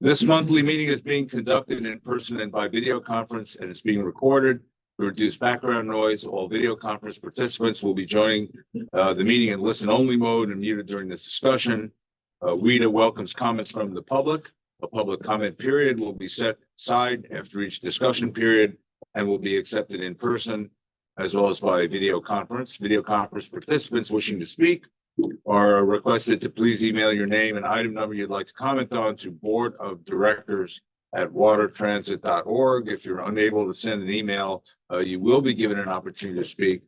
This monthly meeting is being conducted in person and by video conference and is being recorded to reduce background noise. All video conference participants will be joining the meeting in listen-only mode and muted during this discussion. WETA welcomes comments from the public. A public comment period will be set aside after each discussion period and will be accepted in person as well as by video conference. Video conference participants wishing to speak are requested to please email your name and item number you'd like to comment on to boardofdirectors@watertransit.org. If you're unable to send an email, you will be given an opportunity to speak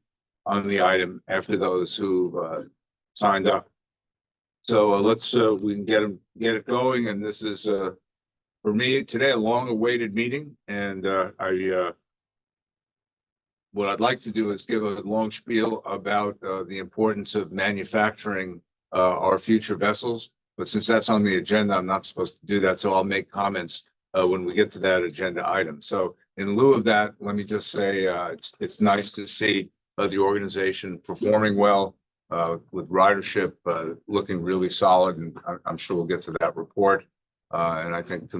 on the item after those who signed up. So let's we can get it going. And this is for me today a long-awaited meeting, and what I'd like to do is give a long spiel about the importance of manufacturing our future vessels. But since that's on the agenda, I'm not supposed to do that. So I'll make comments when we get to that agenda item. So in lieu of that, let me just say it's nice to see the organization performing well with ridership looking really solid. And I'm sure we'll get to that report. And I think,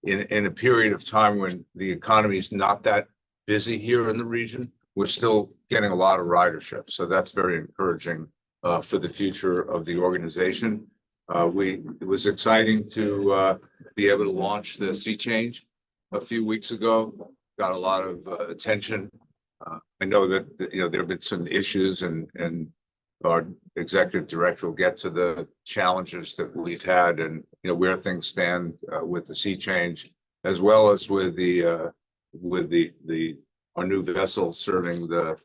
in a period of time when the economy is not that busy here in the region, we're still getting a lot of ridership. So that's very encouraging for the future of the organization. It was exciting to be able to launch the Sea Change a few weeks ago. Got a lot of attention. I know that there have been some issues, and our executive director will get to the challenges that we've had and where things stand with the Sea Change, as well as with our new vessel serving the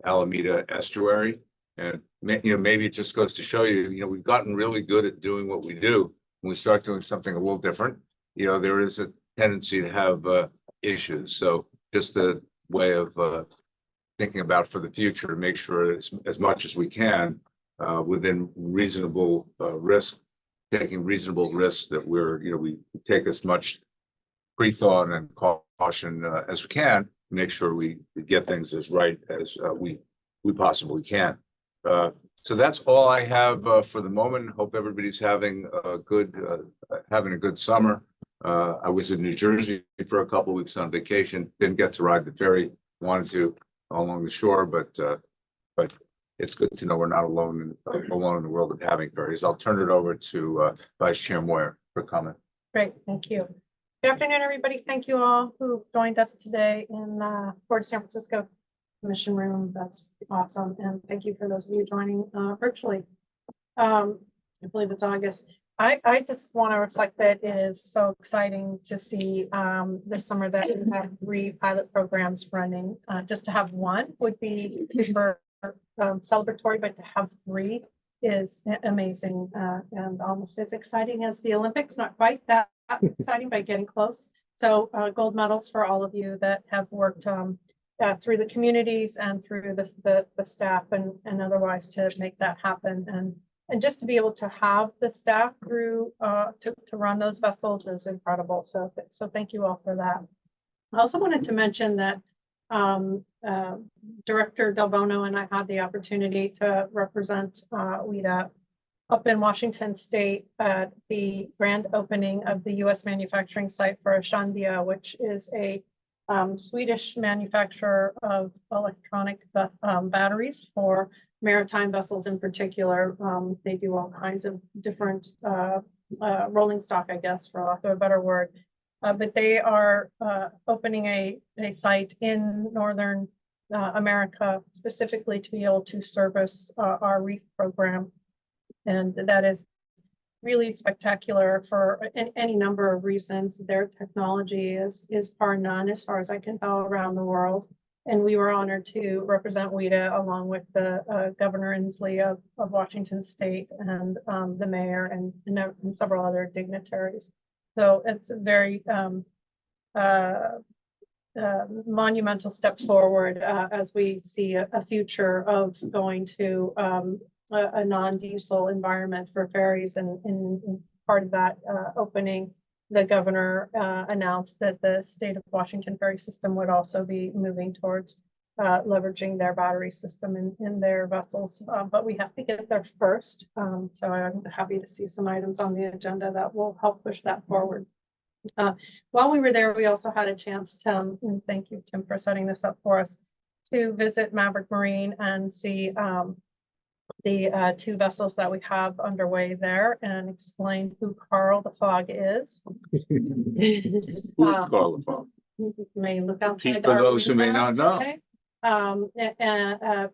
Alameda estuary. And maybe it just goes to show you, we've gotten really good at doing what we do. When we start doing something a little different, there is a tendency to have issues. So just a way of thinking about for the future to make sure as much as we can within reasonable risk, taking reasonable risks, that we take as much pre-thought and caution as we can, make sure we get things as right as we possibly can. So that's all I have for the moment. Hope everybody's having a good summer. I was in New Jersey for a couple of weeks on vacation. Didn't get to ride the ferry. Wanted to along the shore, but it's good to know we're not alone in the world of having ferries. I'll turn it over to Vice Chair Moyer for comment. Great, thank you. Good afternoon, everybody. Thank you all who joined us today in Port of San Francisco Commission Room. That's awesome. And thank you for those of you joining virtually. I believe it's August. I just want to reflect that it is so exciting to see this summer that we have 3 pilot programs running. Just to have one would be super celebratory, but to have 3 is amazing and almost as exciting as the Olympics. Not quite that exciting, but getting close. So gold medals for all of you that have worked through the communities and through the staff and otherwise to make that happen. And just to be able to have the staff through to run those vessels is incredible. So thank you all for that. I also wanted to mention that Director Del Bono and I had the opportunity to represent WETA up in Washington State at the grand opening of the U.S. manufacturing site for Ashandia, which is a Swedish manufacturer of electronic batteries for maritime vessels in particular. They do all kinds of different rolling stock, I guess, for lack of a better word. But they are opening a site in Northern America specifically to be able to service our reef program. And that is really spectacular for any number of reasons. Their technology is par none as far as I can tell around the world. And we were honored to represent WETA along with the Governor Inslee of Washington State and the mayor and several other dignitaries. So it's a very monumental step forward as we see a future of going to a non-diesel environment for ferries. And in part of that opening, the governor announced that the state of Washington ferry system would also be moving towards leveraging their battery system in their vessels. But we have to get there first. So I'm happy to see some items on the agenda that will help push that forward. While we were there, we also had a chance to, and thank you, Tim, for setting this up for us, to visit Maverick Marine and see the two vessels that we have underway there and explain who Carl the Fog is. Carl the Fog. You may look outside For our those who may window not know. today.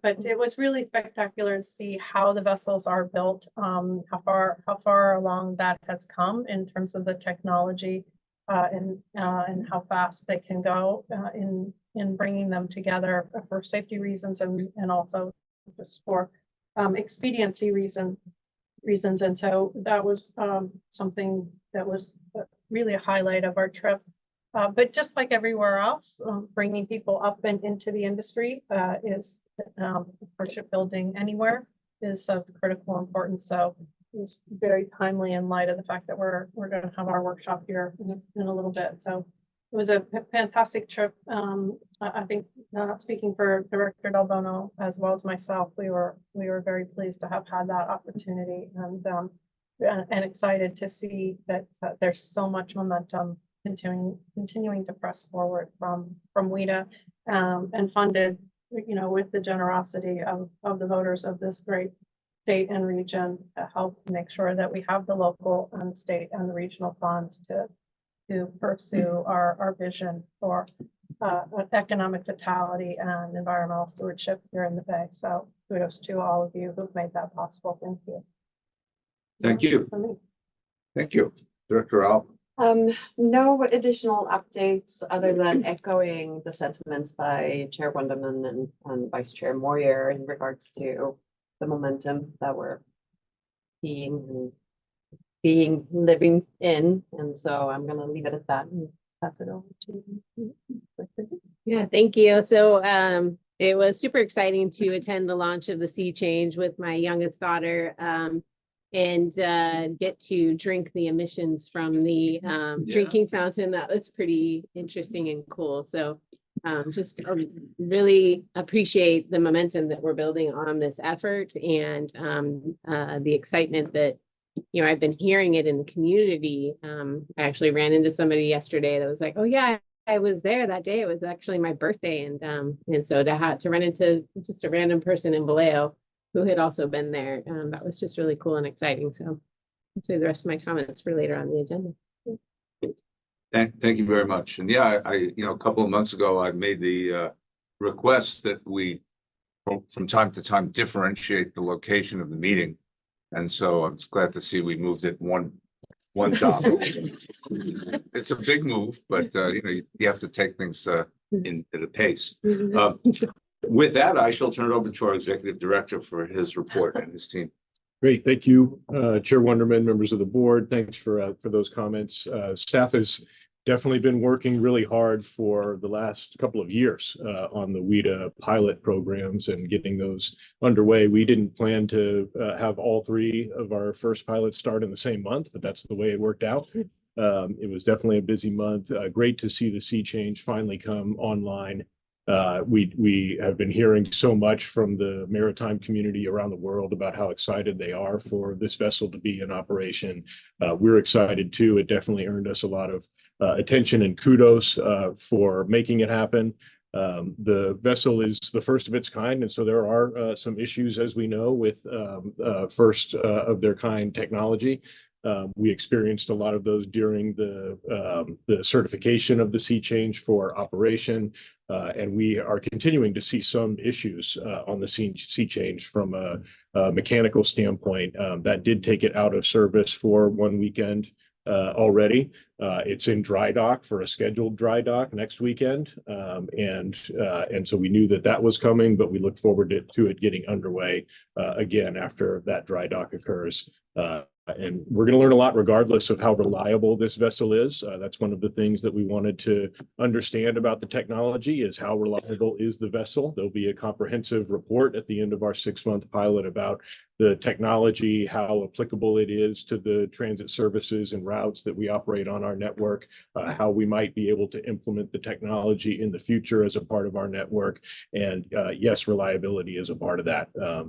But it was really spectacular to see how the vessels are built, how far along that has come in terms of the technology, and how fast they can go in bringing them together for safety reasons and also just for expediency reasons. And so that was something that was really a highlight of our trip. But just like everywhere else, bringing people up and into the industry is for shipbuilding anywhere is of critical importance. So it was very timely in light of the fact that we're going to have our workshop here in a little bit. So it was a fantastic trip. I think speaking for Director Del Bono as well as myself, we were very pleased to have had that opportunity and excited to see that there's so much momentum continuing to press forward from WETA, and funded, with the generosity of the voters of this great state and region to help make sure that we have the local and state and the regional funds to pursue our vision for economic vitality and environmental stewardship here in the Bay. So kudos to all of you who've made that possible. Thank you. Thank you. Thank you, Director Al. No additional updates other than echoing the sentiments by Chair Wunderman and Vice Chair Moyer in regards to the momentum that we're living in. And so I'm going to leave it at that and pass it over to you. Yeah, thank you. So it was super exciting to attend the launch of the Sea Change with my youngest daughter. And get to drink the emissions from the drinking fountain. That was pretty interesting and cool. So just really appreciate the momentum that we're building on this effort, and the excitement that, I've been hearing it in the community. I actually ran into somebody yesterday that was like, oh yeah, I was there that day. It was actually my birthday. And so to run into just a random person in Vallejo who had also been there. That was just really cool and exciting. So I'll save the rest of my comments for later on the agenda. Thank you very much. And yeah, I a couple of months ago, I made the request that we, from time to time, differentiate the location of the meeting. And so I'm just glad to see we moved it one dot. It's a big move, but you have to take things at a pace. With that, I shall turn it over to our executive director for his report and his team. Great, thank you, Chair Wunderman, members of the board. Thanks for those comments. Staff has definitely been working really hard for the last couple of years on the WETA pilot programs and getting those underway. We didn't plan to have all three of our first pilots start in the same month, but that's the way it worked out. It was definitely a busy month. Great to see the Sea Change finally come online. We have been hearing so much from the maritime community around the world about how excited they are for this vessel to be in operation. We're excited too. It definitely earned us a lot of attention and kudos for making it happen. The vessel is the first of its kind, and so there are some issues, as we know, with first of their kind technology. We experienced a lot of those during the certification of the Sea Change for operation, and we are continuing to see some issues on the Sea Change from a mechanical standpoint. That did take it out of service for one weekend already. It's in dry dock for a scheduled dry dock next weekend, and so we knew that was coming, but we look forward to it getting underway again after that dry dock occurs. And we're going to learn a lot regardless of how reliable this vessel is. That's one of the things that we wanted to understand about the technology, is how reliable is the vessel. There'll be a comprehensive report at the end of our 6-month pilot about the technology, how applicable it is to the transit services and routes that we operate on our network, how we might be able to implement the technology in the future as a part of our network. And yes, reliability is a part of that.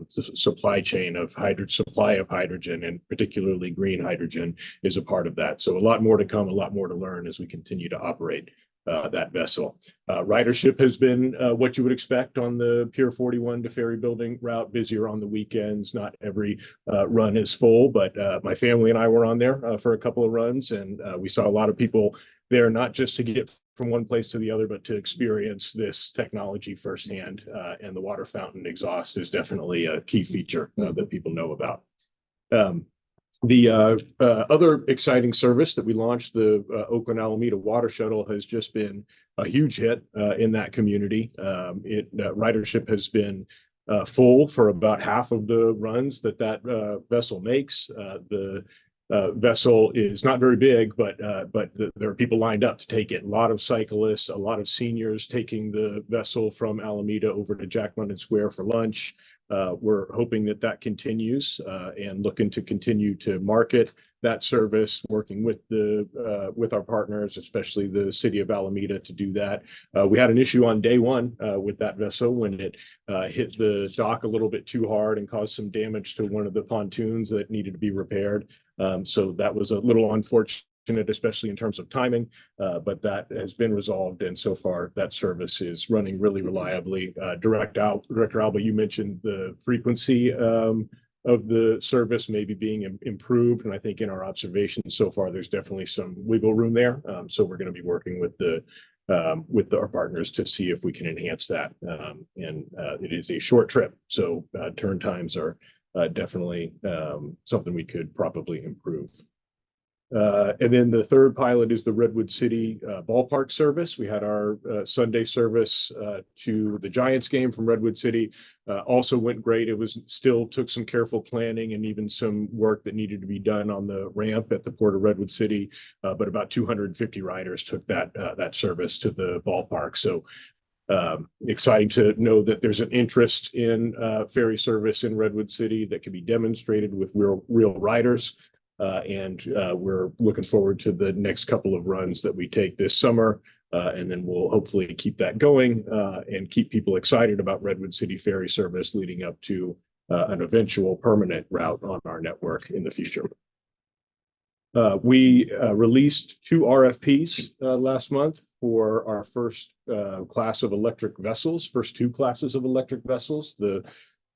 Supply chain of supply of hydrogen, and particularly green hydrogen, is a part of that. So a lot more to come, a lot more to learn as we continue to operate that vessel. Ridership has been what you would expect on the Pier 41 to Ferry Building route, busier on the weekends. Not every run is full, but my family and I were on there for a couple of runs, and we saw a lot of people there, not just to get from one place to the other, but to experience this technology firsthand. And the water fountain exhaust is definitely a key feature that people know about. The other exciting service that we launched, the Oakland Alameda Water Shuttle, has just been a huge hit in that community. Ridership has been full for about half of the runs that vessel makes. The vessel is not very big, but there are people lined up to take it. A lot of cyclists, a lot of seniors taking the vessel from Alameda over to Jack London Square for lunch. We're hoping that continues and looking to continue to market that service, working with our partners, especially the city of Alameda, to do that. We had an issue on day one with that vessel when it hit the dock a little bit too hard and caused some damage to one of the pontoons that needed to be repaired. So that was a little unfortunate, especially in terms of timing, but that has been resolved, and so far that service is running really reliably. Director Alba, you mentioned the frequency of the service maybe being improved, and I think in our observations so far there's definitely some wiggle room there. So we're going to be working with our partners to see if we can enhance that. It is a short trip, so turn times are definitely something we could probably improve. And then the third pilot is the Redwood City ballpark service. We had our Sunday service to the Giants game from Redwood City. Also went great. It still took some careful planning and even some work that needed to be done on the ramp at the Port of Redwood City. But about 250 riders took that service to the ballpark. So exciting to know that there's an interest in ferry service in Redwood City that can be demonstrated with real riders. And we're looking forward to the next couple of runs that we take this summer. And then we'll hopefully keep that going and keep people excited about Redwood City ferry service leading up to an eventual permanent route on our network in the future. We released 2 RFPs last month for our first class of electric vessels, first 2 classes of electric vessels. The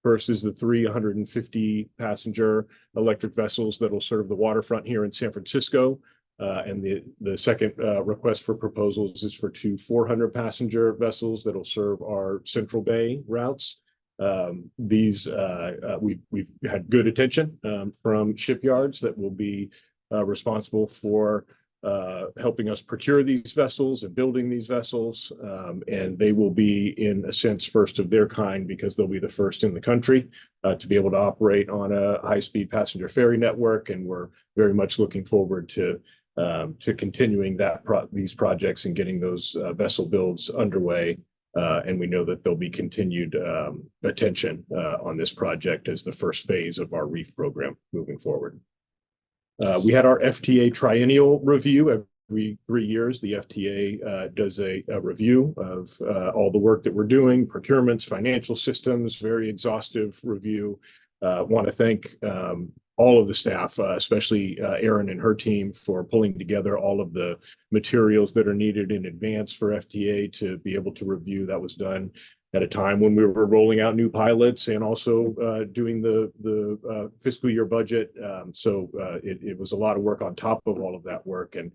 first is the 350 passenger electric vessels that will serve the waterfront here in San Francisco. And the second request for proposals is for 2 400 passenger vessels that will serve our Central Bay routes. We've had good attention from shipyards that will be responsible for helping us procure these vessels and building these vessels. And they will be, in a sense, first of their kind, because they'll be the first in the country to be able to operate on a high-speed passenger ferry network. And we're very much looking forward to continuing these projects and getting those vessel builds underway. And we know that there'll be continued attention on this project as the first phase of our REEF program moving forward. We had our FTA triennial review. Every 3 years, the FTA does a review of all the work that we're doing, procurements, financial systems, very exhaustive review. Want to thank all of the staff, especially Erin and her team, for pulling together all of the materials that are needed in advance for FTA to be able to review. That was done at a time when we were rolling out new pilots and also doing the fiscal year budget. So it was a lot of work on top of all of that work, and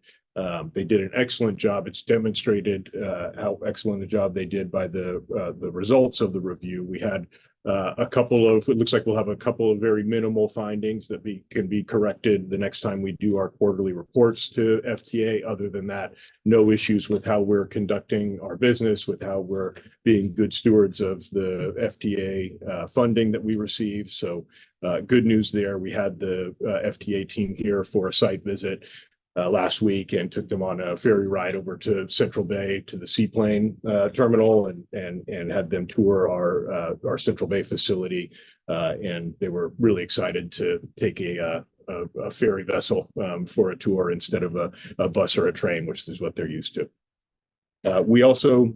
they did an excellent job. It's demonstrated how excellent a job they did by the results of the review. We had it looks like we'll have a couple of very minimal findings that can be corrected the next time we do our quarterly reports to FTA. Other than that, no issues with how we're conducting our business, with how we're being good stewards of the FTA funding that we receive. So good news there. We had the FTA team here for a site visit last week and took them on a ferry ride over to Central Bay to the seaplane terminal and had them tour our Central Bay facility. And they were really excited to take a ferry vessel for a tour instead of a bus or a train, which is what they're used to. We also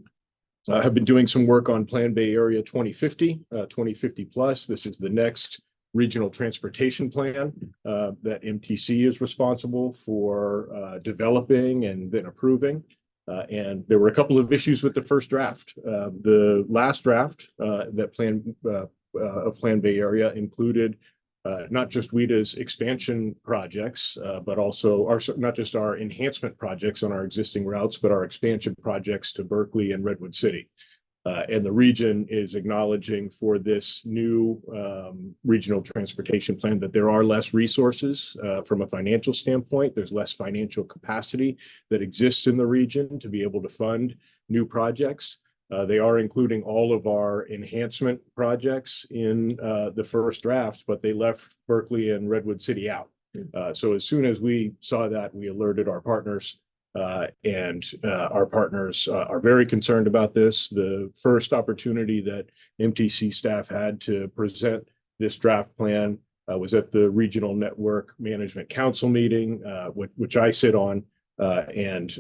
have been doing some work on Plan Bay Area 2050 plus. This is the next regional transportation plan that MTC is responsible for developing and then approving. And there were a couple of issues with the first draft. The last draft of Plan Bay Area included not just WETA's expansion projects, but also not just our enhancement projects on our existing routes, but our expansion projects to Berkeley and Redwood City. And the region is acknowledging for this new regional transportation plan that there are less resources from a financial standpoint. There's less financial capacity that exists in the region to be able to fund new projects. They are including all of our enhancement projects in the first draft, but they left Berkeley and Redwood City out. So as soon as we saw that, we alerted our partners, and our partners are very concerned about this. The first opportunity that MTC staff had to present this draft plan was at the Regional Network Management Council meeting, which I sit on. And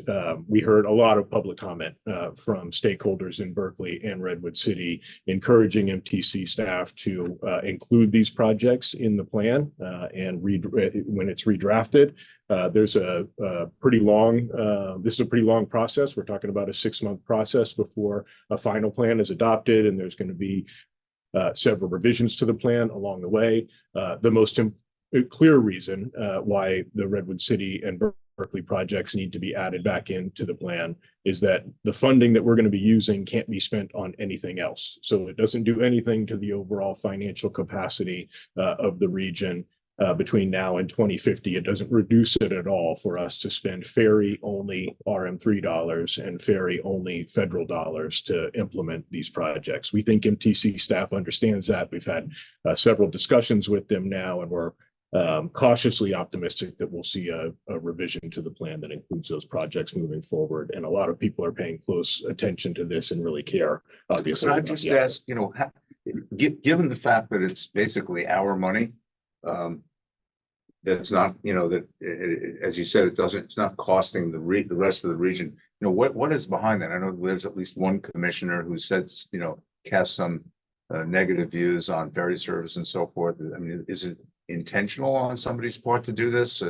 we heard a lot of public comment from stakeholders in Berkeley and Redwood City, encouraging MTC staff to include these projects in the plan and when it's redrafted. There's a pretty long, this is a pretty long process. We're talking about a 6-month process before a final plan is adopted, and there's going to be several revisions to the plan along the way. The most clear reason why the Redwood City and Berkeley projects need to be added back into the plan is that the funding that we're going to be using can't be spent on anything else. So it doesn't do anything to the overall financial capacity of the region between now and 2050. It doesn't reduce it at all for us to spend ferry-only RM3 dollars and ferry-only federal dollars to implement these projects. We think MTC staff understands that. We've had several discussions with them now, and we're cautiously optimistic that we'll see a revision to the plan that includes those projects moving forward. And a lot of people are paying close attention to this and really care, obviously. Could I just ask, given the fact that it's basically our money, that's not, as you said, it's not costing the rest of the region. What is behind that? I know there's at least one commissioner who said, cast some negative views on ferry service and so forth. I mean, is it intentional on somebody's part to do this?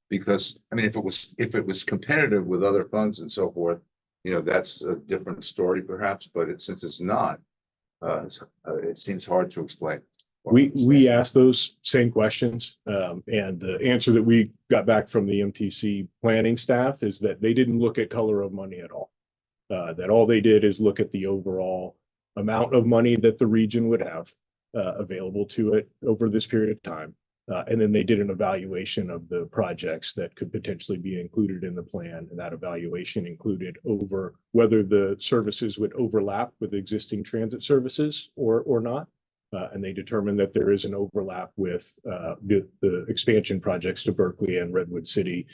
Because I mean, if it was competitive with other funds and so forth, that's a different story perhaps. But since it's not, it seems hard to explain. We asked those same questions, and the answer that we got back from the MTC planning staff is that they didn't look at color of money at all. That all they did is look at the overall amount of money that the region would have available to it over this period of time. And then they did an evaluation of the projects that could potentially be included in the plan. And that evaluation included over whether the services would overlap with existing transit services or not. And they determined that there is an overlap with the expansion projects to Berkeley and Redwood City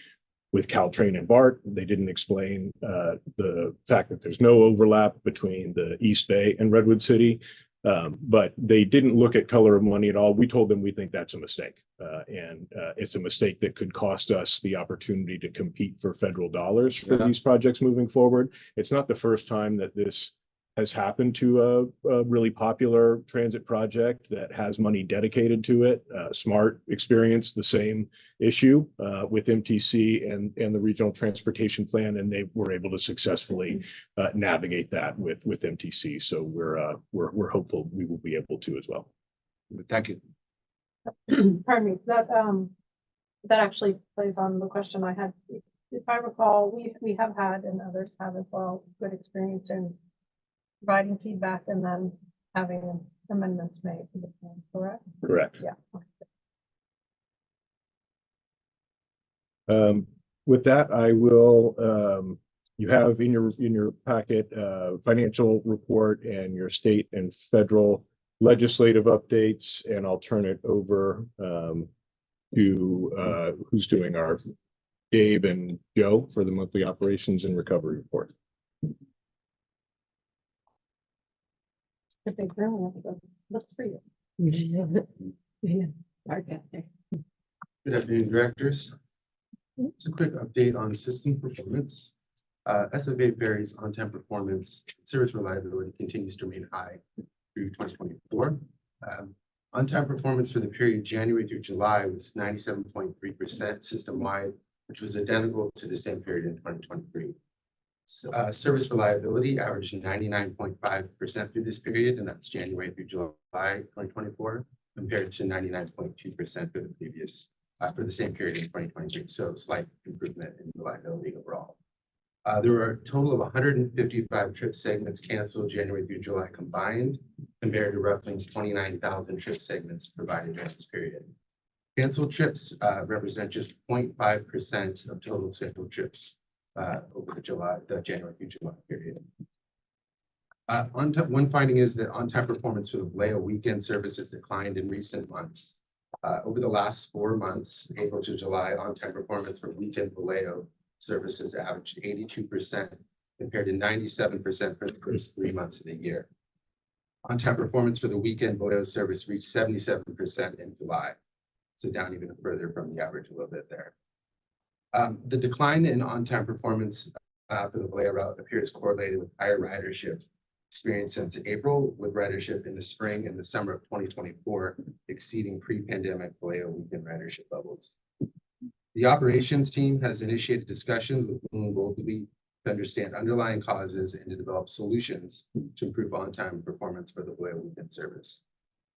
with Caltrain and BART. They didn't explain the fact that there's no overlap between the East Bay and Redwood City. But they didn't look at color of money at all. We told them we think that's a mistake. And it's a mistake that could cost us the opportunity to compete for federal dollars for these projects moving forward. It's not the first time that this has happened to a really popular transit project that has money dedicated to it. SMART experienced the same issue with MTC and the regional transportation plan, and they were able to successfully navigate that with MTC. So we're hopeful we will be able to as well. Thank you. Pardon me, that actually plays on the question I had. If I recall, we have had, and others have as well, good experience in providing feedback and then having amendments made to the plan, correct? Correct. Yeah. With that, I will, you have in your packet financial report and your state and federal legislative updates, and I'll turn it over to who's doing our Dave and Joe for the monthly operations and recovery report. The big room, look for you. Yeah, dark out there. Good afternoon, directors. It's a quick update on system performance. SFA Ferry's on-time performance, service reliability continues to remain high through 2024. On-time performance for the period January through July was 97.3% system-wide, which was identical to the same period in 2023. Service reliability averaged 99.5% through this period, and that's January through July 2024, compared to 99.2% for the previous for the same period in 2023. So slight improvement in reliability overall. There were a total of 155 trip segments canceled January through July combined, compared to roughly 29,000 trip segments provided during this period. Canceled trips represent just 0.5% of total scheduled trips over the January through July period. One finding is that on-time performance for the Vallejo weekend services declined in recent months. Over the last 4 months, April to July, on-time performance for weekend Vallejo services averaged 82% compared to 97% for the first 3 months of the year. On-time performance for the weekend Vallejo service reached 77% in July, so down even further from the average a little bit there. The decline in on-time performance for the Vallejo route appears correlated with higher ridership experienced since April, with ridership in the spring and the summer of 2024 exceeding pre-pandemic Vallejo weekend ridership levels. The operations team has initiated discussions with Blue and Gold Fleet to understand underlying causes and to develop solutions to improve on-time performance for the Vallejo weekend service.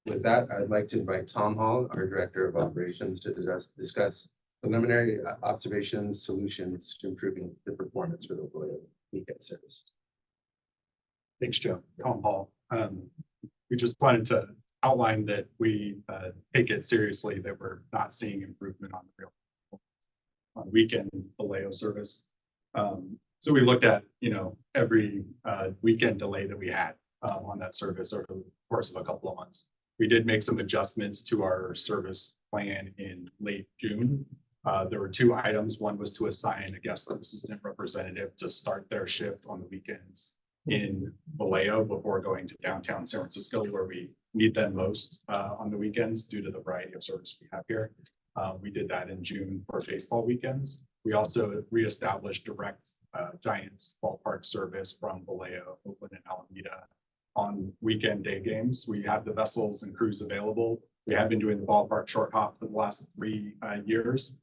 With that, I'd like to invite Tom Hall, our Director of Operations, to discuss preliminary observations, solutions to improving the performance for the Vallejo weekend service. Thanks, Joe. Tom Hall. We just wanted to outline that we take it seriously that we're not seeing improvement on the real on weekend Vallejo service. So we looked at, every weekend delay that we had on that service over the course of a couple of months. We did make some adjustments to our service plan in late June. There were 2 items. One was to assign a guest assistant representative to start their shift on the weekends in Vallejo before going to downtown San Francisco, where we need them most on the weekends due to the variety of service we have here. We did that in June for baseball weekends. We also reestablished direct Giants ballpark service from Vallejo, Oakland, and Alameda on weekend day games. We have the vessels and crews available. We have been doing the ballpark short hop for the last 3 years.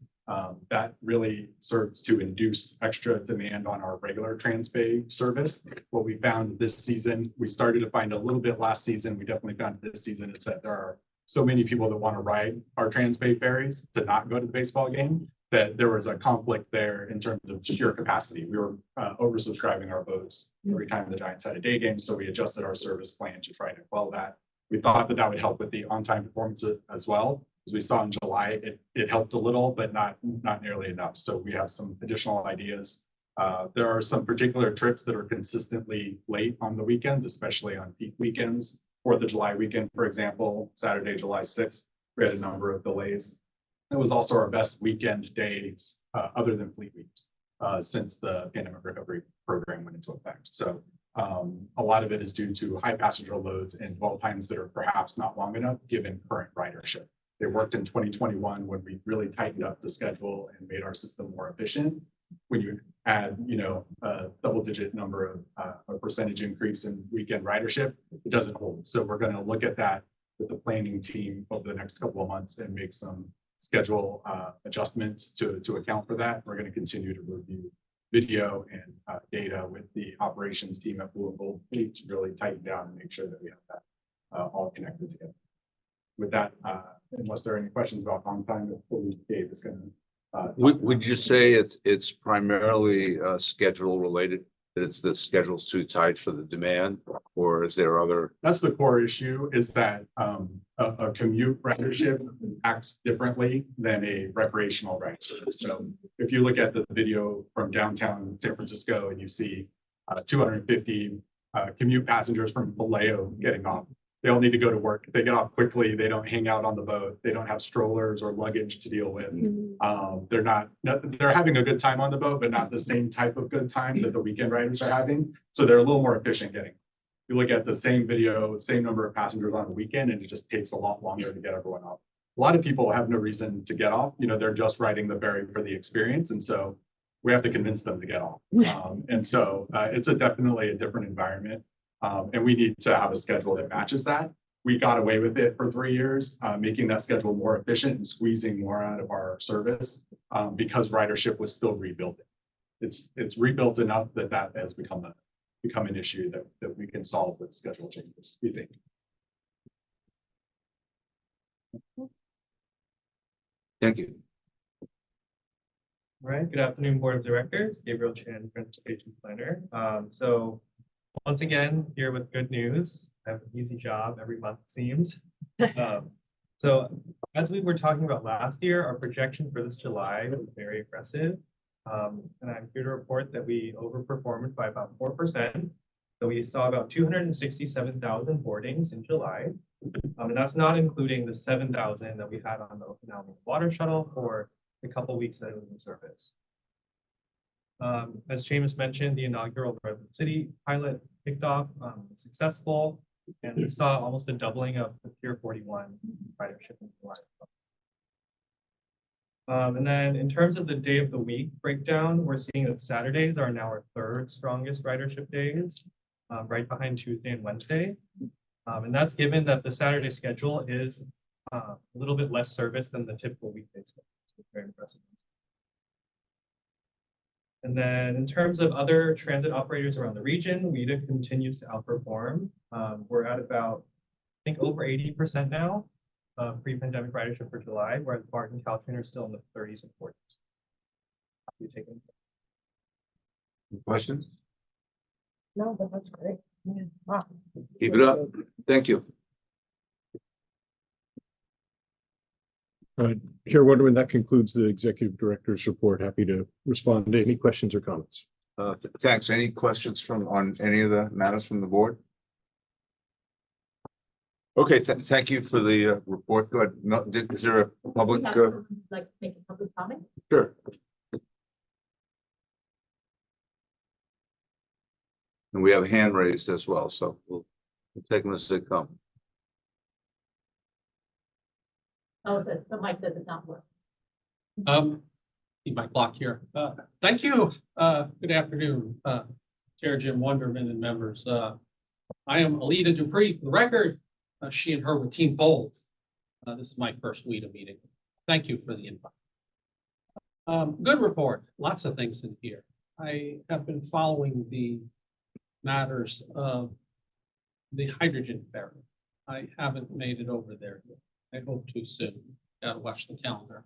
That really serves to induce extra demand on our regular Transbay service. What we found this season, we started to find a little bit last season, we definitely found this season, is that there are so many people that want to ride our Transbay ferries to not go to the baseball game, that there was a conflict there in terms of sheer capacity. We were oversubscribing our boats every time the Giants had a day game, so we adjusted our service plan to try to quell that. We thought that that would help with the on-time performance as well. As we saw in July, it helped a little, but not nearly enough. So we have some additional ideas. There are some particular trips that are consistently late on the weekends, especially on peak weekends. 4th of July weekend, for example, Saturday, July 6th, we had a number of delays. It was also our best weekend days other than Fleet Weeks since the pandemic recovery program went into effect. So a lot of it is due to high passenger loads and dwell times that are perhaps not long enough given current ridership. They worked in 2021 when we really tightened up the schedule and made our system more efficient. When you add, a double-digit number of a percentage increase in weekend ridership, it doesn't hold. So we're going to look at that with the planning team over the next couple of months and make some schedule adjustments to account for that. We're going to continue to review video and data with the operations team at Blue and Gold Fleet to really tighten down and make sure that we have that all connected together. With that, unless there are any questions about on time, Dave is going to. Would you say it's primarily schedule related? That it's the schedule's too tight for the demand, or is there other? That's the core issue, is that a commute ridership acts differently than a recreational ridership. So if you look at the video from downtown San Francisco and you see 250 commute passengers from Vallejo getting off, they all need to go to work. They get off quickly. They don't hang out on the boat. They don't have strollers or luggage to deal with. They're having a good time on the boat, but not the same type of good time that the weekend riders are having. So they're a little more efficient getting. You look at the same video, same number of passengers on a weekend, and it just takes a lot longer to get everyone off. A lot of people have no reason to get off. They're just riding the ferry for the experience. And so we have to convince them to get off. And so it's definitely a different environment. And we need to have a schedule that matches that. We got away with it for 3 years, making that schedule more efficient and squeezing more out of our service because ridership was still rebuilding. It's rebuilt enough that has become an issue that we can solve with schedule changes, we think. Thank you. All right, good afternoon, Board of Directors, Gabriel Chan, Transportation Planner. So once again, here with good news. I have an easy job every month, it seems. So as we were talking about last year, our projection for this July was very aggressive. And I'm here to report that we overperformed by about 4%. So we saw about 267,000 boardings in July. And that's not including the 7,000 that we had on the Okinawa water shuttle for the couple weeks that it was in service. As Seamus mentioned, the inaugural Redwood City pilot kicked off successful, and we saw almost a doubling of the Pier 41 ridership in July. And then in terms of the day of the week breakdown, we're seeing that Saturdays are now our third strongest ridership days, right behind Tuesday and Wednesday. And that's given that the Saturday schedule is a little bit less service than the typical weekday schedule. So very impressive. And then in terms of other transit operators around the region, WETA continues to outperform. We're at about, I think, over 80% now of pre-pandemic ridership for July, whereas BART and Caltrain are still in the 30s and 40s. You take it. Questions? No, but that's great. Yeah. Wow. Keep it up. Thank you. Chair Wonderman, that concludes the executive director's report. Happy to respond to any questions or comments. Thanks. Any questions on any of the matters from the board? Okay, thank you for the report. Go ahead. No, is there a public? Like make a public comment? Sure. And we have a hand raised as well, so we'll take them as they come. Oh, the mic does not work. Keep my clock here. Thank you. Good afternoon, Chair Jim Wonderman and members. I am Alita Dupree, for the record. She and her with Team Bold. This is my first WETA meeting. Thank you for the invite. Good report. Lots of things in here. I have been following the matters of the hydrogen ferry. I haven't made it over there yet. I hope to soon. Gotta watch the calendar.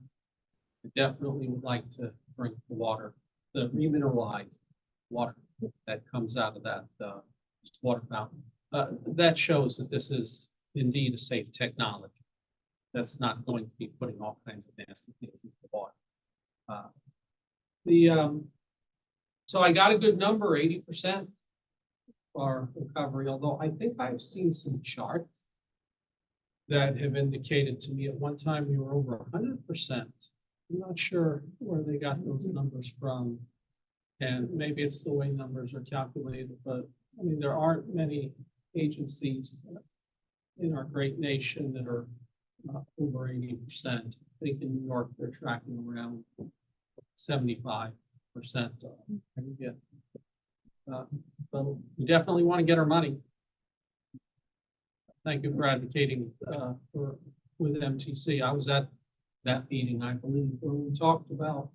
I definitely would like to drink the water, the remineralized water that comes out of that water fountain. That shows that this is indeed a safe technology. That's not going to be putting all kinds of nasty things into the water. So I got a good number, 80% for recovery, although I think I've seen some charts that have indicated to me at one time we were over 100%. I'm not sure where they got those numbers from. And maybe it's the way numbers are calculated, but I mean, there aren't many agencies in our great nation that are over 80%. I think in New York, they're tracking around 75%. So we definitely want to get our money. Thank you for advocating with MTC. I was at that meeting, I believe, when we talked about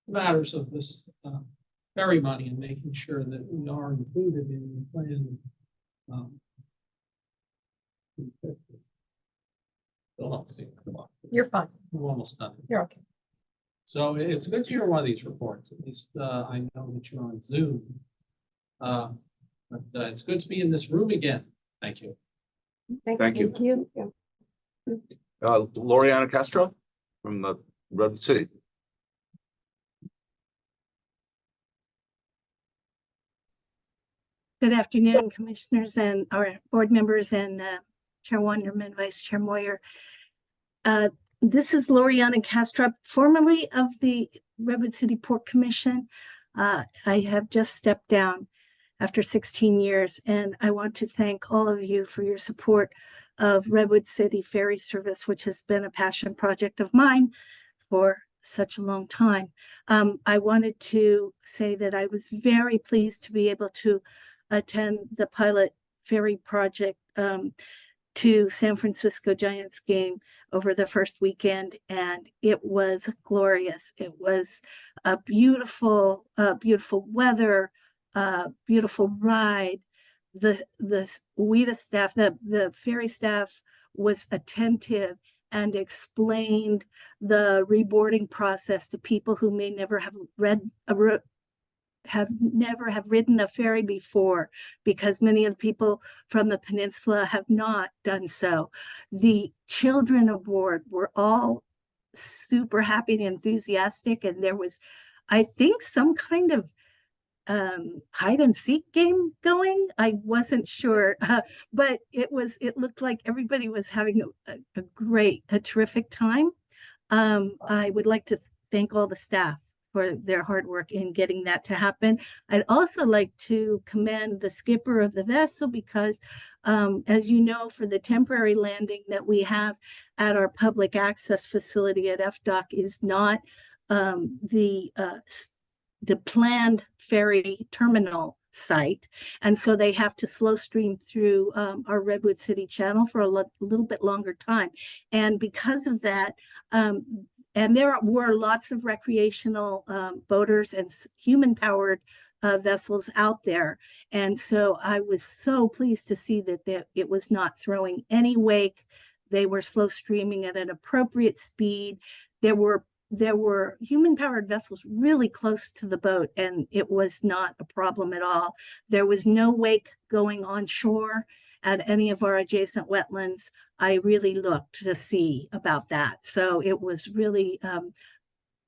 matters of this ferry money and making sure that we are included in the plan. Still don't see it. You're fine. We're almost done. You're okay. So it's good to hear one of these reports. At least I know that you're on Zoom. But it's good to be in this room again. Thank you. Thank you. Loriana Castro from the Redwood City. Good afternoon, commissioners and our board members and Chair Wonderman, Vice Chair Moyer. This is Loriana Castro, formerly of the Redwood City Port Commission. I have just stepped down. after 16 years. And I want to thank all of you for your support of Redwood City Ferry Service, which has been a passion project of mine for such a long time. I wanted to say that I was very pleased to be able to attend the pilot ferry project to San Francisco Giants game over the first weekend, and it was glorious. It was a beautiful weather, beautiful ride. The WETA staff, the ferry staff was attentive and explained the reboarding process to people who may never have ridden a ferry before, because many of the people from the peninsula have not done so. The children aboard were all super happy and enthusiastic, and there was, I think, some kind of hide and seek game going. I wasn't sure, but it looked like everybody was having a terrific time. I would like to thank all the staff for their hard work in getting that to happen. I'd also like to commend the skipper of the vessel because, as you know, for the temporary landing that we have at our public access facility at FDOC is not the planned ferry terminal site. And so they have to slow stream through our Redwood City channel for a little bit longer time. And because of that, and there were lots of recreational boaters and human-powered vessels out there. And so I was so pleased to see that it was not throwing any wake. They were slow streaming at an appropriate speed. There were human-powered vessels really close to the boat, and it was not a problem at all. There was no wake going on shore at any of our adjacent wetlands. I really looked to see about that. So it was really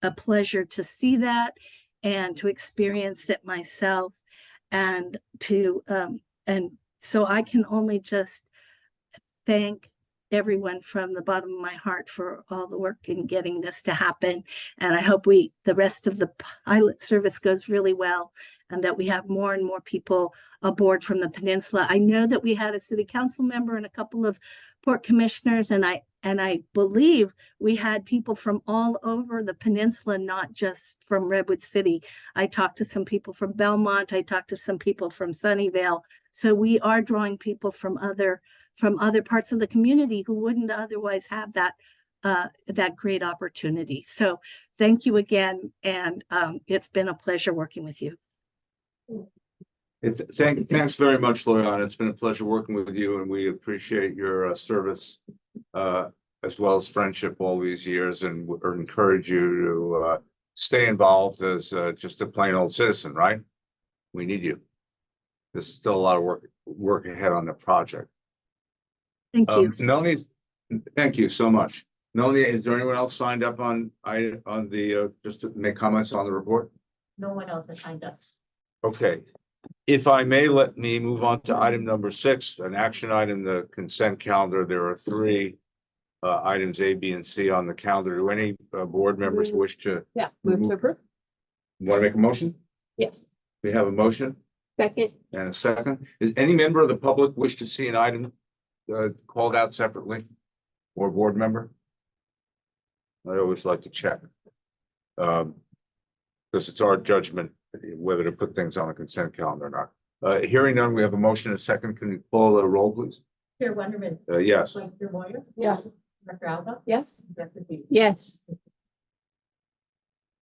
a pleasure to see that and to experience it myself. And so I can only just thank everyone from the bottom of my heart for all the work in getting this to happen. And I hope the rest of the pilot service goes really well and that we have more and more people aboard from the peninsula. I know that we had a city council member and a couple of port commissioners, and I believe we had people from all over the peninsula, not just from Redwood City. I talked to some people from Belmont. I talked to some people from Sunnyvale. So we are drawing people from other parts of the community who wouldn't otherwise have that great opportunity. So thank you again. And it's been a pleasure working with you. Thanks very much, Loriana. It's been a pleasure working with you, and we appreciate your service as well as friendship all these years, and encourage you to stay involved as just a plain old citizen, right? We need you. There's still a lot of work ahead on the project. Thank you. Melanie, thank you so much. Melanie, is there anyone else signed up on the just to make comments on the report? No one else has signed up. Okay. If I may, let me move on to item number 6, an action item, the consent calendar. There are 3 items A, B, and C on the calendar. Do any board members wish to? Yeah, move to approve. Want to make a motion? Yes. We have a motion Second. and a second. Does any member of the public wish to see an item called out separately, or board member? I always like to check because it's our judgment whether to put things on a consent calendar or not. Hearing none, we have a motion and a second. Can you call the roll, please? Chair Wonderman. Yes. Vice Chair Moyer. Yes. Director Alba. Yes. Director Peters. Yes.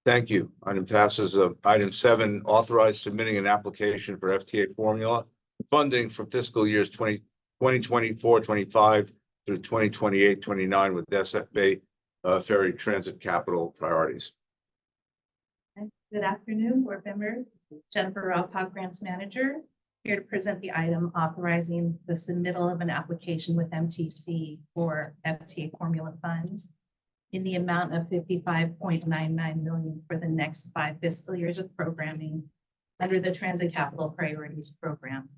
Thank you. Item passes. Item 7, authorize submitting an application for FTA formula funding for fiscal years 2024-25 through 2028-29 with SFA Ferry Transit Capital Priorities. Good afternoon, board members. Jennifer Ralpog, Grants Manager, here to present the item authorizing the submittal of an application with MTC for FTA formula funds in the amount of $55.99 million for the next 5 fiscal years of programming under the Transit Capital Priorities Program.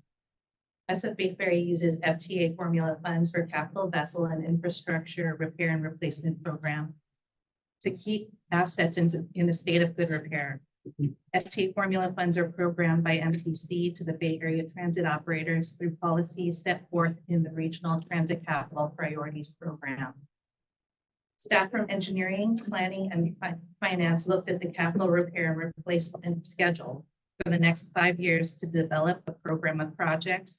SFA Ferry uses FTA formula funds for capital vessel and infrastructure repair and replacement program to keep assets in a state of good repair. FTA formula funds are programmed by MTC to the Bay Area transit operators through policies set forth in the Regional Transit Capital Priorities Program. Staff from engineering, planning, and finance looked at the capital repair and replacement schedule for the next 5 years to develop a program of projects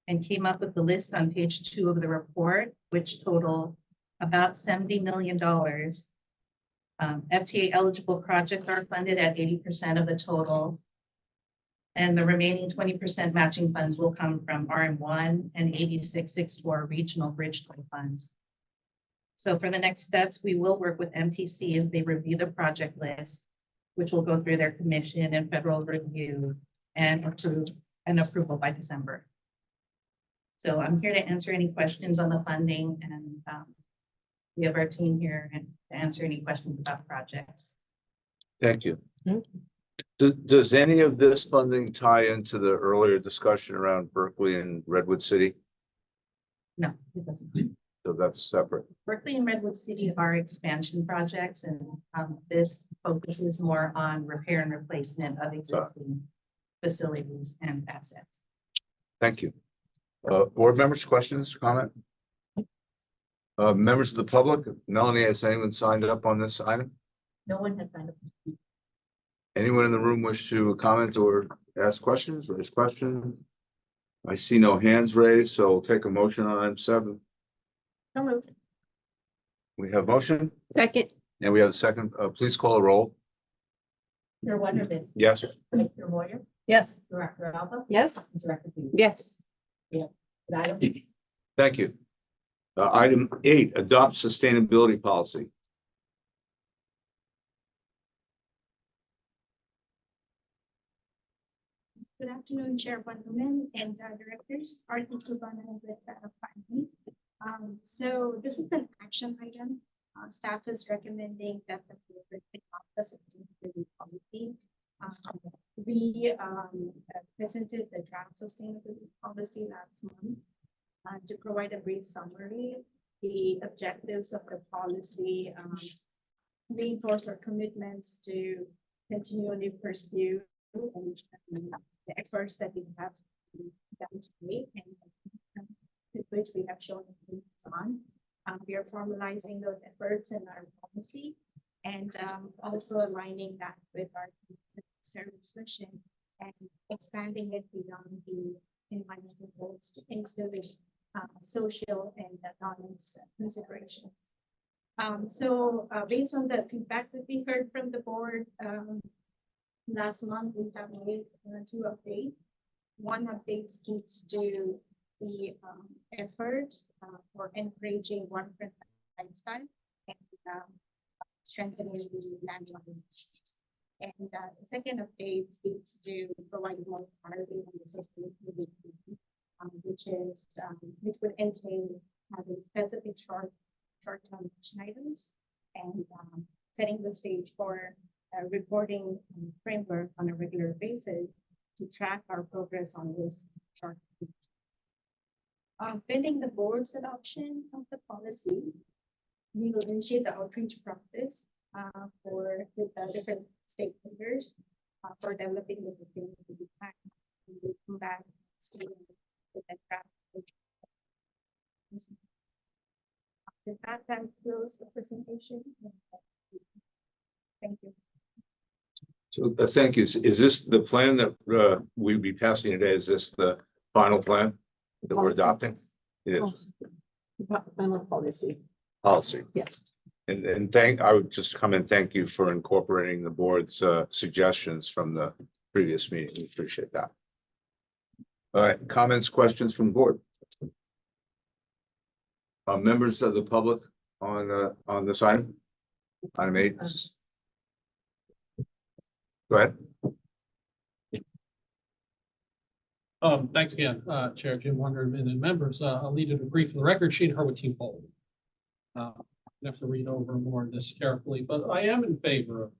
and came up with the list on page 2 of the report, which total about $70 million. FTA eligible projects are funded at 80% of the total. And the remaining 20% matching funds will come from RM1 and 8664 regional bridge funds. So for the next steps, we will work with MTC as they review the project list, which will go through their commission and federal review and approval by December. So I'm here to answer any questions on the funding, and we have our team here and to answer any questions about projects. Thank you. Does any of this funding tie into the earlier discussion around Berkeley and Redwood City? No, it doesn't. So that's separate. Berkeley and Redwood City are expansion projects, and this focuses more on repair and replacement of existing facilities and assets. Thank you. Board members, questions, comment? Members of the public, Melanie, has anyone signed up on this item? No one has signed up. Anyone in the room wish to comment or ask questions, raise questions? I see no hands raised, so we'll take a motion on item 7. So moved. We have motion Second. and we have a second. Please call a roll. Chair Wonderman, Yes. Director Moyer, Yes. Director Alba, Yes, Director Bee. Yes. Item Thank you. Item 8, adopt sustainability policy. Good afternoon, Chair Wonderman and directors, Arthur Tubana with finance. So this is an action item. Staff is recommending that the board adopt the sustainability policy. We presented the draft sustainability policy last month. To provide a brief summary, the objectives of the policy reinforce our commitments to continually pursue the efforts that we have done today and with which we have shown on. We are formalizing those efforts in our policy and also aligning that with our service mission and expanding it beyond the environmental goals to include social and governance consideration. So based on the feedback that we heard from the board last month, we have made 2 updates. One update speaks to the efforts for encouraging one-friendly lifestyle and strengthening the land management. And the second update speaks to providing more clarity on the sustainability, which would entail having specific short-term action items and setting the stage for a reporting framework on a regular basis to track our progress on those short. Pending the board's adoption of the policy, we will initiate the outreach process with the different stakeholders for developing the sustainability plan. We will come back with that draft. With that, I close the presentation. Thank you. So thank you. Is this the plan that we'll be passing today? Is this the final plan that we're adopting? It is. final policy. Policy. Yes. And I would just come and thank you for incorporating the board's suggestions from the previous meeting. We appreciate that. All right, comments, questions from the board? Members of the public on this item? Item 8. Go ahead. Thanks again, Chair Jim Wonderman and members. I'll lead it a brief for the record. She and her with Team Bold. I have to read over more of this carefully, but I am in favor of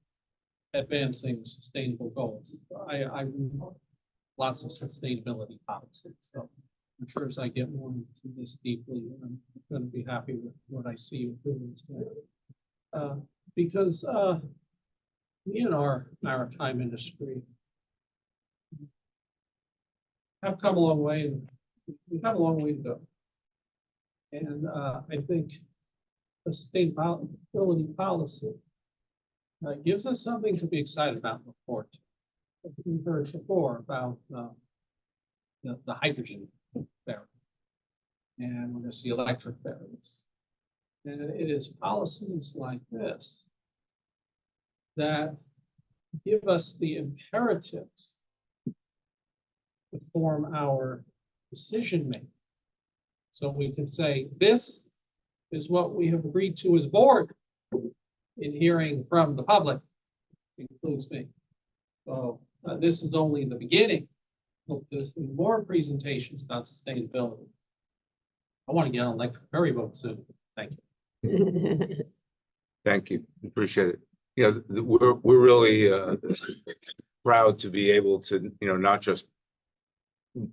advancing sustainable goals. I lots of sustainability policies. So I'm sure as I get more into this deeply, I'm going to be happy with what I see improvements there. Because we in our maritime industry have come a long way. We've got a long way to go. And I think the sustainability policy gives us something to be excited about in the port. We've heard before about the hydrogen barrier. And we're going to see electric barriers. And it is policies like this that give us the imperatives to form our decision making. So we can say, this is what we have agreed to as board in hearing from the public, includes me. So this is only the beginning. Hope there's more presentations about sustainability. I want to get on electric ferry boat soon. Thank you. Thank you. Appreciate it. Yeah, we're really proud to be able to, not just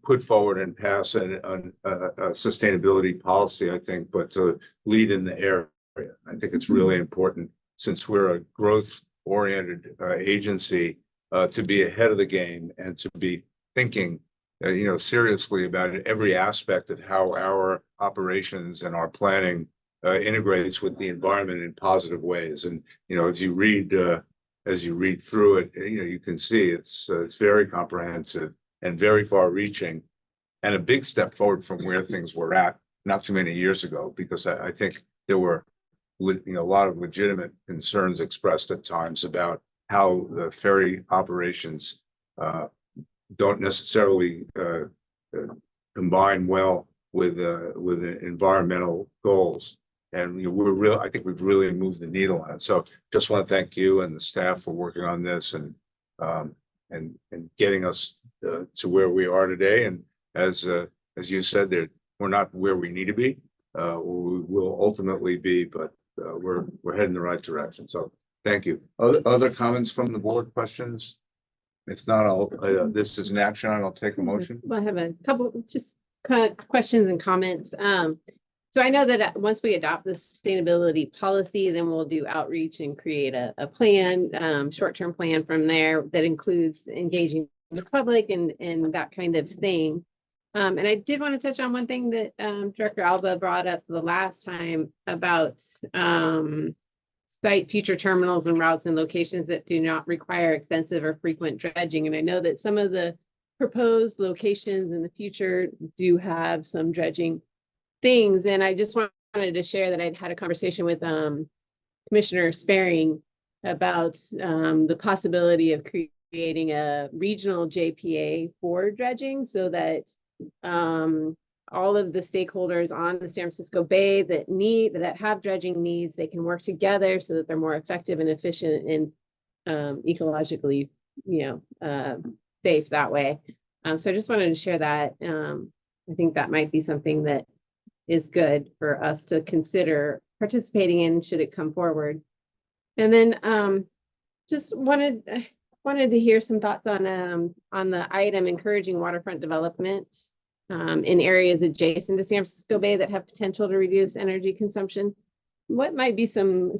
put forward and pass a sustainability policy, I think, but to lead in the area. I think it's really important, since we're a growth-oriented agency, to be ahead of the game and to be thinking, seriously about every aspect of how our operations and our planning integrates with the environment in positive ways. And as you read through it, you can see it's very comprehensive and very far-reaching, and a big step forward from where things were at not too many years ago. Because I think there were a lot of legitimate concerns expressed at times about how the ferry operations don't necessarily combine well with environmental goals. And I think we've really moved the needle on it. So just want to thank you and the staff for working on this and getting us to where we are today. And as you said, we're not where we need to be. We will ultimately be, but we're heading the right direction. So thank you. Other comments from the board? Questions? If not, this is an action item. I'll take a motion. Well, I have a couple just questions and comments. So I know that once we adopt the sustainability policy, then we'll do outreach and create a plan, short-term plan from there that includes engaging the public and that kind of thing. And I did want to touch on one thing that Director Alba brought up the last time about site future terminals and routes and locations that do not require extensive or frequent dredging. And I know that some of the proposed locations in the future do have some dredging things. And I just wanted to share that I'd had a conversation with Commissioner Sparing about the possibility of creating a regional JPA for dredging, so that all of the stakeholders on the San Francisco Bay that have dredging needs, they can work together so that they're more effective and efficient and ecologically, safe that way. So I just wanted to share that. I think that might be something that is good for us to consider participating in, should it come forward. And then just wanted to hear some thoughts on the item encouraging waterfront development in areas adjacent to San Francisco Bay that have potential to reduce energy consumption. What might be some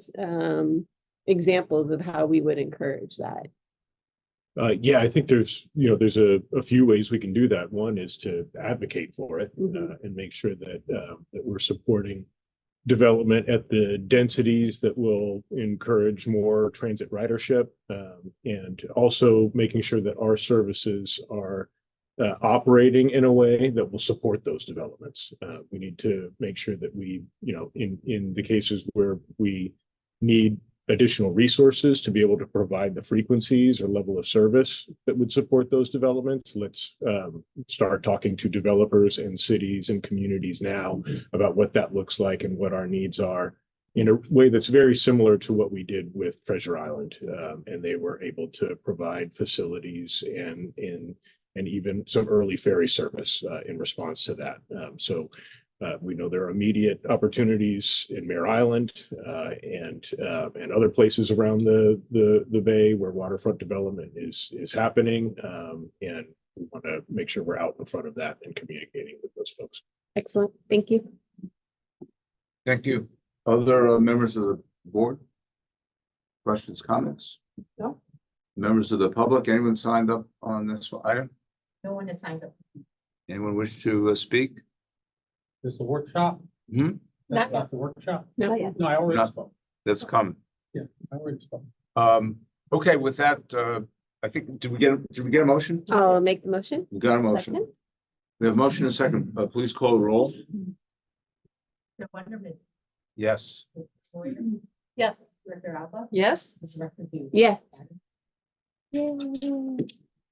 examples of how we would encourage that? Yeah, I think there's a few ways we can do that. One is to advocate for it and make sure that that we're supporting development at the densities that will encourage more transit ridership, and also making sure that our services are operating in a way that will support those developments. We need to make sure that we, in the cases where we need additional resources to be able to provide the frequencies or level of service that would support those developments, let's start talking to developers and cities and communities now about what that looks like and what our needs are, in a way that's very similar to what we did with Treasure Island. And they were able to provide facilities and even some early ferry service in response to that. So we know there are immediate opportunities in Mare Island and other places around the bay where waterfront development is happening, and we want to make sure we're out in front of that and communicating with those folks. Excellent, thank you. Thank you. Other members of the board? Questions, comments? No. Members of the public, anyone signed up on this item? No one has signed up. Anyone wish to speak? This is a workshop? Hmm? That's Not yet. not the workshop? No, No, I already Not- spoke. That's come. Yeah, I already spoke. Okay, with that, I think, did we get a motion? I'll make the motion. We got a motion. Second. We have a motion and a second. Please call the roll. Chair Wonderman, Yes. Ms. Moyer, Yes. Director Alba, Yes. Ms. Director Hughes. Yes.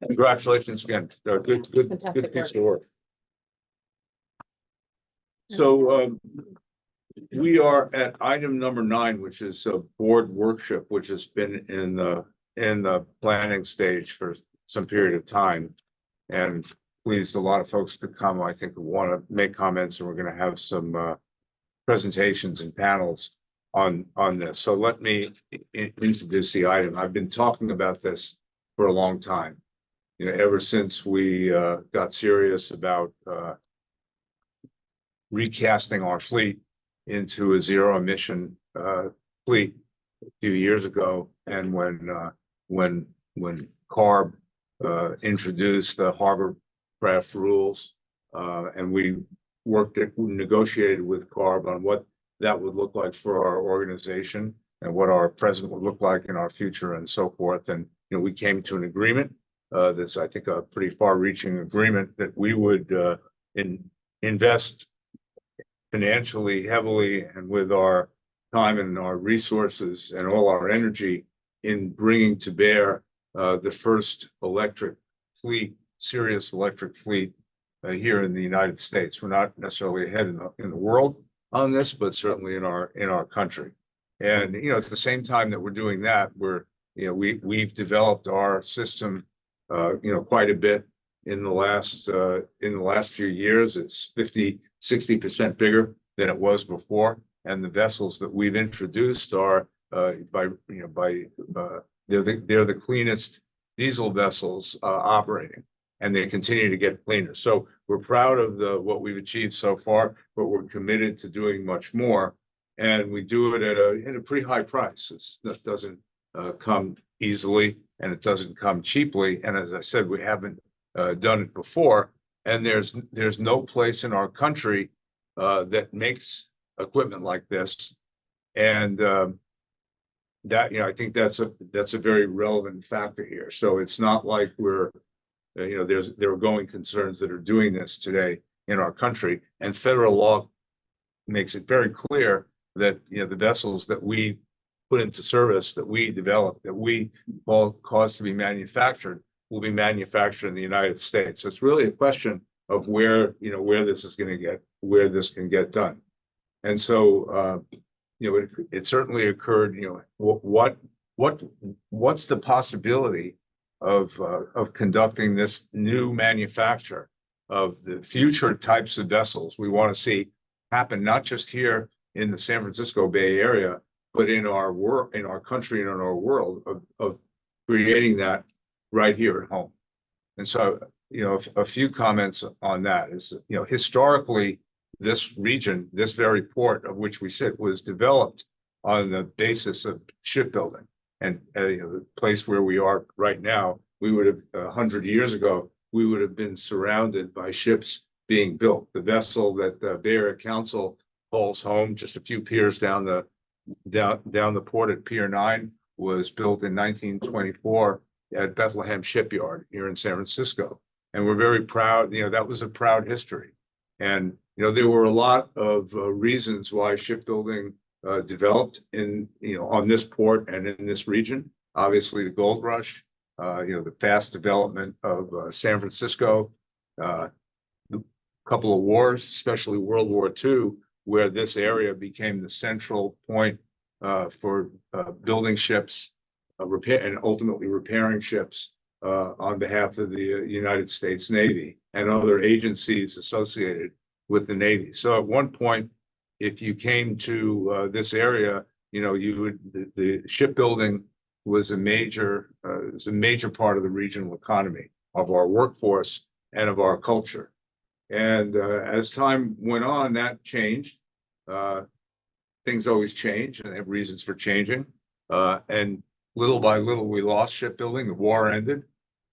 Congratulations again. Good Fantastic piece of work. So, we are at item number 9, which is a board workshop, which has been in the planning stage for some period of time. And pleased a lot of folks to come. I think we want to make comments, and we're going to have some presentations and panels on this. So let me introduce the item. I've been talking about this for a long time. You know, ever since we got serious about recasting our fleet into a zero emission fleet a few years ago, and when CARB introduced the harbor craft rules, and we negotiated with CARB on what that would look like for our organization and what our present would look like in our future and so forth. And we came to an agreement that's, I think, a pretty far-reaching agreement that we would invest financially heavily and with our time and our resources and all our energy in bringing to bear the first electric fleet, serious electric fleet here in the United States. We're not necessarily ahead in the world on this, but certainly in our country. And at the same time that we're doing that, we've developed our system quite a bit in the last few years. It's 60% bigger than it was before, and the vessels that we've introduced are they're the cleanest diesel vessels operating, and they continue to get cleaner. So we're proud of what we've achieved so far, but we're committed to doing much more, and we do it at a pretty high price. That doesn't come easily, and it doesn't come cheaply. And as I said, we haven't done it before, and there's no place in our country that makes equipment like this, and that I think that's a very relevant factor here. So it's not like we're there are going concerns that are doing this today in our country, and federal law makes it very clear that the vessels that we put into service, that we develop, that we cause to be manufactured, will be manufactured in the United States. So it's really a question of where this can get done. And so it certainly occurred. What's the possibility of conducting this new manufacture of the future types of vessels we want to see happen, not just here in the San Francisco Bay Area, but in our country and in our world, of creating that right here at home. And so, a few comments on that is, historically, this region, this very port of which we sit, was developed on the basis of shipbuilding. And the place where we are right now, we would have 100 years ago, we would have been surrounded by ships being built. The vessel that the Bay Area Council calls home, just a few piers down the port at Pier 9, was built in 1924 at Bethlehem Shipyard here in San Francisco. And we're very proud. That was a proud history. And there were a lot of reasons why shipbuilding developed on this port and in this region. Obviously, the gold rush, the fast development of San Francisco, a couple of wars, especially World War II, where this area became the central point for building ships, and ultimately repairing ships on behalf of the United States Navy and other agencies associated with the Navy. So at one point, if you came to this area, the shipbuilding was a major part of the regional economy, of our workforce and of our culture. And as time went on, that changed. Things always change, and they have reasons for changing. And little by little, we lost shipbuilding. The war ended.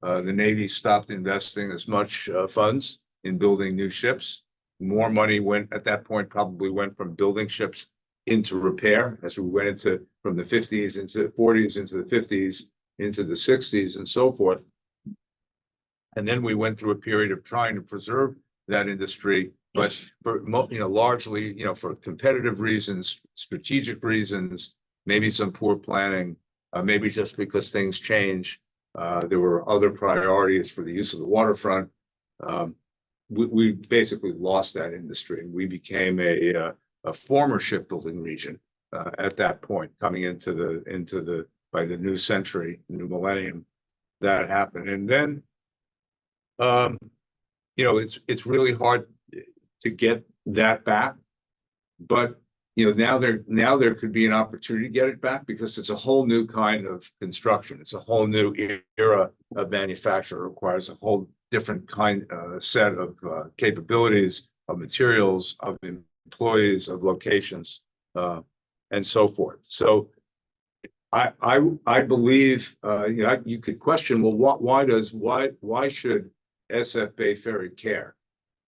The Navy stopped investing as much funds in building new ships. More money went at that point, probably went from building ships into repair as we went into from the 50s into the 40s, into the 50s, into the 60s, and so forth. And then we went through a period of trying to preserve that industry, but for largely, for competitive reasons, strategic reasons, maybe some poor planning, maybe just because things change. There were other priorities for the use of the waterfront. We basically lost that industry. We became a former shipbuilding region at that point, coming into the by the new century, new millennium, that happened. And then, it's really hard to get that back. But now there could be an opportunity to get it back because it's a whole new kind of construction. It's a whole new era of manufacture. It requires a whole different set of capabilities, of materials, of employees, of locations, and so forth. So I believe you could question, well, why should SF Bay Ferry care?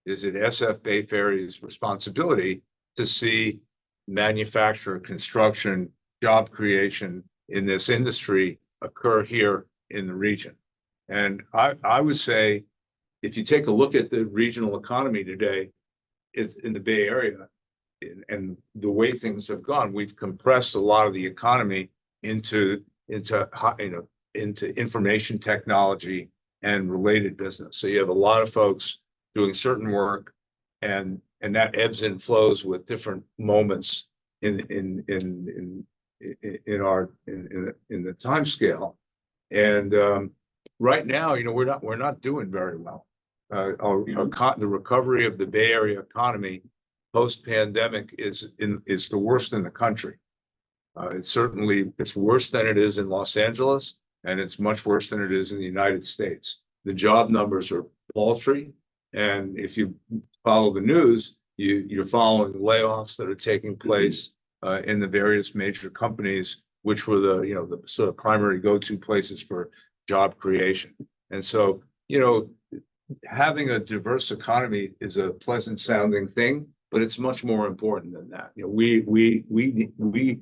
Is it SF Bay Ferry's responsibility to see manufacture, construction, job creation in this industry occur here in the region? And I would say, if you take a look at the regional economy today, it's in the Bay Area, and the way things have gone, we've compressed a lot of the economy into information technology and related business. So you have a lot of folks doing certain work, and that ebbs and flows with different moments in the time scale. And right now, we're not doing very well. The recovery of the Bay Area economy post-pandemic is the worst in the country. It's worse than it is in Los Angeles, and it's much worse than it is in the United States. The job numbers are paltry, and if you follow the news, you're following the layoffs that are taking place in the various major companies, which were the sort of primary go-to places for job creation. And so, having a diverse economy is a pleasant sounding thing, but it's much more important than that. We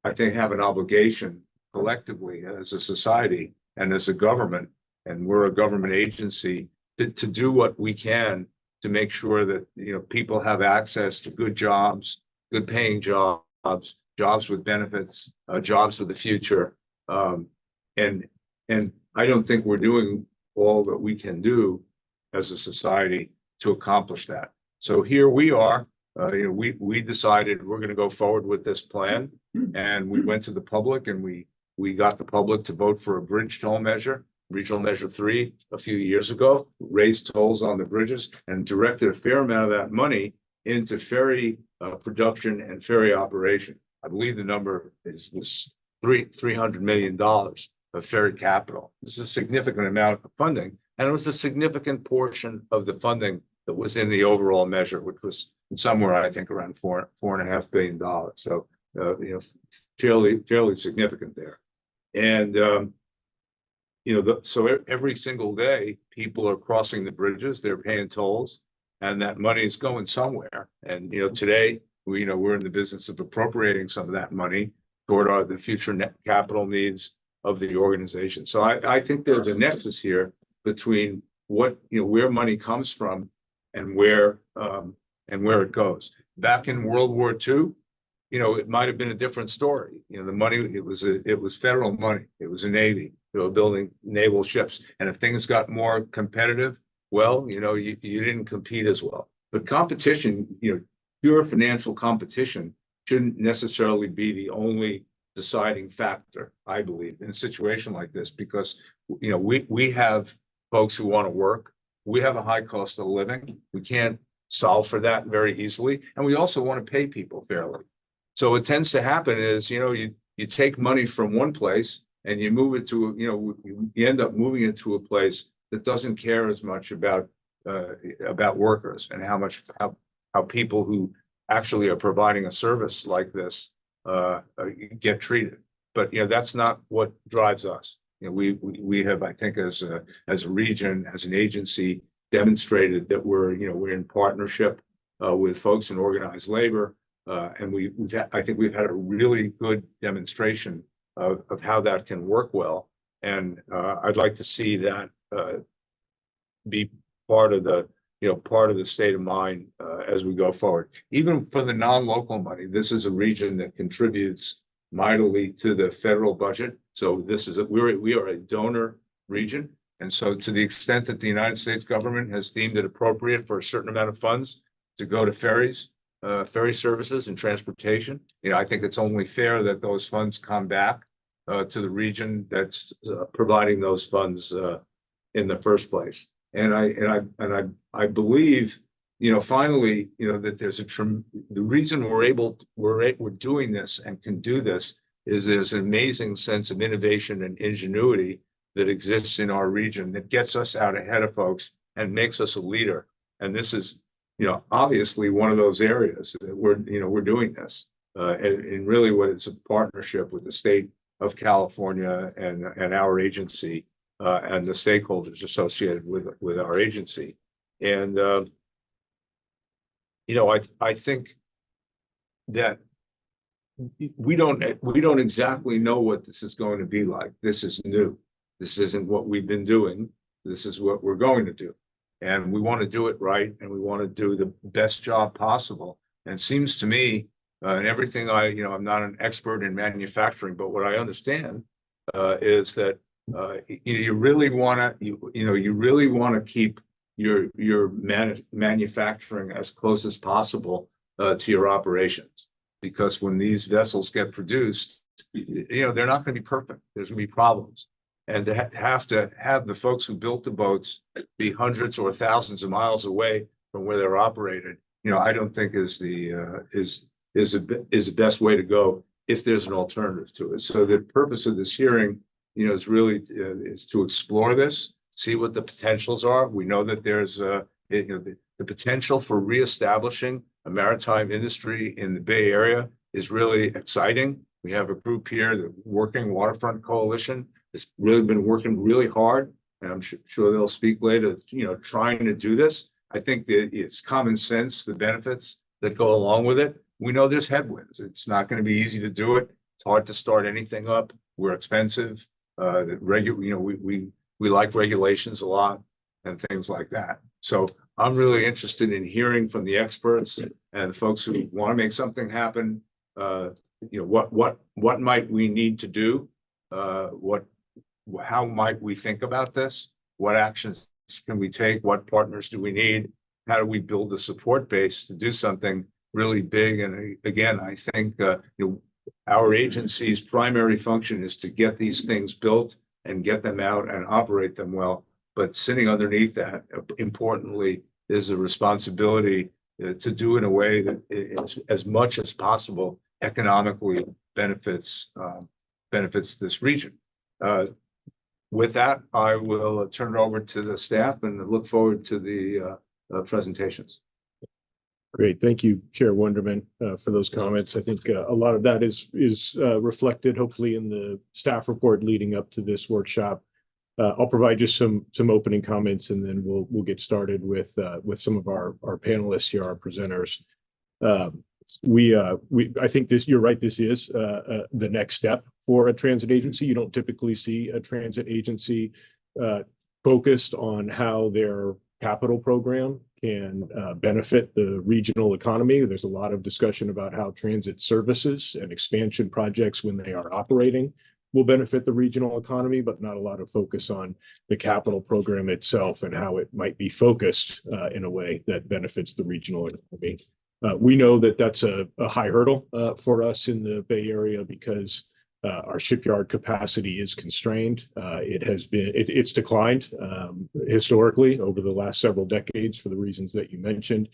I think have an obligation collectively as a society and as a government, and we're a government agency, to do what we can to make sure that people have access to good jobs, good paying jobs, jobs with benefits, jobs for the future. And I don't think we're doing all that we can do as a society to accomplish that. So here we are. We decided we're going to go forward with this plan, and we went to the public, and we got the public to vote for a bridge toll measure, Regional Measure 3, a few years ago, raised tolls on the bridges, and directed a fair amount of that money into ferry production and ferry operation. I believe the number was $300 million of ferry capital. This is a significant amount of funding, and it was a significant portion of the funding that was in the overall measure, which was somewhere, I think, around $4.5 billion. So, fairly significant there. And so every single day, people are crossing the bridges, they're paying tolls, and that money is going somewhere. And today, we're in the business of appropriating some of that money toward the future net capital needs of the organization. So I think there's a nexus here between where money comes from and where it goes. Back in World War II, it might have been a different story. The money, it was federal money. It was a Navy. They were building naval ships. And if things got more competitive, well, you didn't compete as well. But competition, pure financial competition shouldn't necessarily be the only deciding factor, I believe, in a situation like this, because, we have folks who want to work. We have a high cost of living. We can't solve for that very easily. And we also want to pay people fairly. So what tends to happen is, you take money from one place and you move it to, you end up moving it to a place that doesn't care as much about workers and how people who actually are providing a service like this get treated. but that's not what drives us. We have, I think, as a region, as an agency, demonstrated that we're in partnership with folks in organized labor, and I think we've had a really good demonstration of how that can work well. And I'd like to see that be part of the state of mind as we go forward. Even for the non-local money, this is a region that contributes mightily to the federal budget. So we are a donor region. And so to the extent that the United States government has deemed it appropriate for a certain amount of funds to go to ferries, ferry services and transportation, I think it's only fair that those funds come back to the region that's providing those funds in the first place. And I believe, finally, that there's the reason we're doing this and can do this is there's an amazing sense of innovation and ingenuity that exists in our region that gets us out ahead of folks and makes us a leader. And this is, obviously one of those areas that we're doing this. And really what it's a partnership with the state of California and our agency and the stakeholders associated with our agency. And, I think that we don't exactly know what this is going to be like. This is new. This isn't what we've been doing. This is what we're going to do. And we want to do it right. And we want to do the best job possible. And it seems to me, and everything I'm not an expert in manufacturing, but what I understand is that you really want to keep your manufacturing as close as possible to your operations, because when these vessels get produced, they're not going to be perfect. There's going to be problems, and to have the folks who built the boats be hundreds or thousands of miles away from where they're operated, I don't think is the best way to go if there's an alternative to it. So the purpose of this hearing, is really is to explore this, see what the potentials are. We know that there's the potential for reestablishing a maritime industry in the Bay Area is really exciting. We have a group here, the Working Waterfront Coalition, has really been working really hard, and I'm sure they'll speak later, trying to do this. I think that it's common sense, the benefits that go along with it. We know there's headwinds. It's not going to be easy to do it. It's hard to start anything up. We're expensive. We like regulations a lot and things like that. So I'm really interested in hearing from the experts and the folks who want to make something happen. What might we need to do? How might we think about this? What actions can we take? What partners do we need? How do we build a support base to do something really big? And again, I think our agency's primary function is to get these things built and get them out and operate them well. But sitting underneath that, importantly, is a responsibility to do in a way that as much as possible economically benefits this region. With that, I will turn it over to the staff and look forward to the presentations. Great. Thank you, Chair Wonderman, for those comments. I think a lot of that is reflected, hopefully, in the staff report leading up to this workshop. I'll provide just some opening comments, and then we'll get started with some of our panelists here, our presenters. I think you're right. This is the next step for a transit agency. You don't typically see a transit agency focused on how their capital program can benefit the regional economy. There's a lot of discussion about how transit services and expansion projects, when they are operating, will benefit the regional economy, but not a lot of focus on the capital program itself and how it might be focused in a way that benefits the regional economy. We know that that's a high hurdle for us in the Bay Area because our shipyard capacity is constrained. It's declined historically over the last several decades for the reasons that you mentioned.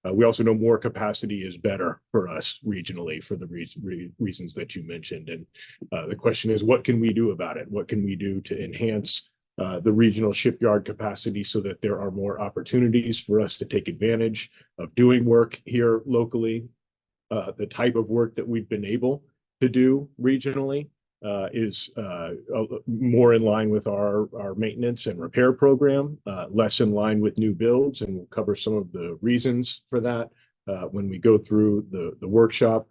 We also know more capacity is better for us regionally for the reasons that you mentioned. And the question is, what can we do about it? What can we do to enhance the regional shipyard capacity so that there are more opportunities for us to take advantage of doing work here locally, the type of work that we've been able to do regionally, is more in line with our maintenance and repair program, less in line with new builds, and we'll cover some of the reasons for that when we go through the workshop.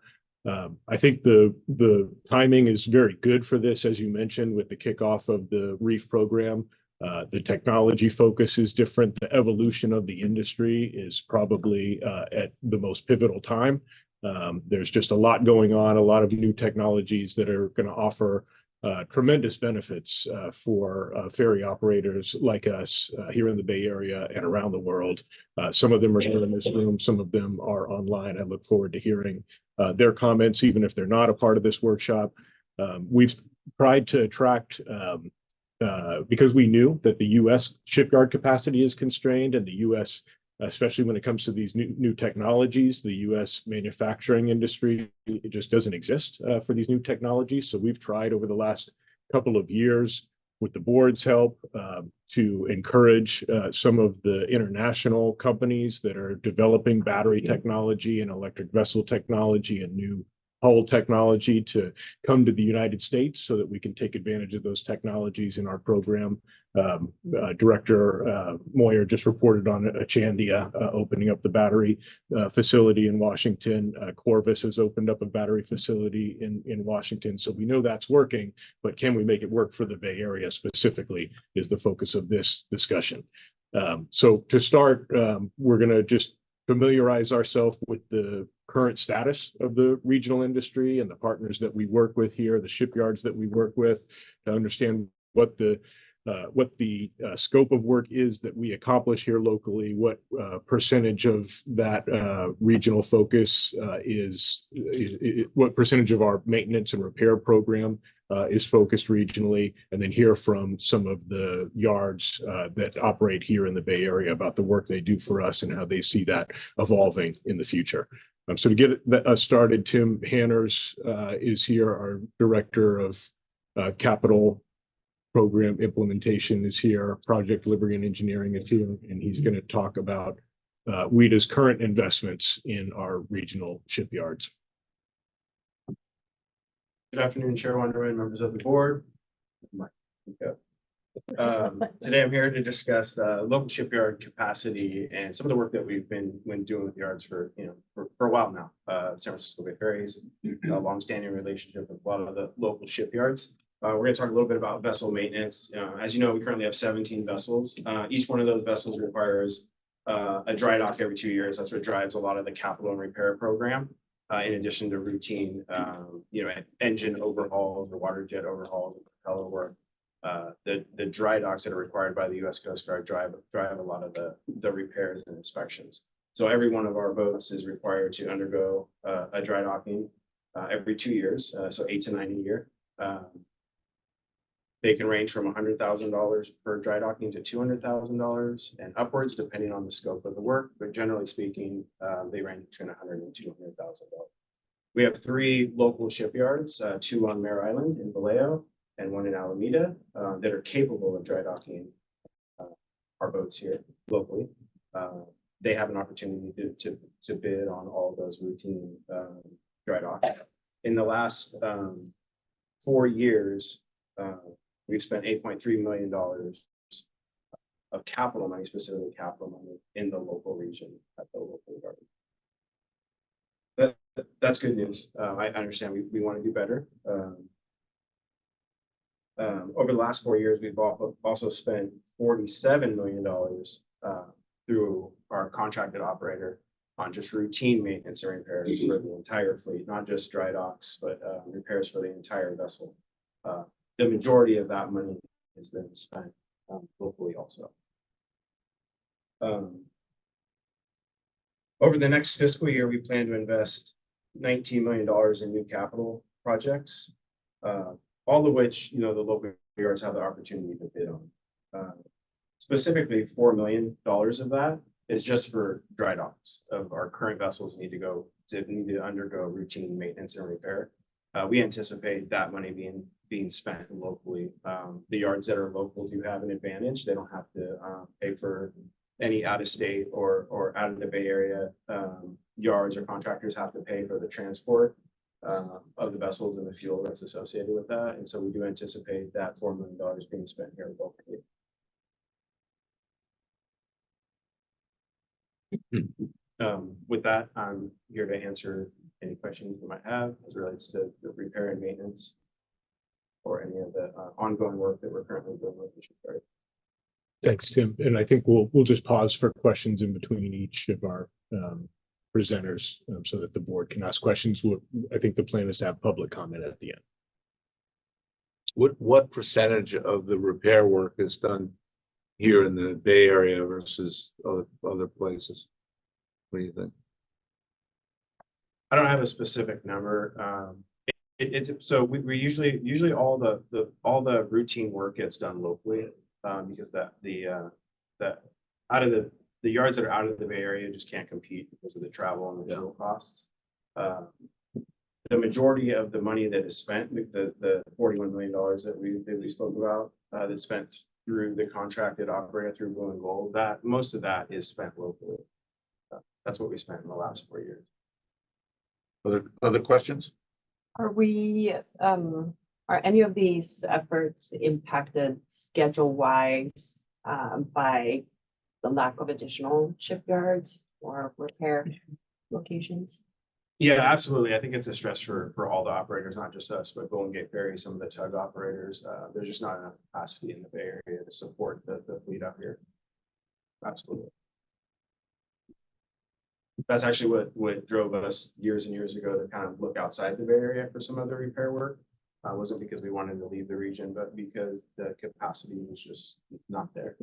I think the timing is very good for this, as you mentioned, with the kickoff of the REEF program. The technology focus is different. The evolution of the industry is probably at the most pivotal time. There's just a lot going on, a lot of new technologies that are going to offer tremendous benefits for ferry operators like us here in the Bay Area and around the world. Some of them are here in this room, some of them are online. I look forward to hearing their comments, even if they're not a part of this workshop. We've tried to attract, because we knew that the U.S. shipyard capacity is constrained, and the U.S., especially when it comes to these new technologies, the U.S. manufacturing industry, it just doesn't exist for these new technologies. So we've tried over the last couple of years, with the board's help, to encourage some of the international companies that are developing battery technology and electric vessel technology and new hull technology to come to the United States so that we can take advantage of those technologies in our program. Director Moyer just reported on Achandia opening up the battery facility in Washington. Corvus has opened up a battery facility in Washington. So we know that's working, but can we make it work for the Bay Area specifically is the focus of this discussion. So to start, we're going to just familiarize ourselves with the current status of the regional industry and the partners that we work with here, the shipyards that we work with, to understand what the scope of work is that we accomplish here locally, what percentage of that regional focus what percentage of our maintenance and repair program is focused regionally, and then hear from some of the yards that operate here in the Bay Area about the work they do for us and how they see that evolving in the future. So to get us started, Tim Hanners is here, our Director of Capital Program Implementation is here, Project Delivery and Engineering is here, and he's going to talk about WETA's current investments in our regional shipyards. Good afternoon, Chair Wonderman, members of the board. Today I'm here to discuss the local shipyard capacity and some of the work that we've been doing with yards for a while now. San Francisco Bay Ferries, a longstanding relationship with a lot of the local shipyards. We're going to talk a little bit about vessel maintenance. As you know, we currently have 17 vessels. Each one of those vessels requires a dry dock every 2 years. That's what drives a lot of the capital and repair program. In addition to routine, engine overhauls or water jet overhauls, propeller work. The dry docks that are required by the U.S. Coast Guard drive a lot of the repairs and inspections. So every one of our boats is required to undergo a dry docking every 2 years, so 8 to 9 a year. They can range from $100,000 per dry docking to $200,000 and upwards, depending on the scope of the work. But generally speaking, they range between $100,000 and $200,000. We have 3 local shipyards, 2 on Mare Island in Vallejo and 1 in Alameda, that are capable of dry docking our boats here locally. They have an opportunity to bid on all of those routine dry docks. In the last 4 years, we've spent $8.3 million of capital money, specifically capital money, in the local region at the local government. That's good news. I understand we want to do better. Over the last 4 years, we've also spent $47 million through our contracted operator on just routine maintenance and repairs for the entire fleet, not just dry docks, but repairs for the entire vessel. The majority of that money has been spent locally also. Over the next fiscal year, we plan to invest $19 million in new capital projects, all of which, the local yards have the opportunity to bid on. Specifically, $4 million of that is just for dry docks of our current vessels need to undergo routine maintenance and repair. We anticipate that money being spent locally. The yards that are local do have an advantage. They don't have to pay for any out-of-state or out of the Bay Area yards or contractors have to pay for the transport of the vessels and the fuel that's associated with that. And so we do anticipate that $4 million being spent here locally. With that, I'm here to answer any questions you might have as it relates to the repair and maintenance or any of the ongoing work that we're currently doing with the shipyard. Thanks, Tim. And I think we'll just pause for questions in between each of our presenters so that the board can ask questions. I think the plan is to have public comment at the end. What percentage of the repair work is done here in the Bay Area versus other places? What do you think? I don't have a specific number. So we usually all the routine work gets done locally because the yards that are out of the Bay Area just can't compete because of the travel and the fuel costs. The majority of the money that is spent, the $41 million that we spoke about, that's spent through the contracted operator through Blue and Gold, that most of that is spent locally. That's what we spent in the last 4 years. Other questions? Are any of these efforts impacted schedule-wise by the lack of additional shipyards or repair locations? Yeah, absolutely. I think it's a stress for all the operators, not just us, but Golden Gate Ferry, some of the tug operators. There's just not enough capacity in the Bay Area to support the fleet out here. Absolutely. That's actually what drove us years and years ago to kind of look outside the Bay Area for some of the repair work. Wasn't because we wanted to leave the region, but because the capacity was just not there.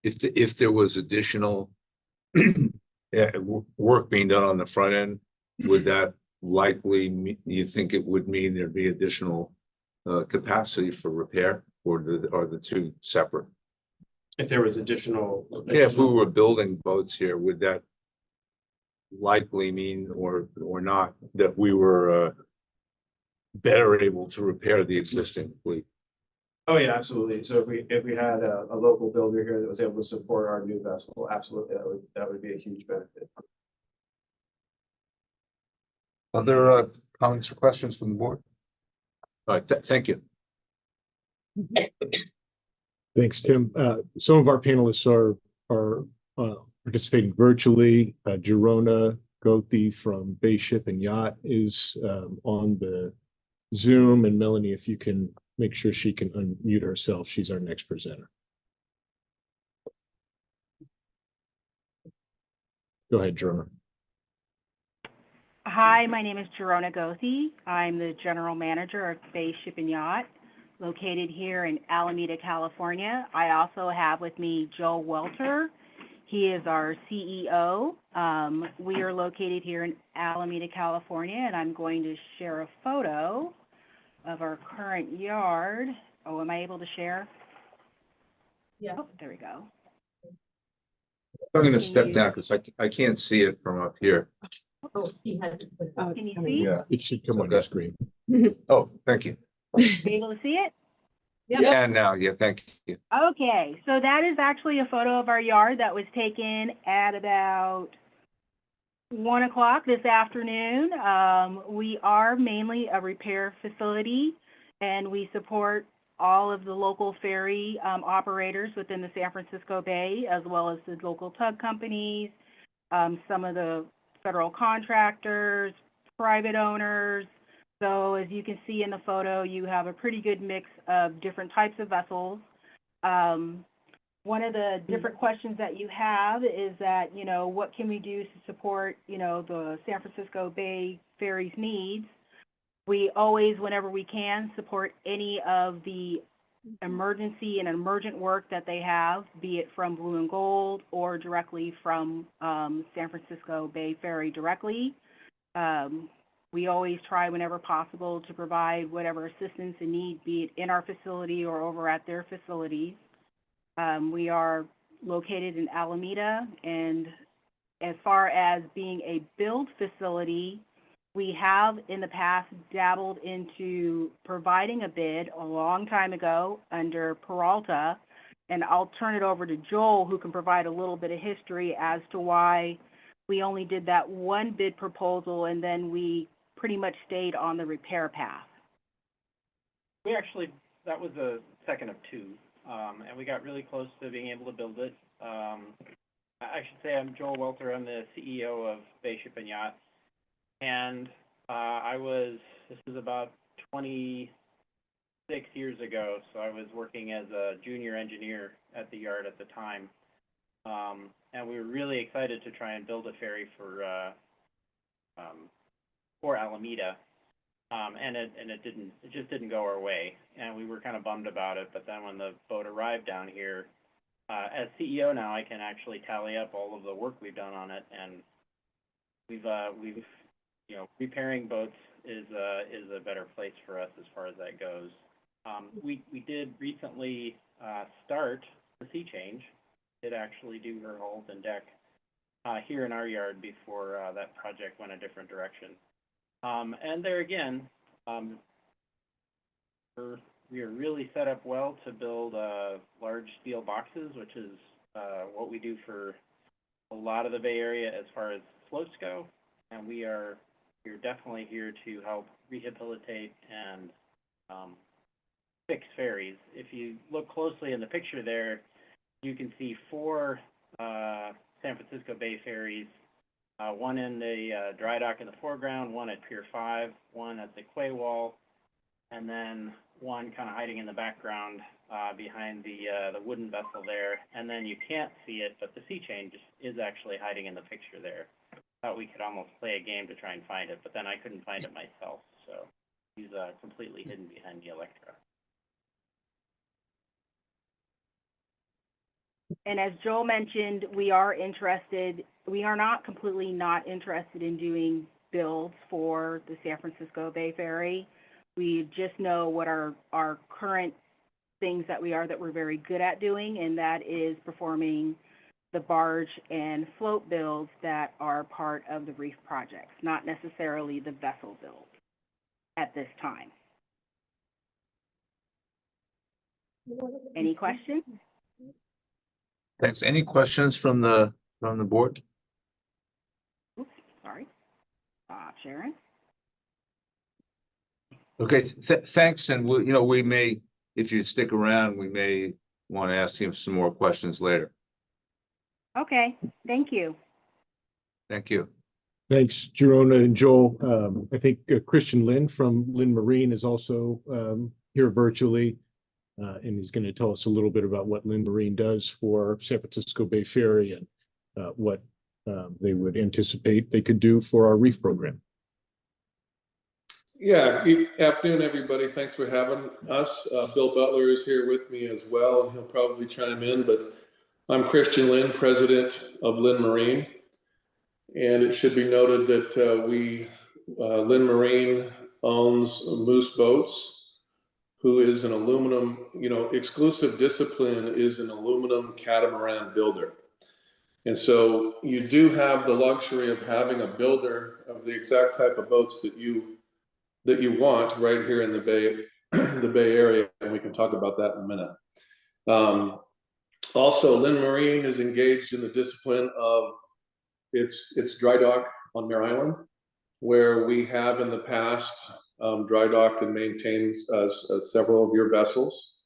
If there was additional work being done on the front end, would that likely, you think it would mean there'd be additional capacity for repair, or are the two separate? If there was additional. Yeah, if we were building boats here, would that likely mean or not that we were better able to repair the existing fleet? Oh yeah, absolutely. So if we had a local builder here that was able to support our new vessel, absolutely, that would be a huge benefit. Other comments or questions from the board? All right, thank you. Thanks, Tim. Some of our panelists are participating virtually. Jerona Gothi from Bay Ship and Yacht is on the Zoom, and Melanie, if you can make sure she can unmute herself, she's our next presenter. Go ahead, Jerona. Hi, my name is Jerona Gothi. I'm the general manager of Bay Ship and Yacht, located here in Alameda, California. I also have with me Joe Welter. He is our CEO. We are located here in Alameda, California, and I'm going to share a photo of our current yard. Oh, am I able to share? Yeah. Oh, there we go. I'm going to step down because I can't see it from up here. Oh, he had to put. Oh, Can you coming. see? Yeah. It should come on your screen. Oh, thank you. Are you able to see it? Yeah, now, yeah, thank you. Okay, so that is actually a photo of our yard that was taken at about 1 o'clock this afternoon. We are mainly a repair facility, and we support all of the local ferry operators within the San Francisco Bay, as well as the local tug companies, some of the federal contractors, private owners. So as you can see in the photo, you have a pretty good mix of different types of vessels. One of the different questions that you have is that, you know, what can we do to support, you know, the San Francisco Bay Ferry's needs? We always, whenever we can, support any of the emergency and emergent work that they have, be it from Blue and Gold or directly from San Francisco Bay Ferry directly. We always try whenever possible to provide whatever assistance and need, be it in our facility or over at their facilities. We are located in Alameda, and as far as being a build facility, we have in the past dabbled into providing a bid a long time ago under Peralta, and I'll turn it over to Joel, who can provide a little bit of history as to why we only did that one bid proposal, and then we pretty much stayed on the repair path. We actually, that was a second of two, and we got really close to being able to build it. I should say I'm Joel Welter. I'm the CEO of Bay Ship and Yacht. And this was about 26 years ago, so I was working as a junior engineer at the yard at the time. And we were really excited to try and build a ferry for Alameda. And it just didn't go our way. And we were kind of bummed about it. But then when the boat arrived down here, as CEO now, I can actually tally up all of the work we've done on it. And we've repairing boats is a better place for us as far as that goes. We did recently start the sea change. Did actually do her hulls and deck here in our yard before that project went a different direction. And there again, we are really set up well to build large steel boxes, which is what we do for a lot of the Bay Area as far as floats go. And we're definitely here to help rehabilitate and fix ferries. If you look closely in the picture there, you can see 4 San Francisco Bay ferries, one in the dry dock in the foreground, one at Pier 5, one at the quay wall, and then one kind of hiding in the background behind the wooden vessel there. And then you can't see it, but the sea change is actually hiding in the picture there. Thought we could almost play a game to try and find it, but then I couldn't find it myself, so he's completely hidden behind the Electra. And as Joel mentioned, we are not completely not interested in doing builds for the San Francisco Bay Ferry. We just know what our current things that we're very good at doing, and that is performing the barge and float builds that are part of the reef projects, not necessarily the vessel build at this time. Any questions? Thanks. Any questions from the board? Oops, sorry. Sharon? Okay, thanks. And we may, if you stick around, we may want to ask him some more questions later. Okay, thank you. Thank you. Thanks, Jerona and Joel. I think Christian Lin from Lin Marine is also here virtually. And he's going to tell us a little bit about what Lin Marine does for San Francisco Bay Ferry and what they would anticipate they could do for our reef program. Yeah, good afternoon, everybody. Thanks for having us. Bill Butler is here with me as well, and he'll probably chime in, but I'm Christian Lin, president of Lin Marine. And it should be noted that Lin Marine owns Moose Boats, who is an aluminum, exclusive discipline is an aluminum catamaran builder. And so you do have the luxury of having a builder of the exact type of boats that you want right here in the Bay Area, and we can talk about that in a minute. Also, Lin Marine is engaged in the discipline of its dry dock on Mare Island, where we have in the past dry docked and maintained several of your vessels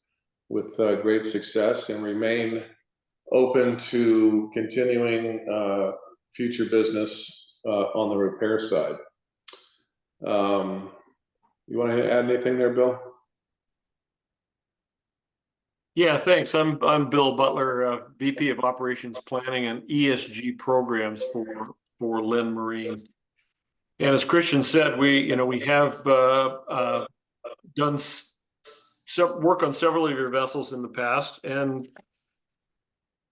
with great success, and remain open to continuing future business on the repair side. You want to add anything there, Bill? Yeah, thanks. I'm Bill Butler, VP of Operations Planning and ESG Programs for Lin Marine. And as Christian said, we have done work on several of your vessels in the past, and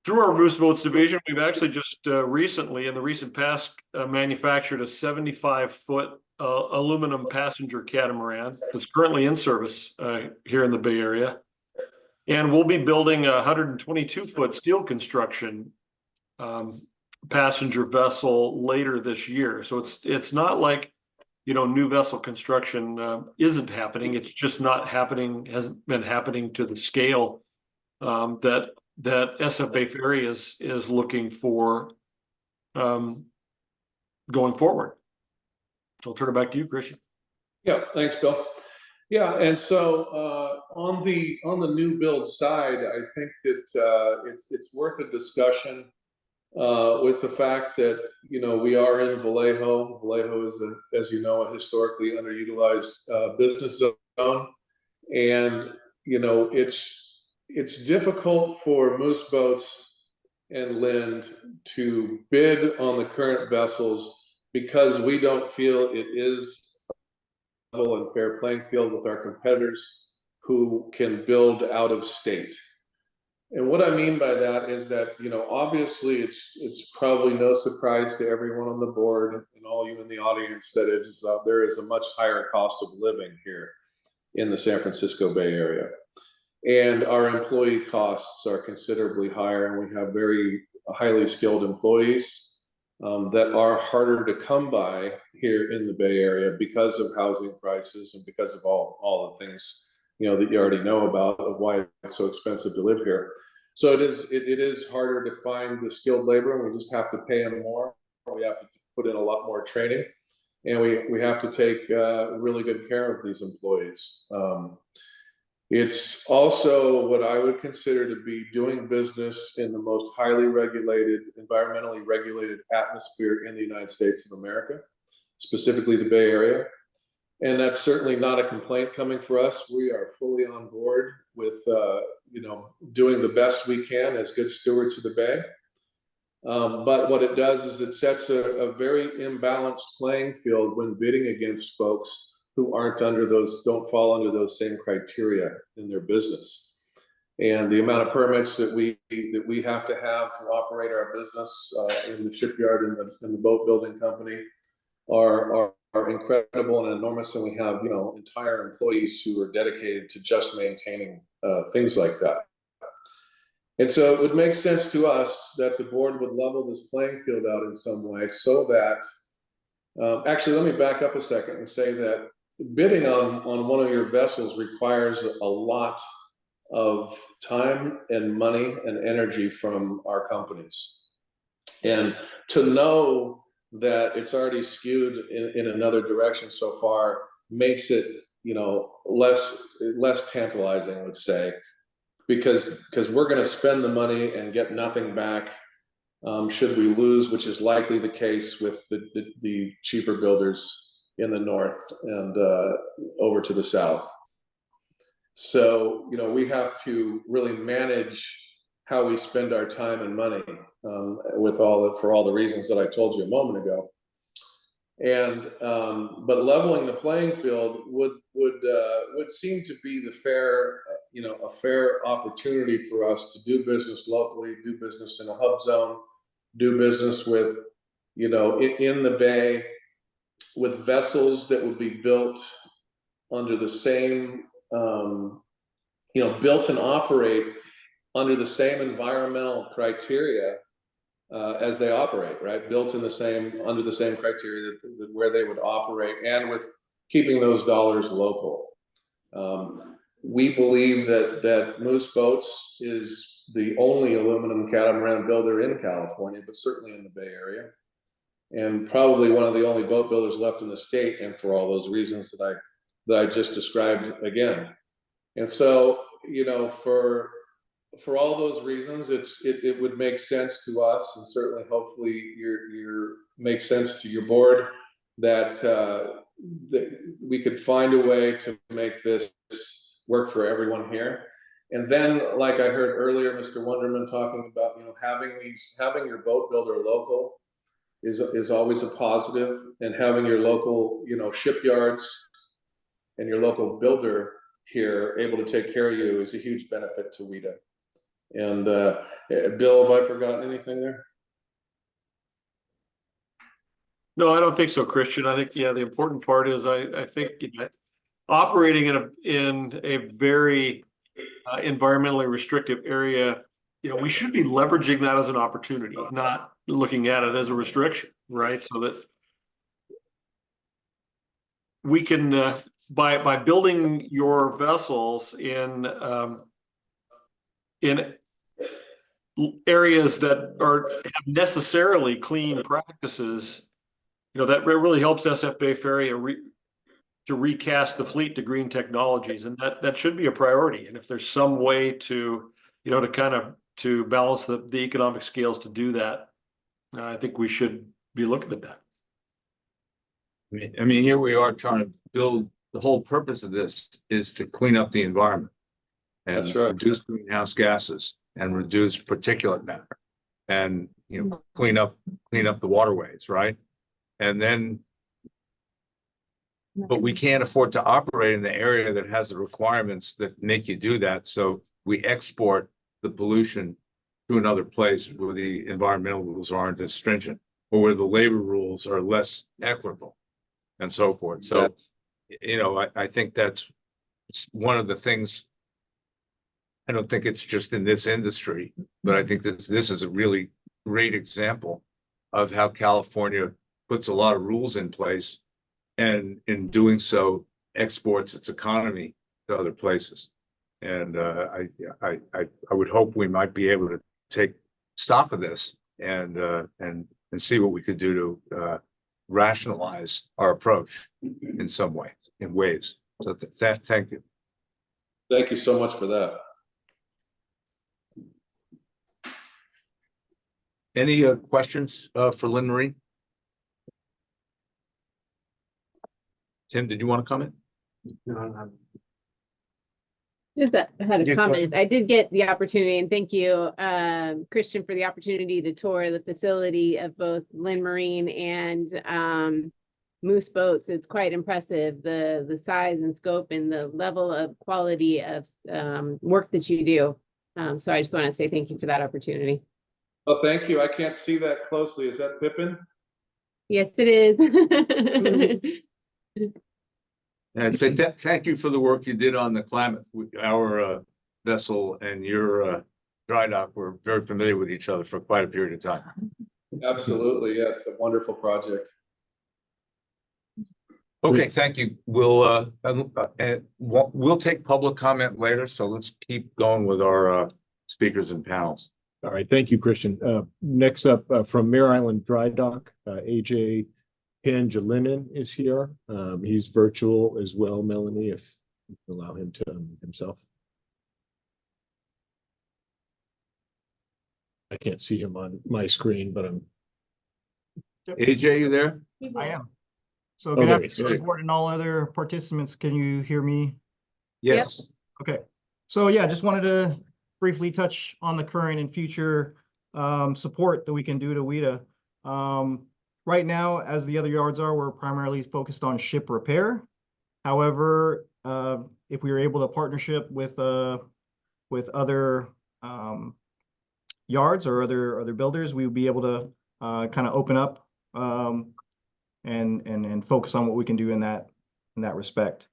through our Moose Boats division, we've actually just recently, in the recent past, manufactured a 75-foot aluminum passenger catamaran that's currently in service here in the Bay Area. And we'll be building a 122-foot steel construction passenger vessel later this year. So it's not like, new vessel construction isn't happening. It's just not happening, hasn't been happening to the scale that SF Bay Ferry is looking for going forward. So I'll turn it back to you, Christian. Yeah, thanks, Bill. Yeah, and so on the new build side, I think that it's worth a discussion with the fact that we are in Vallejo. Vallejo is, as you know, a historically underutilized business zone, and it's difficult for Moose Boats and Lind to bid on the current vessels because we don't feel it is a level and fair playing field with our competitors who can build out of state. And what I mean by that is that, obviously it's probably no surprise to everyone on the board and all you in the audience that there is a much higher cost of living here in the San Francisco Bay Area. And our employee costs are considerably higher, and we have very highly skilled employees that are harder to come by here in the Bay Area because of housing prices and because of all the things that you already know about of why it's so expensive to live here. So it is harder to find the skilled labor, and we just have to pay them more. We have to put in a lot more training, and we have to take really good care of these employees. It's also what I would consider to be doing business in the most highly regulated, environmentally regulated atmosphere in the United States of America, specifically the Bay Area. And that's certainly not a complaint coming for us. We are fully on board with, doing the best we can as good stewards of the Bay. But what it does is it sets a very imbalanced playing field when bidding against folks who don't fall under those same criteria in their business. And the amount of permits that we have to operate our business in the shipyard and the boat building company are incredible and enormous, and we have entire employees who are dedicated to just maintaining things like that. And so it would make sense to us that the board would level this playing field out in some way so that actually, let me back up a second and say that bidding on one of your vessels requires a lot of time and money and energy from our companies. And to know that it's already skewed in another direction so far makes it, less tantalizing, let's say, because we're going to spend the money and get nothing back should we lose, which is likely the case with the cheaper builders in the north and over to the south. So, we have to really manage how we spend our time and money for all the reasons that I told you a moment ago. And but leveling the playing field would seem to be a fair opportunity for us to do business locally, do business in a hub zone, do business with, in the Bay, with vessels that would be built under the same, built and operate under the same environmental criteria as they operate, right? Built under the same criteria that where they would operate, and with keeping those dollars local. We believe that Moose Boats is the only aluminum catamaran builder in California, but certainly in the Bay Area, and probably one of the only boat builders left in the state, and for all those reasons that I just described again. And so, for all those reasons, it would make sense to us, and certainly hopefully makes sense to your board that we could find a way to make this work for everyone here. And then, like I heard earlier, Mr. Wonderman talking about, having your boat builder local is always a positive, and having your local, shipyards and your local builder here able to take care of you is a huge benefit to WETA. And Bill, have I forgotten anything there? No, I don't think so, Christian. I think, the important part is I think operating in a very environmentally restrictive area, we should be leveraging that as an opportunity, not looking at it as a restriction, right? So that we can, by building your vessels in areas that have necessarily clean practices, that really helps SF Bay Ferry to recast the fleet to green technologies, and that should be a priority. And if there's some way to, to kind of to balance the economic scales to do that, I think we should be looking at that. I mean, here we are trying to build, the whole purpose of this is to clean up the environment and That's right. reduce greenhouse gases and reduce particulate matter and, clean up the waterways, right? And then, but we can't afford to operate in the area that has the requirements that make you do that. So we export the pollution to another place where the environmental rules aren't as stringent or where the labor rules are less equitable and so forth. So, I think that's one of the things. I don't think it's just in this industry, but I think this is a really great example of how California puts a lot of rules in place and in doing so exports its economy to other places. And I would hope we might be able to take stock of this and see what we could do to rationalize our approach in some way, in ways. So thank you. Thank you so much for that. Any questions for Lynn Marie? Tim, did you want to comment? Just had a Yeah, go comment. I did get the opportunity, and thank you, Christian, for the opportunity to tour the facility of both Lynn Marine and Moose Boats. It's quite impressive, the size and scope and the level of quality of work that you do. So I just want to say thank you for that opportunity. Oh, thank you. I can't see that closely. Is that Pippin? Yes, it is. And say thank you for the work you did on the Klamath. Our vessel and your dry dock were very familiar with each other for quite a period of time. Absolutely, yes. A wonderful project. Okay, thank you. We'll take public comment later, so let's keep going with our speakers and panels. All right, thank you, Christian. Next up from Mare Island Dry Dock, AJ Pangelinin is here. He's virtual as well, Melanie, if you allow him to himself. I can't see him on my screen, but I'm. AJ, you there? I am. So Oh, good there he afternoon, is. board and all other participants. Can you hear me? Yes. Okay. So yeah, just wanted to briefly touch on the current and future support that we can do to WETA. Right now, as the other yards are, we're primarily focused on ship repair. However, if we were able to partnership with other yards or other builders, we would be able to kind of open up and focus on what we can do in that respect.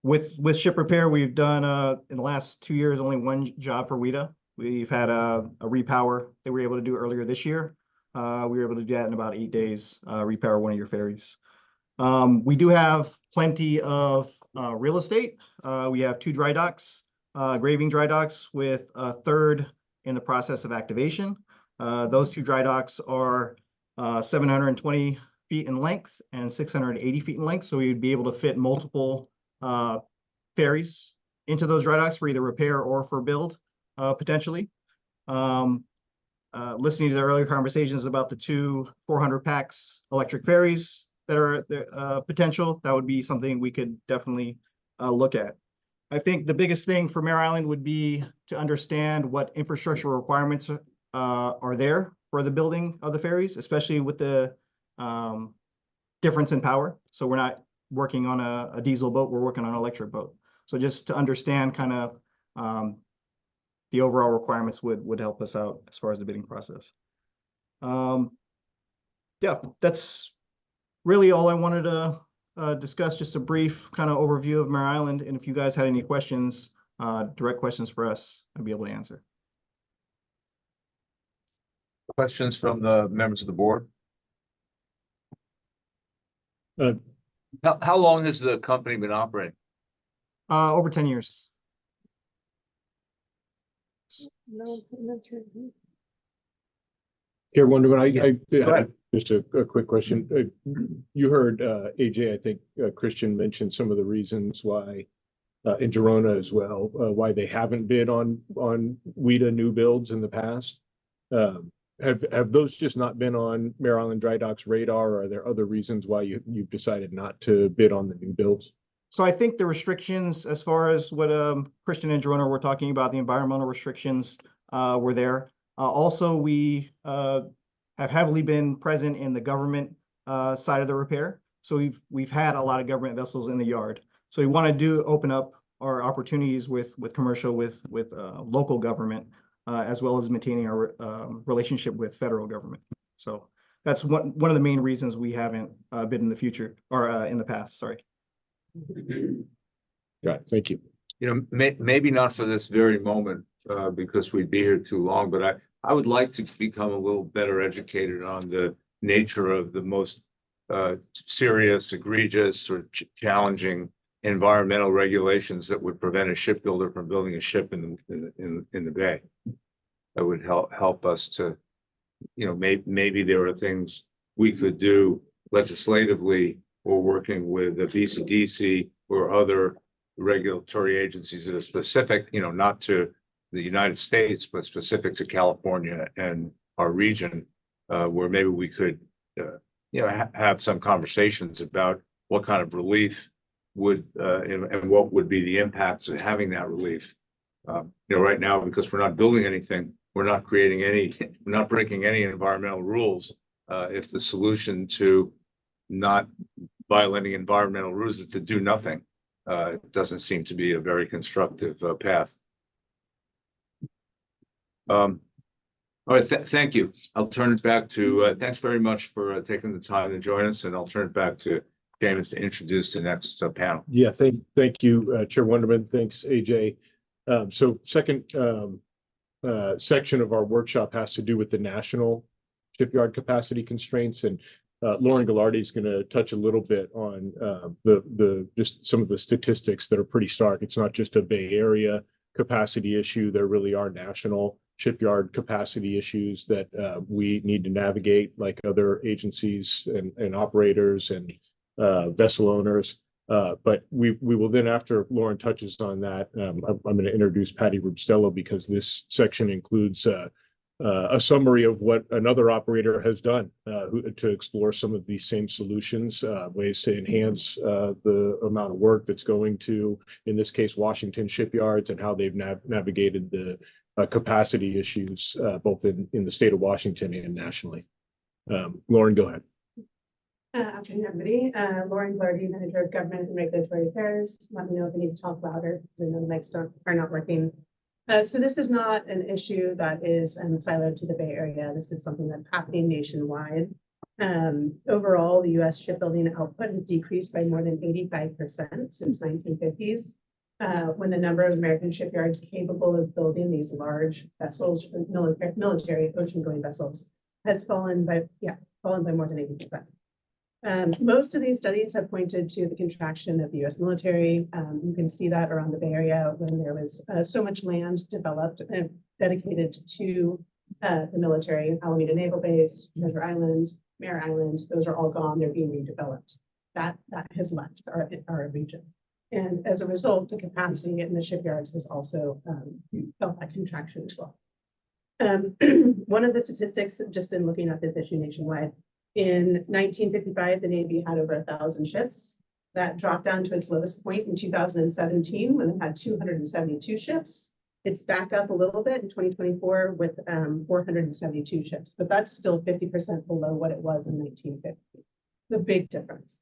With ship repair, we've done in the last 2 years only one job for WETA. We've had a repower that we were able to do earlier this year. We were able to do that in about 8 days, repower one of your ferries. We do have plenty of real estate. We have 2 dry docks, graving dry docks with a third in the process of activation. Those 2 dry docks are 720 feet in length and 680 feet in length. So we would be able to fit multiple ferries into those dry docks for either repair or for build, potentially. Listening to the earlier conversations about the 2 400 packs electric ferries that are potential, that would be something we could definitely look at. I think the biggest thing for Mare Island would be to understand what infrastructure requirements are there for the building of the ferries, especially with the difference in power. So we're not working on a diesel boat, we're working on an electric boat. So just to understand kind of the overall requirements would help us out as far as the bidding process. Yeah, that's really all I wanted to discuss, just a brief kind of overview of Mare Island. And if you guys had any questions, direct questions for us, I'd be able to answer. Questions from the members of the board? How long has the company been operating? Over 10 years. Here, Wonderman, Just a quick question. You heard AJ, I think Christian mentioned some of the reasons why, in Girona as well, why they haven't bid on WETA new builds in the past. Have those just not been on Mare Island Dry Dock's radar, or are there other reasons why you've decided not to bid on the new builds? So I think the restrictions, as far as what Christian and Jerona were talking about, the environmental restrictions were there. Also, we have heavily been present in the government side of the repair. So we've had a lot of government vessels in the yard. So we want to open up our opportunities with commercial, with local government, as well as maintaining our relationship with federal government. So that's one of the main reasons we haven't bid in the future, or in the past, sorry. Right, thank you. You know, maybe not for this very moment, because we'd be here too long, but I would like to become a little better educated on the nature of the most serious, egregious, or challenging environmental regulations that would prevent a shipbuilder from building a ship in the bay. That would help us to, you know, maybe there are things we could do legislatively or working with the BCDC or other regulatory agencies that are specific, you know, not to the United States, but specific to California and our region, where maybe we could, you know, have some conversations about what kind of relief would, and what would be the impacts of having that relief. You know, right now, because we're not building anything, we're not creating any, we're not breaking any environmental rules. If the solution to not violating environmental rules is to do nothing, it doesn't seem to be a very constructive path. All right, thank you. I'll turn it back to, thanks very much for taking the time to join us, and I'll turn it back to James to introduce the next panel. Yeah, thank you, Chair Wonderman. Thanks, AJ. So second section of our workshop has to do with the national shipyard capacity constraints, and Lauren Gallardi is going to touch a little bit on the just some of the statistics that are pretty stark. It's not just a Bay Area capacity issue. There really are national shipyard capacity issues that we need to navigate, like other agencies and operators and vessel owners. But we will then, after Lauren touches on that, I'm going to introduce Patty Rubstello, because this section includes a summary of what another operator has done to explore some of these same solutions, ways to enhance the amount of work that's going to, in this case, Washington shipyards, and how they've navigated the capacity issues both in the state of Washington and nationally. Lauren, go ahead. Afternoon, everybody. Lauren Glardy, Manager of Government and Regulatory Affairs. Let me know if you need to talk louder, because I know the mics are not working. So this is not an issue that is siloed to the Bay Area. This is something that's happening nationwide. Overall, the U.S. shipbuilding output has decreased by more than 85% since 1950s, when the number of American shipyards capable of building these large vessels for military ocean-going vessels has fallen by more than 80%. Most of these studies have pointed to the contraction of the U.S. military. You can see that around the Bay Area, when there was so much land developed and dedicated to the military. Alameda Naval Base, Treasure Island, Mare Island, those are all gone. They're being redeveloped. That has left our region. And as a result, the capacity in the shipyards has also felt that contraction as well. One of the statistics, just in looking at this issue nationwide, in 1955, the Navy had over 1,000 ships. That dropped down to its lowest point in 2017, when it had 272 ships. It's back up a little bit in 2024 with 472 ships, but that's still 50% below what it was in 1950. The big difference.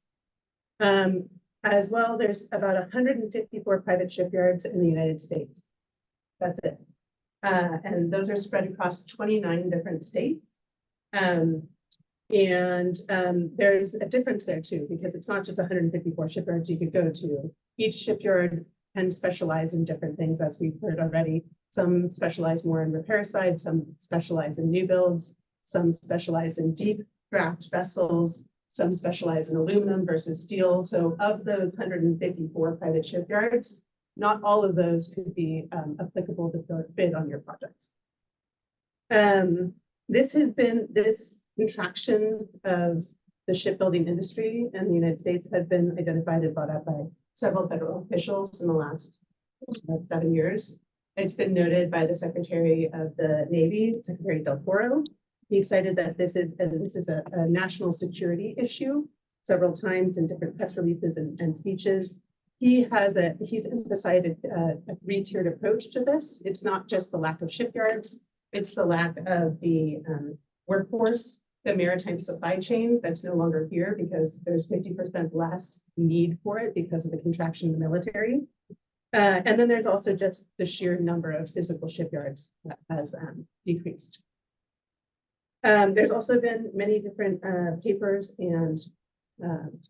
As well, there's about 154 private shipyards in the United States. That's it. And those are spread across 29 different states. There's a difference there too, because it's not just 154 shipyards you could go to. Each shipyard can specialize in different things, as we've heard already. Some specialize more in repair side, some specialize in new builds, some specialize in deep draft vessels, some specialize in aluminum versus steel. So of those 154 private shipyards, not all of those could be applicable to bid on your projects. This contraction of the shipbuilding industry in the United States has been identified and brought up by several federal officials in the last 7 years. It's been noted by the Secretary of the Navy, Secretary Del Toro. He cited that this is a national security issue several times in different press releases and speeches. He's emphasized a three-tiered approach to this. It's not just the lack of shipyards, it's the lack of the workforce, the maritime supply chain that's no longer here because there's 50% less need for it because of the contraction in the military. And then there's also just the sheer number of physical shipyards that has decreased. There's also been many different papers and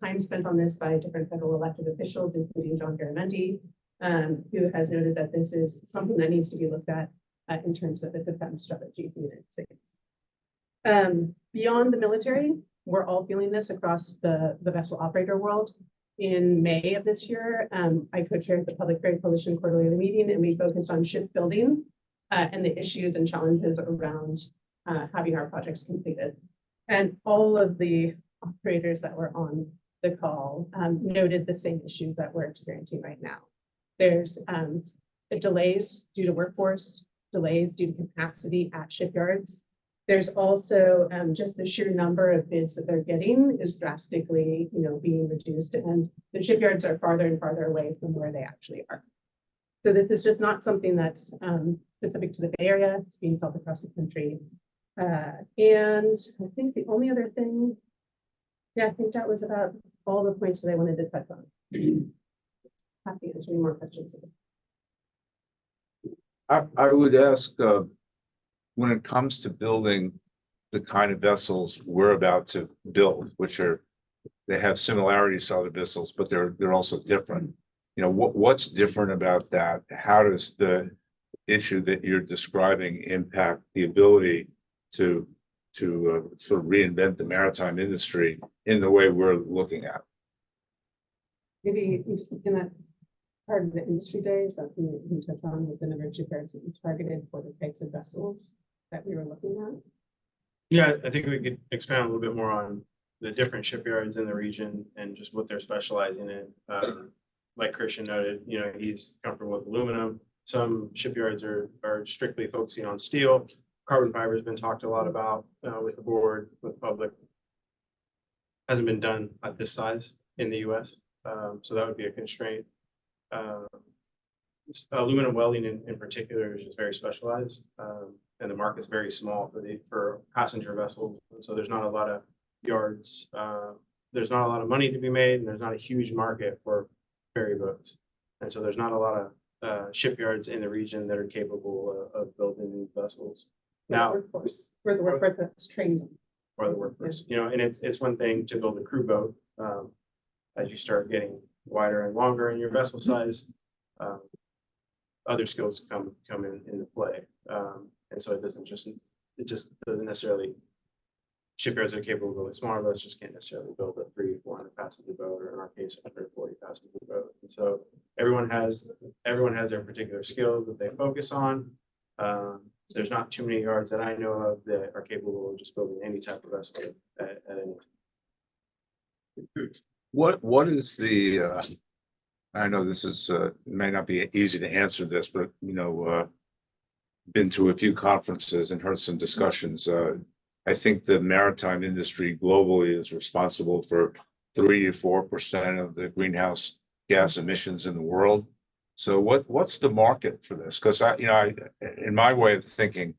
time spent on this by different federal elected officials, including John Garamendi, who has noted that this is something that needs to be looked at in terms of the defense strategy of the United States. Beyond the military, we're all feeling this across the vessel operator world. In May of this year, I co-chaired the Public Ferry Coalition quarterly meeting, and we focused on shipbuilding and the issues and challenges around having our projects completed. And all of the operators that were on the call noted the same issues that we're experiencing right now. There's delays due to workforce, delays due to capacity at shipyards. There's also just the sheer number of bids that they're getting is drastically, being reduced, and the shipyards are farther and farther away from where they actually are. So this is just not something that's specific to the Bay Area. It's being felt across the country. And I think the only other thing, I think that was about all the points that I wanted to touch on. Happy to answer any more questions. I would ask, when it comes to building the kind of vessels we're about to build, they have similarities to other vessels, but they're also different. What's different about that? How does the issue that you're describing impact the ability to sort of reinvent the maritime industry in the way we're looking at? Maybe in that part of the industry days that we can touch on with the number of shipyards that we targeted for the types of vessels that we were looking at. Yeah, I think we could expand a little bit more on the different shipyards in the region and just what they're specializing in. Like Christian noted, he's comfortable with aluminum. Some shipyards are strictly focusing on steel. Carbon fiber has been talked a lot about with the board, with the public. Hasn't been done at this size in the US. So that would be a constraint. Aluminum welding in particular is just very specialized. And the market's very small for passenger vessels. And so there's not a lot of yards. There's not a lot of money to be made, and there's not a huge market for ferry boats. And so there's not a lot of shipyards in the region that are capable of building these vessels. Now, for the workforce that's trained them. For the workforce, and it's one thing to build a crew boat. As you start getting wider and longer in your vessel size, other skills come into play. And so it just doesn't necessarily, shipyards are capable of building smaller boats, just can't necessarily build a 300-400 passenger boat, or in our case, 140 passenger boat. And so everyone has their particular skills that they focus on. There's not too many yards that I know of that are capable of just building any type of vessel at any time. What is the, I know this is, may not be easy to answer this, but, been to a few conferences and heard some discussions. I think the maritime industry globally is responsible for 3 to 4% of the greenhouse gas emissions in the world. So what's the market for this? Because in my way of thinking,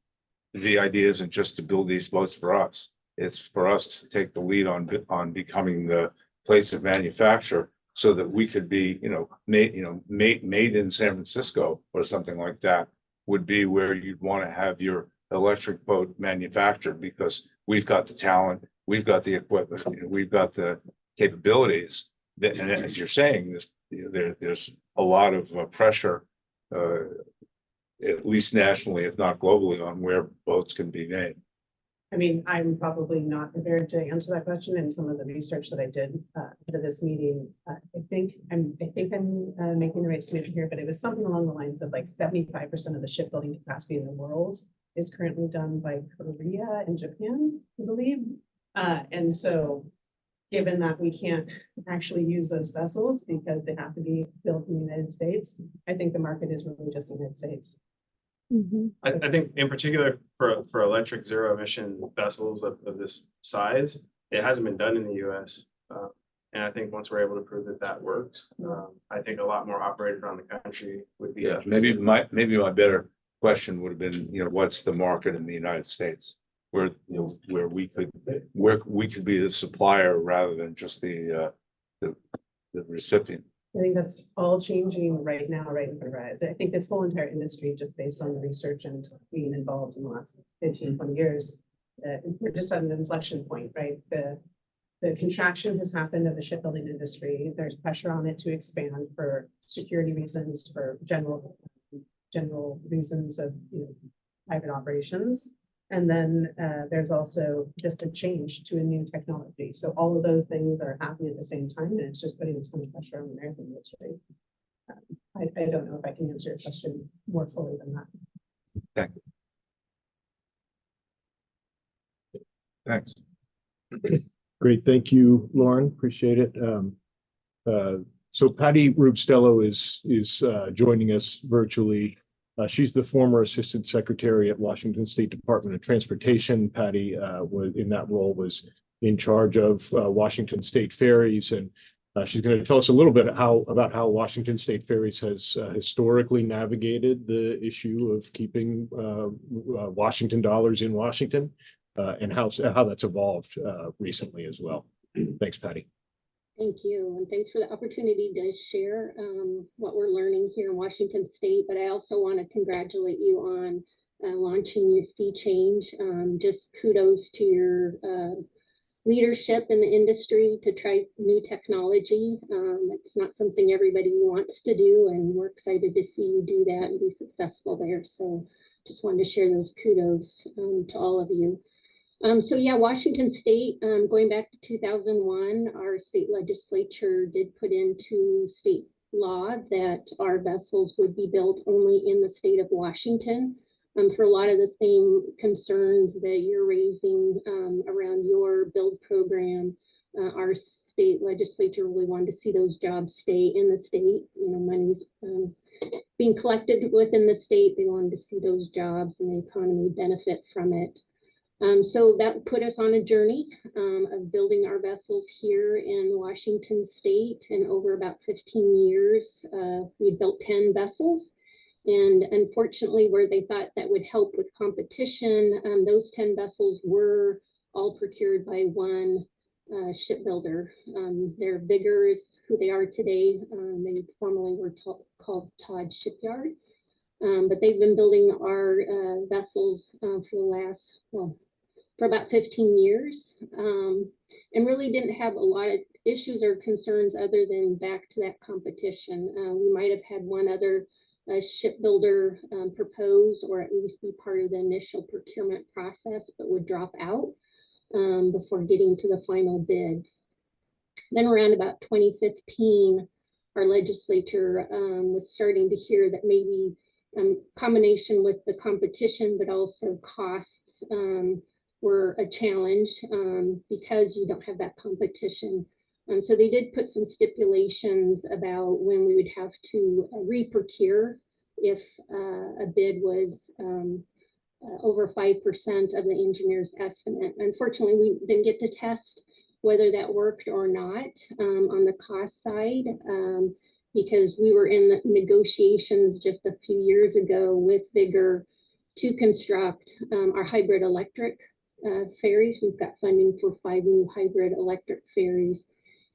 the idea isn't just to build these boats for us. It's for us to take the lead on becoming the place of manufacture, so that we could be, made in San Francisco or something like that would be where you'd want to have your electric boat manufactured, because we've got the talent, we've got the equipment, we've got the capabilities. And as you're saying, there's a lot of pressure, at least nationally, if not globally, on where boats can be made. I mean, I'm probably not prepared to answer that question. And some of the research that I did for this meeting, I think I'm making the right statement here, but it was something along the lines of like 75% of the shipbuilding capacity in the world is currently done by Korea and Japan, I believe. And so given that we can't actually use those vessels because they have to be built in the United States, I think the market is really just the United States. I think in particular for electric zero emission vessels of this size, it hasn't been done in the US. And I think once we're able to prove that that works, I think a lot more operators around the country would be. Yeah, maybe my better question would have been, what's the market in the United States? Where, where we could be the supplier rather than just the recipient. I think that's all changing right now, right in front of our eyes. I think this whole entire industry, just based on the research and being involved in the last 15, 20 years, we're just at an inflection point, right? The contraction has happened of the shipbuilding industry. There's pressure on it to expand for security reasons, for general reasons of private operations. And then there's also just a change to a new technology. So all of those things are happening at the same time, and it's just putting a ton of pressure on the American industry. I don't know if I can answer your question more fully than that. Thank you. Thanks. Great, thank you, Lauren. Appreciate it. So Patty Rubstello is joining us virtually. She's the former Assistant Secretary at Washington State Department of Transportation. Patty was in that role, was in charge of Washington State Ferries, and she's going to tell us a little bit about how Washington State Ferries has historically navigated the issue of keeping Washington dollars in Washington, and how that's evolved recently as well. Thanks, Patty. Thank you, and thanks for the opportunity to share what we're learning here in Washington State. But I also want to congratulate you on launching your Sea Change. Just kudos to your leadership in the industry to try new technology. It's not something everybody wants to do, and we're excited to see you do that and be successful there. So just wanted to share those kudos to all of you. So yeah, Washington State, going back to 2001, our state legislature did put into state law that our vessels would be built only in the state of Washington. For a lot of the same concerns that you're raising around your build program, our state legislature really wanted to see those jobs stay in the state. Money's being collected within the state. They wanted to see those jobs and the economy benefit from it. So that put us on a journey of building our vessels here in Washington State. And over about 15 years, we built 10 vessels. And unfortunately, where they thought that would help with competition, those 10 vessels were all procured by one shipbuilder. They're bigger is who they are today. They formerly were called Todd Shipyard. But they've been building our vessels for about 15 years, and really didn't have a lot of issues or concerns other than back to that competition. We might have had one other shipbuilder propose or at least be part of the initial procurement process, but would drop out before getting to the final bids. Then around about 2015, our legislature was starting to hear that maybe combination with the competition, but also costs were a challenge because you don't have that competition. So they did put some stipulations about when we would have to re-procure if a bid was over 5% of the engineer's estimate. Unfortunately, we didn't get to test whether that worked or not on the cost side because we were in the negotiations just a few years ago with Vigor to construct our hybrid electric ferries. We've got funding for 5 new hybrid electric ferries,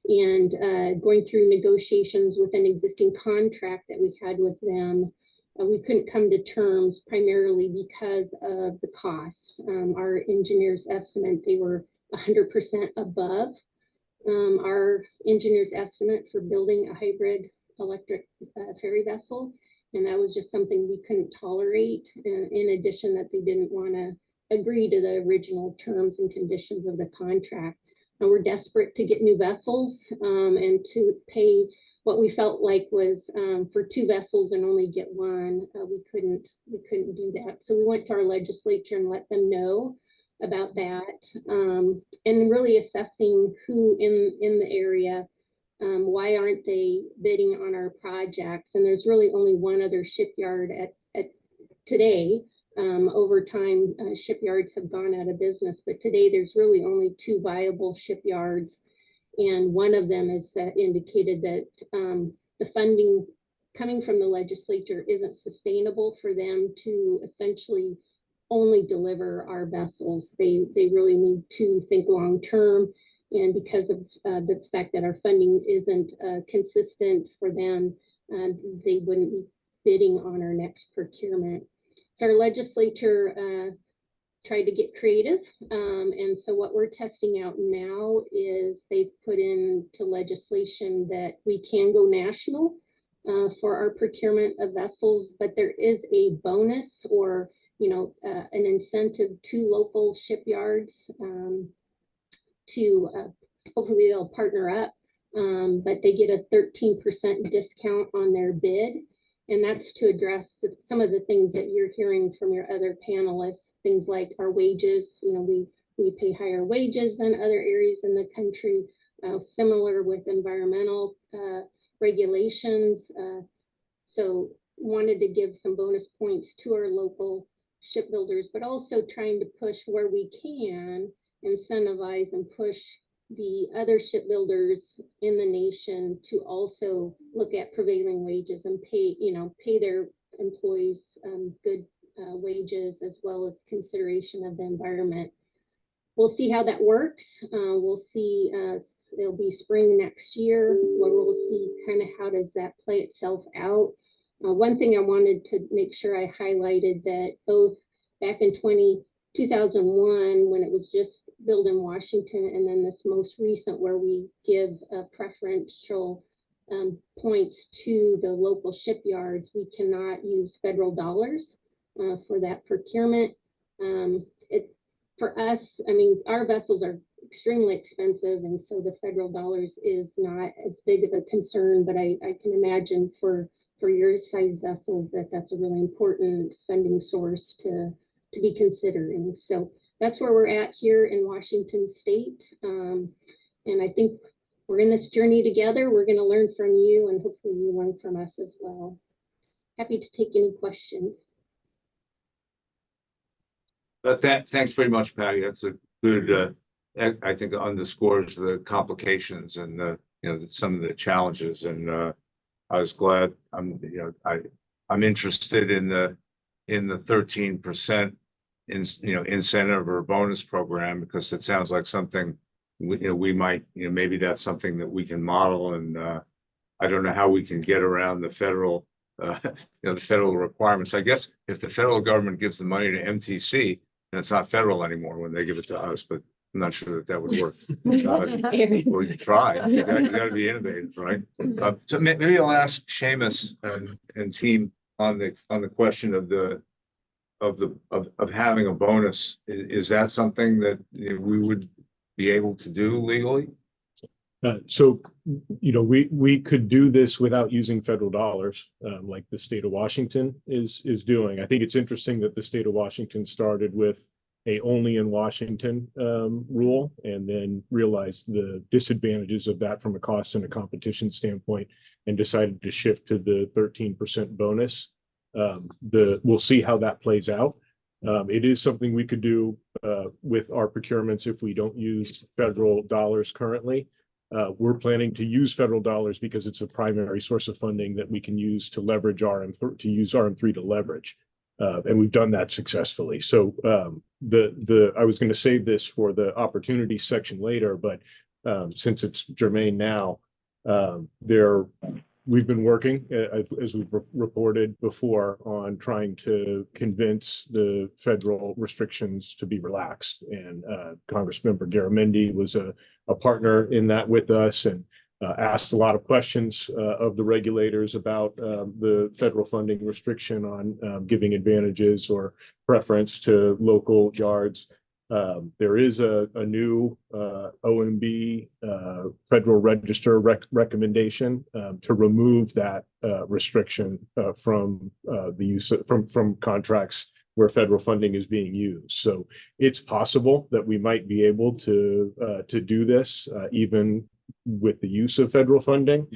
and going through negotiations with an existing contract that we had with them, we couldn't come to terms primarily because of the cost. Our engineers estimate they were 100% above our engineers estimate for building a hybrid electric ferry vessel, and that was just something we couldn't tolerate. In addition, that they didn't want to agree to the original terms and conditions of the contract. And we're desperate to get new vessels and to pay what we felt like was for 2 vessels and only get 1, we couldn't do that. So we went to our legislature and let them know about that, and really assessing who in the area, why aren't they bidding on our projects? And there's really only 1 other shipyard at today. Over time, shipyards have gone out of business, but today there's really only 2 viable shipyards. And one of them has indicated that the funding coming from the legislature isn't sustainable for them to essentially only deliver our vessels. They really need to think long term. And because of the fact that our funding isn't consistent for them, they wouldn't be bidding on our next procurement. So our legislature tried to get creative. And so what we're testing out now is they've put into legislation that we can go national for our procurement of vessels, but there is a bonus or, an incentive to local shipyards to hopefully they'll partner up, but they get a 13% discount on their bid. And that's to address some of the things that you're hearing from your other panelists, things like our wages. We pay higher wages than other areas in the country, similar with environmental regulations. So wanted to give some bonus points to our local shipbuilders, but also trying to push where we can, incentivize and push the other shipbuilders in the nation to also look at prevailing wages and pay their employees good wages, as well as consideration of the environment. We'll see how that works. We'll see, it'll be spring next year where we'll see kind of how does that play itself out. One thing I wanted to make sure I highlighted that both back in 2001, when it was just built in Washington, and then this most recent where we give preferential points to the local shipyards, we cannot use federal dollars for that procurement. For us, our vessels are extremely expensive, and so the federal dollars is not as big of a concern, but I can imagine for your size vessels that's a really important funding source to be considering. So that's where we're at here in Washington State. And I think we're in this journey together. We're going to learn from you, and hopefully you learn from us as well. Happy to take any questions. Thanks very much, Patty. That's a good, I think underscores the complications and some of the challenges. And I was glad. I'm interested in the 13% incentive or bonus program, because it sounds like something we might, maybe that's something that we can model. And I don't know how we can get around the federal the federal requirements. I guess if the federal government gives the money to MTC, then it's not federal anymore when they give it to us, but I'm not sure that would work. Well, you try. You got to be innovative, right? So maybe I'll ask Seamus and team on the question of having a bonus. Is that something that we would be able to do legally? So, we could do this without using federal dollars, like the state of Washington is doing. I think it's interesting that the state of Washington started with a only in Washington rule, and then realized the disadvantages of that from a cost and a competition standpoint, and decided to shift to the 13% bonus. We'll see how that plays out. It is something we could do with our procurements if we don't use federal dollars currently. We're planning to use federal dollars because it's a primary source of funding that we can use to leverage RM3 to leverage. And we've done that successfully. So I was going to save this for the opportunity section later, but since it's germane now, we've been working, as we've reported before, on trying to convince the federal restrictions to be relaxed. And Congressmember Garamendi was a partner in that with us, and asked a lot of questions of the regulators about the federal funding restriction on giving advantages or preference to local yards. There is a new OMB Federal Register recommendation to remove that restriction from the use from contracts where federal funding is being used. So it's possible that we might be able to do this even with the use of federal funding,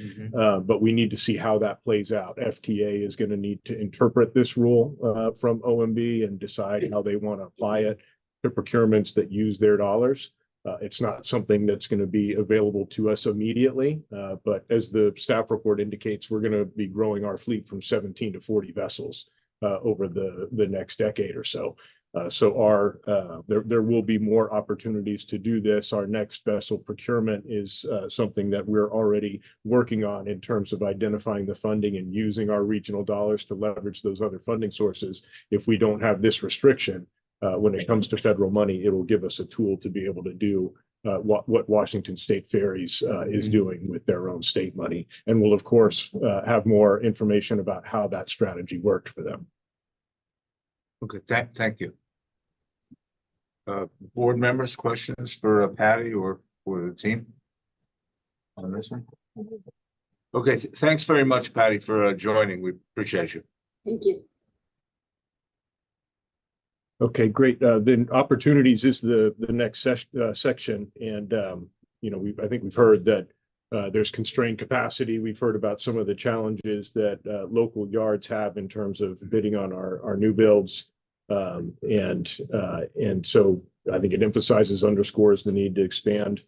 but we need to see how that plays out. FTA is going to need to interpret this rule from OMB and decide how they want to apply it to procurements that use their dollars. It's not something that's going to be available to us immediately, but as the staff report indicates, we're going to be growing our fleet from 17 to 40 vessels over the next decade or so. There will be more opportunities to do this. Our next vessel procurement is something that we're already working on in terms of identifying the funding and using our regional dollars to leverage those other funding sources. If we don't have this restriction, when it comes to federal money, it will give us a tool to be able to do what Washington State Ferries is doing with their own state money. And we'll, of course, have more information about how that strategy worked for them. Okay, thank you. Board members, questions for Patty or for the team on this one? Okay, thanks very much, Patty, for joining. We appreciate you. Thank you. Okay, great. Then opportunities is the next section, and I think we've heard that there's constrained capacity. We've heard about some of the challenges that local yards have in terms of bidding on our new builds, and so I think it underscores the need to expand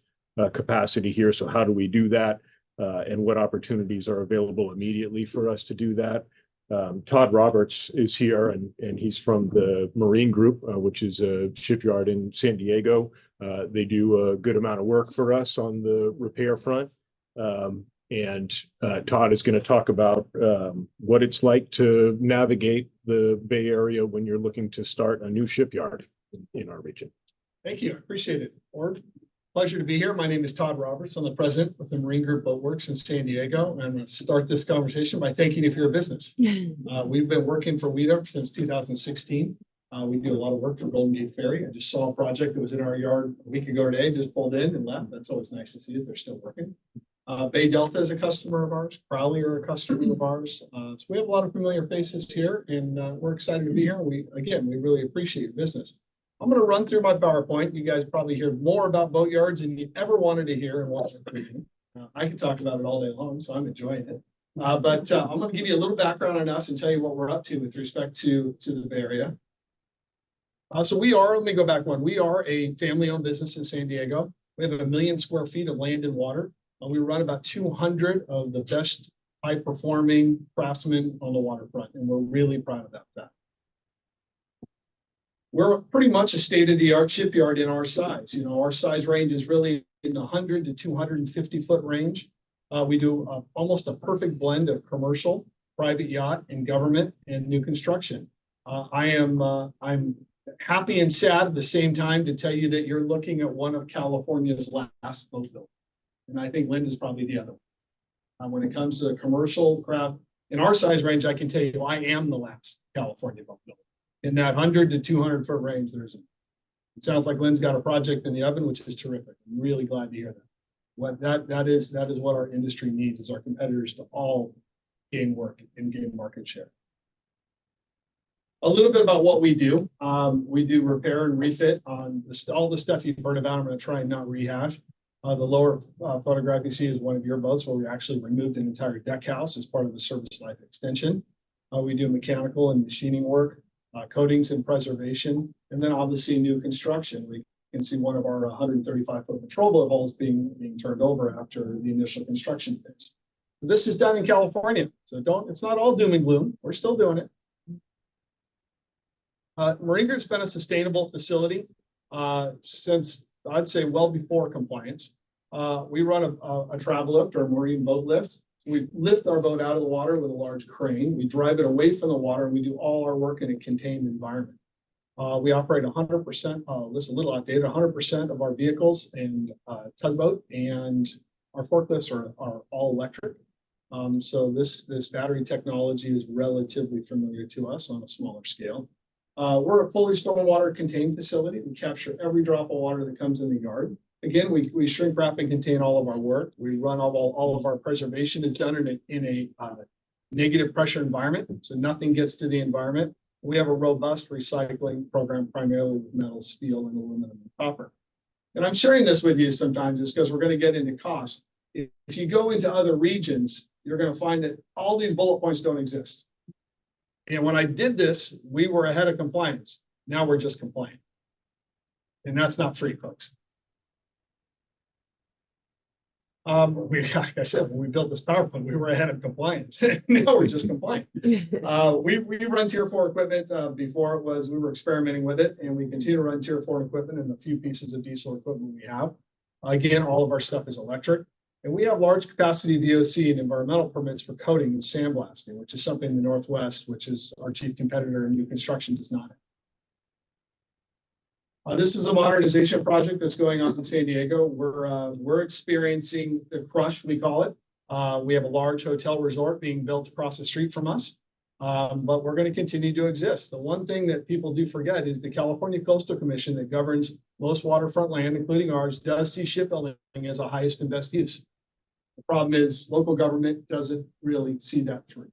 capacity here. So how do we do that, and what opportunities are available immediately for us to do that? Todd Roberts is here, and he's from the Marine Group, which is a shipyard in San Diego. They do a good amount of work for us on the repair front. And Todd is going to talk about what it's like to navigate the Bay Area when you're looking to start a new shipyard in our region. Thank you. I appreciate it, Board. Pleasure to be here. My name is Todd Roberts. I'm the president of the Marine Group Boat Works in San Diego. And I'm going to start this conversation by thanking you for your business. We've been working for WETA since 2016. We do a lot of work for Golden Gate Ferry. I just saw a project that was in our yard a week ago today, just pulled in and left. That's always nice to see that they're still working. Bay Delta is a customer of ours. Crowley are a customer of ours. So we have a lot of familiar faces here, and we're excited to be here. We really appreciate your business. I'm going to run through my PowerPoint. You guys probably hear more about boat yards than you ever wanted to hear in Washington region. I can talk about it all day long, so I'm enjoying it. But I'm going to give you a little background on us and tell you what we're up to with respect to the Bay Area. Let me go back one. We are a family-owned business in San Diego. We have 1 million square feet of land and water. We run about 200 of the best high-performing craftsmen on the waterfront, and we're really proud of that. We're pretty much a state-of-the-art shipyard in our size. Our size range is really in the 100 to 250 foot range. We do almost a perfect blend of commercial, private yacht, and government and new construction. I'm happy and sad at the same time to tell you that you're looking at one of California's last boat builders. And I think Linda's probably the other one. When it comes to the commercial craft, in our size range, I can tell you I am the last California boat builder. In that 100 to 200 foot range, it sounds like Lynn's got a project in the oven, which is terrific. I'm really glad to hear that. That is what our industry needs, is our competitors to all gain work and gain market share. A little bit about what we do. We do repair and refit on all the stuff you've heard about. I'm going to try and not rehash. The lower photograph you see is one of your boats where we actually removed an entire deck house as part of the service life extension. We do mechanical and machining work, coatings and preservation, and then obviously new construction. We can see one of our 135-foot patrol boat hulls being turned over after the initial construction phase. This is done in California, so it's not all doom and gloom. We're still doing it. Marine Group's been a sustainable facility since, I'd say, well before compliance. We run a travel lift or a marine boat lift. We lift our boat out of the water with a large crane. We drive it away from the water, and we do all our work in a contained environment. We operate 100%, this is a little outdated, 100% of our vehicles and tugboat, and our forklifts are all electric. So this battery technology is relatively familiar to us on a smaller scale. We're a fully stormwater contained facility. We capture every drop of water that comes in the yard. Again, we shrink wrap and contain all of our work. We run all of our preservation is done in a negative pressure environment, so nothing gets to the environment. We have a robust recycling program, primarily with metal, steel, and aluminum and copper. And I'm sharing this with you sometimes just because we're going to get into cost. If you go into other regions, you're going to find that all these bullet points don't exist. And when I did this, we were ahead of compliance. Now we're just compliant. And that's not free, folks. Like I said, when we built this PowerPoint, we were ahead of compliance. Now we're just compliant. We run Tier 4 equipment. Before it was, we were experimenting with it, and we continue to run Tier 4 equipment and the few pieces of diesel equipment we have. Again, all of our stuff is electric. And we have large capacity DOC and environmental permits for coating and sandblasting, which is something in the Northwest, which is our chief competitor in new construction, does not have. This is a modernization project that's going on in San Diego. We're experiencing the crush, we call it. We have a large hotel resort being built across the street from us, but we're going to continue to exist. The one thing that people do forget is the California Coastal Commission that governs most waterfront land, including ours, does see shipbuilding as a highest and best use. The problem is local government doesn't really see that through.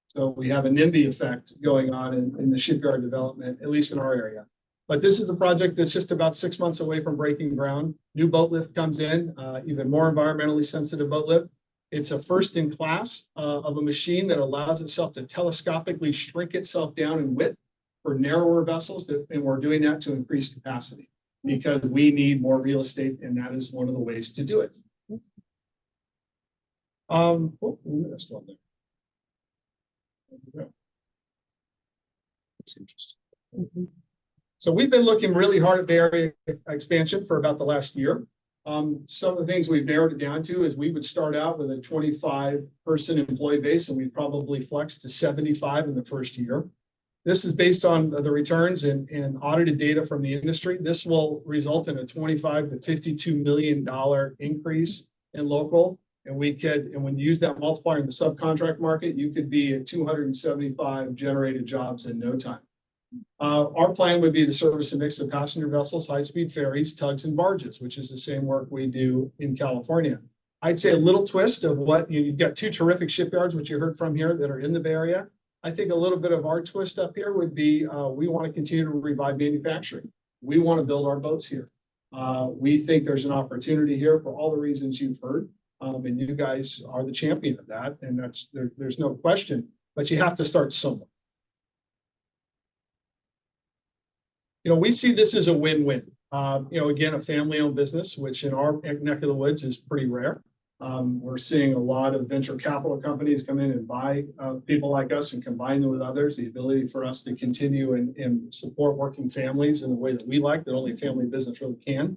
So we have a NIMBY effect going on in the shipyard development, at least in our area. But this is a project that's just about 6 months away from breaking ground. New boat lift comes in, even more environmentally sensitive boat lift. It's a first in class of a machine that allows itself to telescopically shrink itself down in width for narrower vessels. And we're doing that to increase capacity because we need more real estate, and that is one of the ways to do it. We missed one there. There we go. That's interesting. So we've been looking really hard at Bay Area expansion for about the last year. Some of the things we've narrowed it down to is we would start out with a 25-person employee base, and we'd probably flex to 75 in the first year. This is based on the returns and audited data from the industry. This will result in a $25 to $52 million increase in local. And when you use that multiplier in the subcontract market, you could be at 275 generated jobs in no time. Our plan would be to service a mix of passenger vessels, high-speed ferries, tugs, and barges, which is the same work we do in California. I'd say a little twist of what you've got two terrific shipyards, which you heard from here, that are in the Bay Area. I think a little bit of our twist up here would be we want to continue to revive manufacturing. We want to build our boats here. We think there's an opportunity here for all the reasons you've heard, and you guys are the champion of that, and there's no question. But you have to start somewhere. We see this as a win-win. Again, a family-owned business, which in our neck of the woods is pretty rare. We're seeing a lot of venture capital companies come in and buy people like us and combine them with others. The ability for us to continue and support working families in the way that we like, that only a family business really can,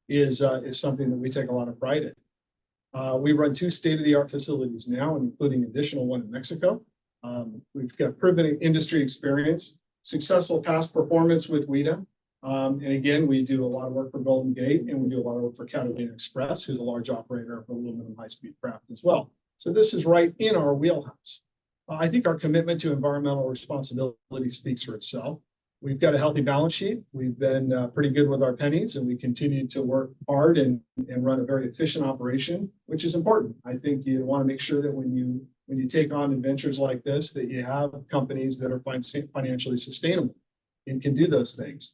is something that we take a lot of pride in. We run 2 state-of-the-art facilities now, including additional one in Mexico. We've got proven industry experience. Successful past performance with WETA. And again, we do a lot of work for Golden Gate, and we do a lot of work for Catalina Express, who's a large operator of aluminum high-speed craft as well. So this is right in our wheelhouse. I think our commitment to environmental responsibility speaks for itself. We've got a healthy balance sheet. We've been pretty good with our pennies, and we continue to work hard and run a very efficient operation, which is important. I think you want to make sure that when you take on adventures like this, that you have companies that are financially sustainable and can do those things.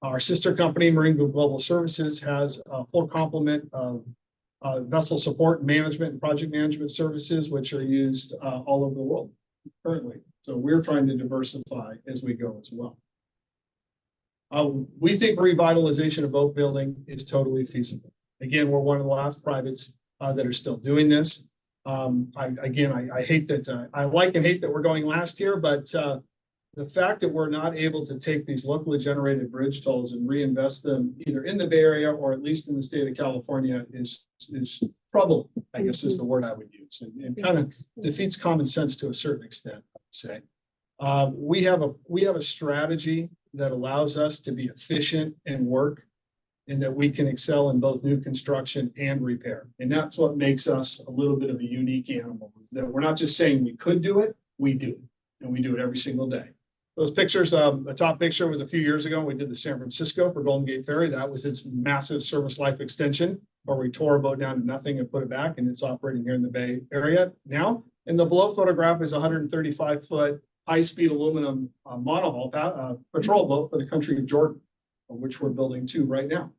Our sister company, Marine Global Services, has a full complement of vessel support, management, and project management services, which are used all over the world currently. So we're trying to diversify as we go as well. We think revitalization of boat building is totally feasible. Again, we're one of the last privates that are still doing this. I hate that, I like and hate that we're going last here, but the fact that we're not able to take these locally generated bridge tolls and reinvest them either in the Bay Area or at least in the state of California is trouble, I guess is the word I would use, and kind of defeats common sense to a certain extent, I would say. We have a strategy that allows us to be efficient and work, and that we can excel in both new construction and repair. And that's what makes us a little bit of a unique animal, is that we're not just saying we could do it, we do it, and we do it every single day. Those pictures, the top picture was a few years ago. We did the San Francisco for Golden Gate Ferry. That was its massive service life extension, where we tore a boat down to nothing and put it back, and it's operating here in the Bay Area now. And the below photograph is a 135-foot high-speed aluminum monohull patrol boat for the country of Jordan, which we're building two right now.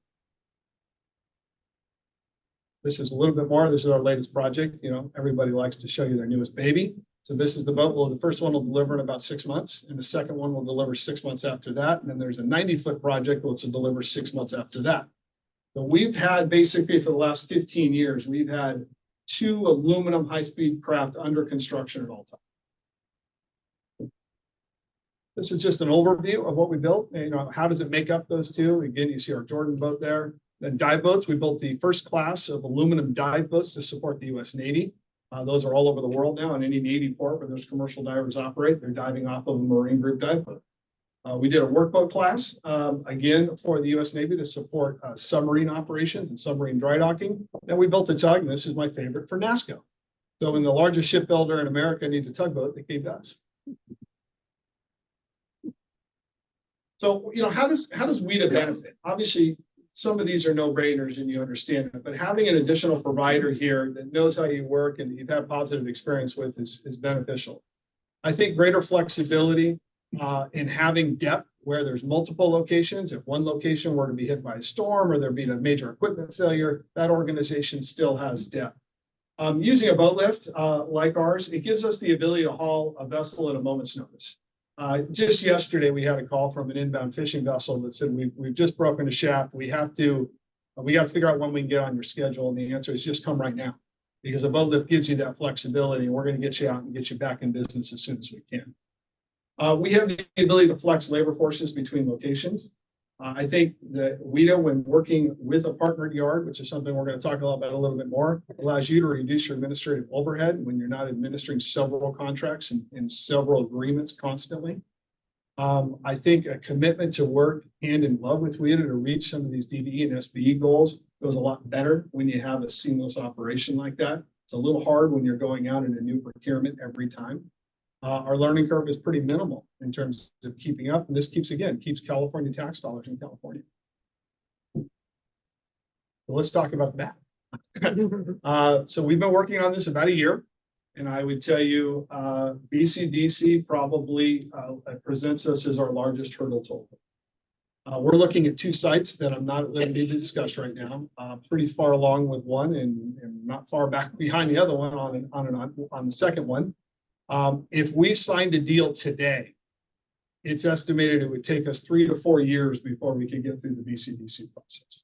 This is a little bit more. This is our latest project. You know, everybody likes to show you their newest baby. So this is the boat. Well, the first one will deliver in about 6 months, and the second one will deliver 6 months after that. And then there's a 90-foot project which will deliver 6 months after that. So we've had basically for the last 15 years, we've had 2 aluminum high-speed craft under construction at all times. This is just an overview of what we built. You know, how does it make up those two? Again, you see our Jordan boat there. Then dive boats. We built the first class of aluminum dive boats to support the U.S. Navy. Those are all over the world now. In any Navy port where those commercial divers operate, they're diving off of a Marine Group dive boat. We did a workboat class, again, for the U.S. Navy to support submarine operations and submarine dry docking. Then we built a tug, and this is my favorite, for NASSCO. So when the largest shipbuilder in America needs a tugboat, they came to us. So, you know, how does WETA benefit? Obviously, some of these are no-brainers and you understand it, but having an additional provider here that knows how you work and you've had positive experience with is beneficial. I think greater flexibility in having depth where there's multiple locations. If one location were to be hit by a storm or there be a major equipment failure, that organization still has depth. Using a boat lift like ours, it gives us the ability to haul a vessel at a moment's notice. Just yesterday, we had a call from an inbound fishing vessel that said, we've just broken a shaft. We got to figure out when we can get on your schedule. And the answer is just come right now, because a boat lift gives you that flexibility, and we're going to get you out and get you back in business as soon as we can. We have the ability to flex labor forces between locations. I think that WETA, when working with a partnered yard, which is something we're going to talk about a little bit more, allows you to reduce your administrative overhead when you're not administering several contracts and several agreements constantly. I think a commitment to work hand in glove with WETA to reach some of these DBE and SBE goals goes a lot better when you have a seamless operation like that. It's a little hard when you're going out in a new procurement every time. Our learning curve is pretty minimal in terms of keeping up, and this keeps California tax dollars in California. So let's talk about that. So we've been working on this about a year, and I would tell you BCDC probably presents us as our largest hurdle tool. We're looking at 2 sites that I'm not at liberty to discuss right now. Pretty far along with one, and not far back behind the other one on the second one. If we signed a deal today, it's estimated it would take us 3 to 4 years before we could get through the BCDC process.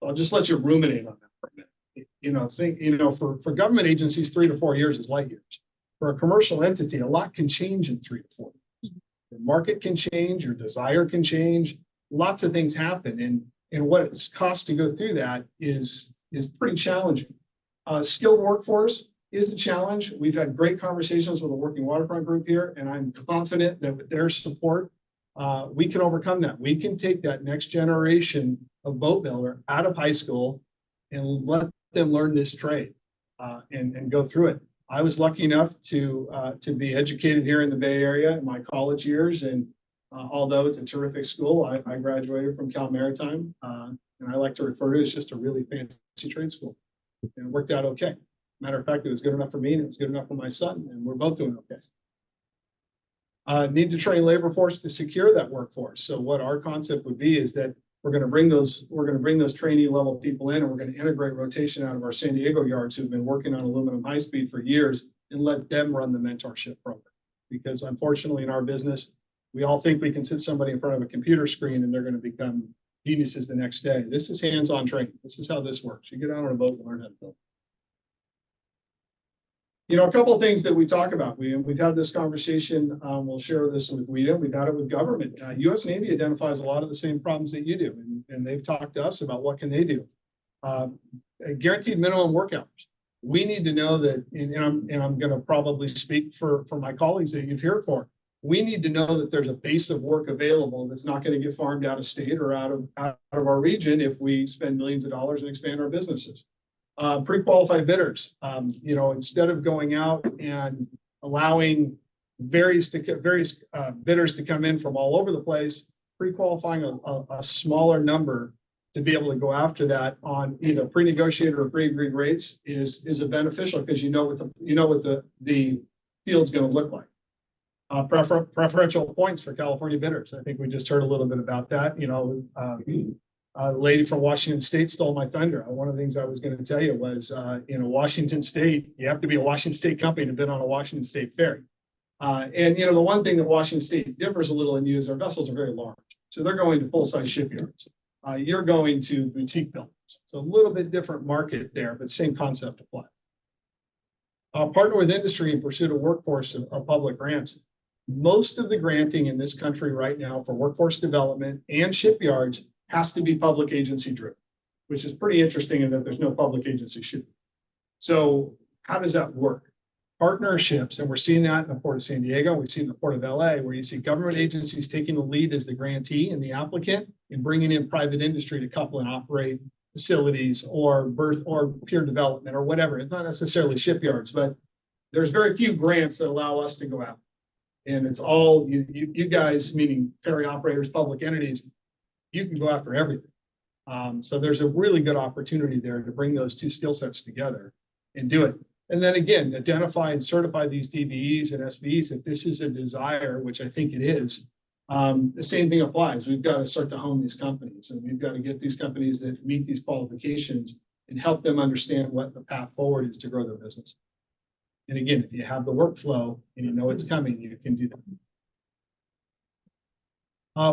I'll just let you ruminate on that for a minute. For government agencies, 3 to 4 years is light years. For a commercial entity, a lot can change in 3 to 4 years. The market can change, your desire can change, lots of things happen, and what it's cost to go through that is pretty challenging. Skilled workforce is a challenge. We've had great conversations with the Working Waterfront Group here, and I'm confident that with their support, we can overcome that. We can take that next generation of boat builder out of high school and let them learn this trade and go through it. I was lucky enough to be educated here in the Bay Area in my college years, and although it's a terrific school, I graduated from Cal Maritime, and I like to refer to it as just a really fancy trade school, and it worked out okay. Matter of fact, it was good enough for me and it was good enough for my son, and we're both doing okay. Need to train labor force to secure that workforce. So what our concept would be is that we're going to bring those trainee level people in, and we're going to integrate rotation out of our San Diego yards who've been working on aluminum high speed for years and let them run the mentorship program. Because unfortunately in our business, we all think we can sit somebody in front of a computer screen and they're going to become geniuses the next day. This is hands-on training. This is how this works. You get out on a boat and learn how to build. A couple of things that we talk about. We've had this conversation. We'll share this with WETA. We've had it with government. U.S. Navy identifies a lot of the same problems that you do, and they've talked to us about what can they do. Guaranteed minimum work hours. We need to know that, and I'm going to probably speak for my colleagues that you've heard for. We need to know that there's a base of work available that's not going to get farmed out of state or out of our region if we spend millions of dollars and expand our businesses. Pre-qualified bidders, instead of going out and allowing various bidders to come in from all over the place, pre-qualifying a smaller number to be able to go after that on either pre-negotiated or pre-agreed rates is a beneficial because you know what the field's going to look like. Preferential points for California bidders. I think we just heard a little bit about that. A lady from Washington State stole my thunder. One of the things I was going to tell you was, Washington State, you have to be a Washington State company to bid on a Washington State ferry. The one thing that Washington State differs a little in you is our vessels are very large. So they're going to full-size shipyards. You're going to boutique builders. So a little bit different market there, but same concept applies. Partner with industry in pursuit of workforce of public grants. Most of the granting in this country right now for workforce development and shipyards has to be public agency driven, which is pretty interesting in that there's no public agency shipyard. So how does that work? Partnerships, and we're seeing that in the Port of San Diego, we've seen the Port of LA, where you see government agencies taking the lead as the grantee and the applicant and bringing in private industry to couple and operate facilities or peer development or whatever. It's not necessarily shipyards, but there's very few grants that allow us to go out. And it's all you guys, meaning ferry operators, public entities, you can go after everything. So there's a really good opportunity there to bring those two skill sets together and do it. And then again, identify and certify these DBEs and SBEs if this is a desire, which I think it is. The same thing applies. We've got to start to hone these companies, and we've got to get these companies that meet these qualifications and help them understand what the path forward is to grow their business. And again, if you have the workflow and you know it's coming, you can do that.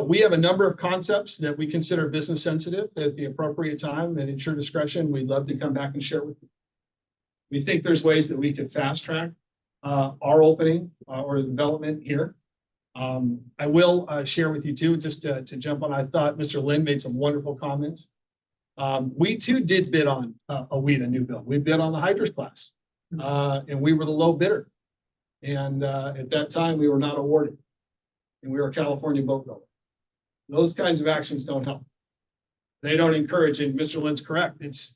We have a number of concepts that we consider business sensitive at the appropriate time and at your discretion. We'd love to come back and share with you. We think there's ways that we could fast track our opening or development here. I will share with you too, just to jump on, I thought Mr. Lin made some wonderful comments. We too did bid on a WETA new build. We bid on the Hydras class and we were the low bidder. And at that time we were not awarded and we were a California boat builder. Those kinds of actions don't help. They don't encourage, and Mr. Lin's correct. It's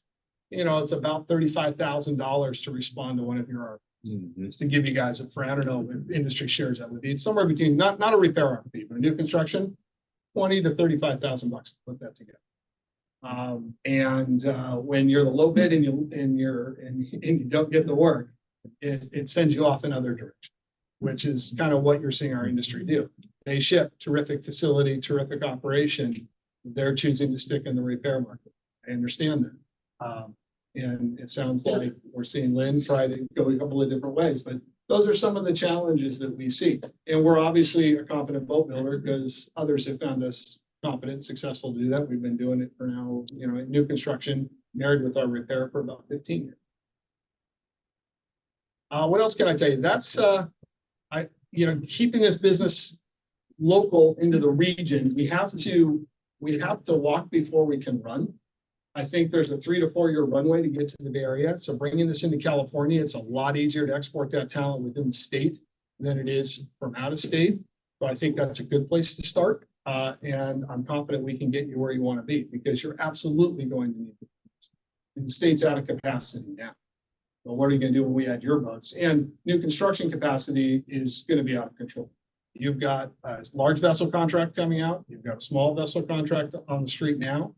about $35,000 to respond to one of your RFPs. Just to give you guys I don't know if industry shares that would be. It's somewhere between not a repair RFP, but a new construction, $20,000 to $35,000 to put that together. When you're the low bid and you don't get the work, it sends you off in other direction, which is kind of what you're seeing our industry do. They ship terrific facility, terrific operation. They're choosing to stick in the repair market. I understand that. And it sounds like we're seeing Lynn try to go a couple of different ways, but those are some of the challenges that we see. And we're obviously a competent boat builder because others have found us competent, successful to do that. We've been doing it for now, new construction, married with our repair for about 15 years. What else can I tell you? That's, keeping this business local into the region, we have to walk before we can run. I think there's a 3 to 4 year runway to get to the Bay Area. So bringing this into California, it's a lot easier to export that talent within the state than it is from out of state. So I think that's a good place to start. And I'm confident we can get you where you want to be because you're absolutely going to need it. And the state's out of capacity now. Well, what are you going to do when we add your boats? And new construction capacity is going to be out of control. You've got a large vessel contract coming out. You've got a small vessel contract on the street now.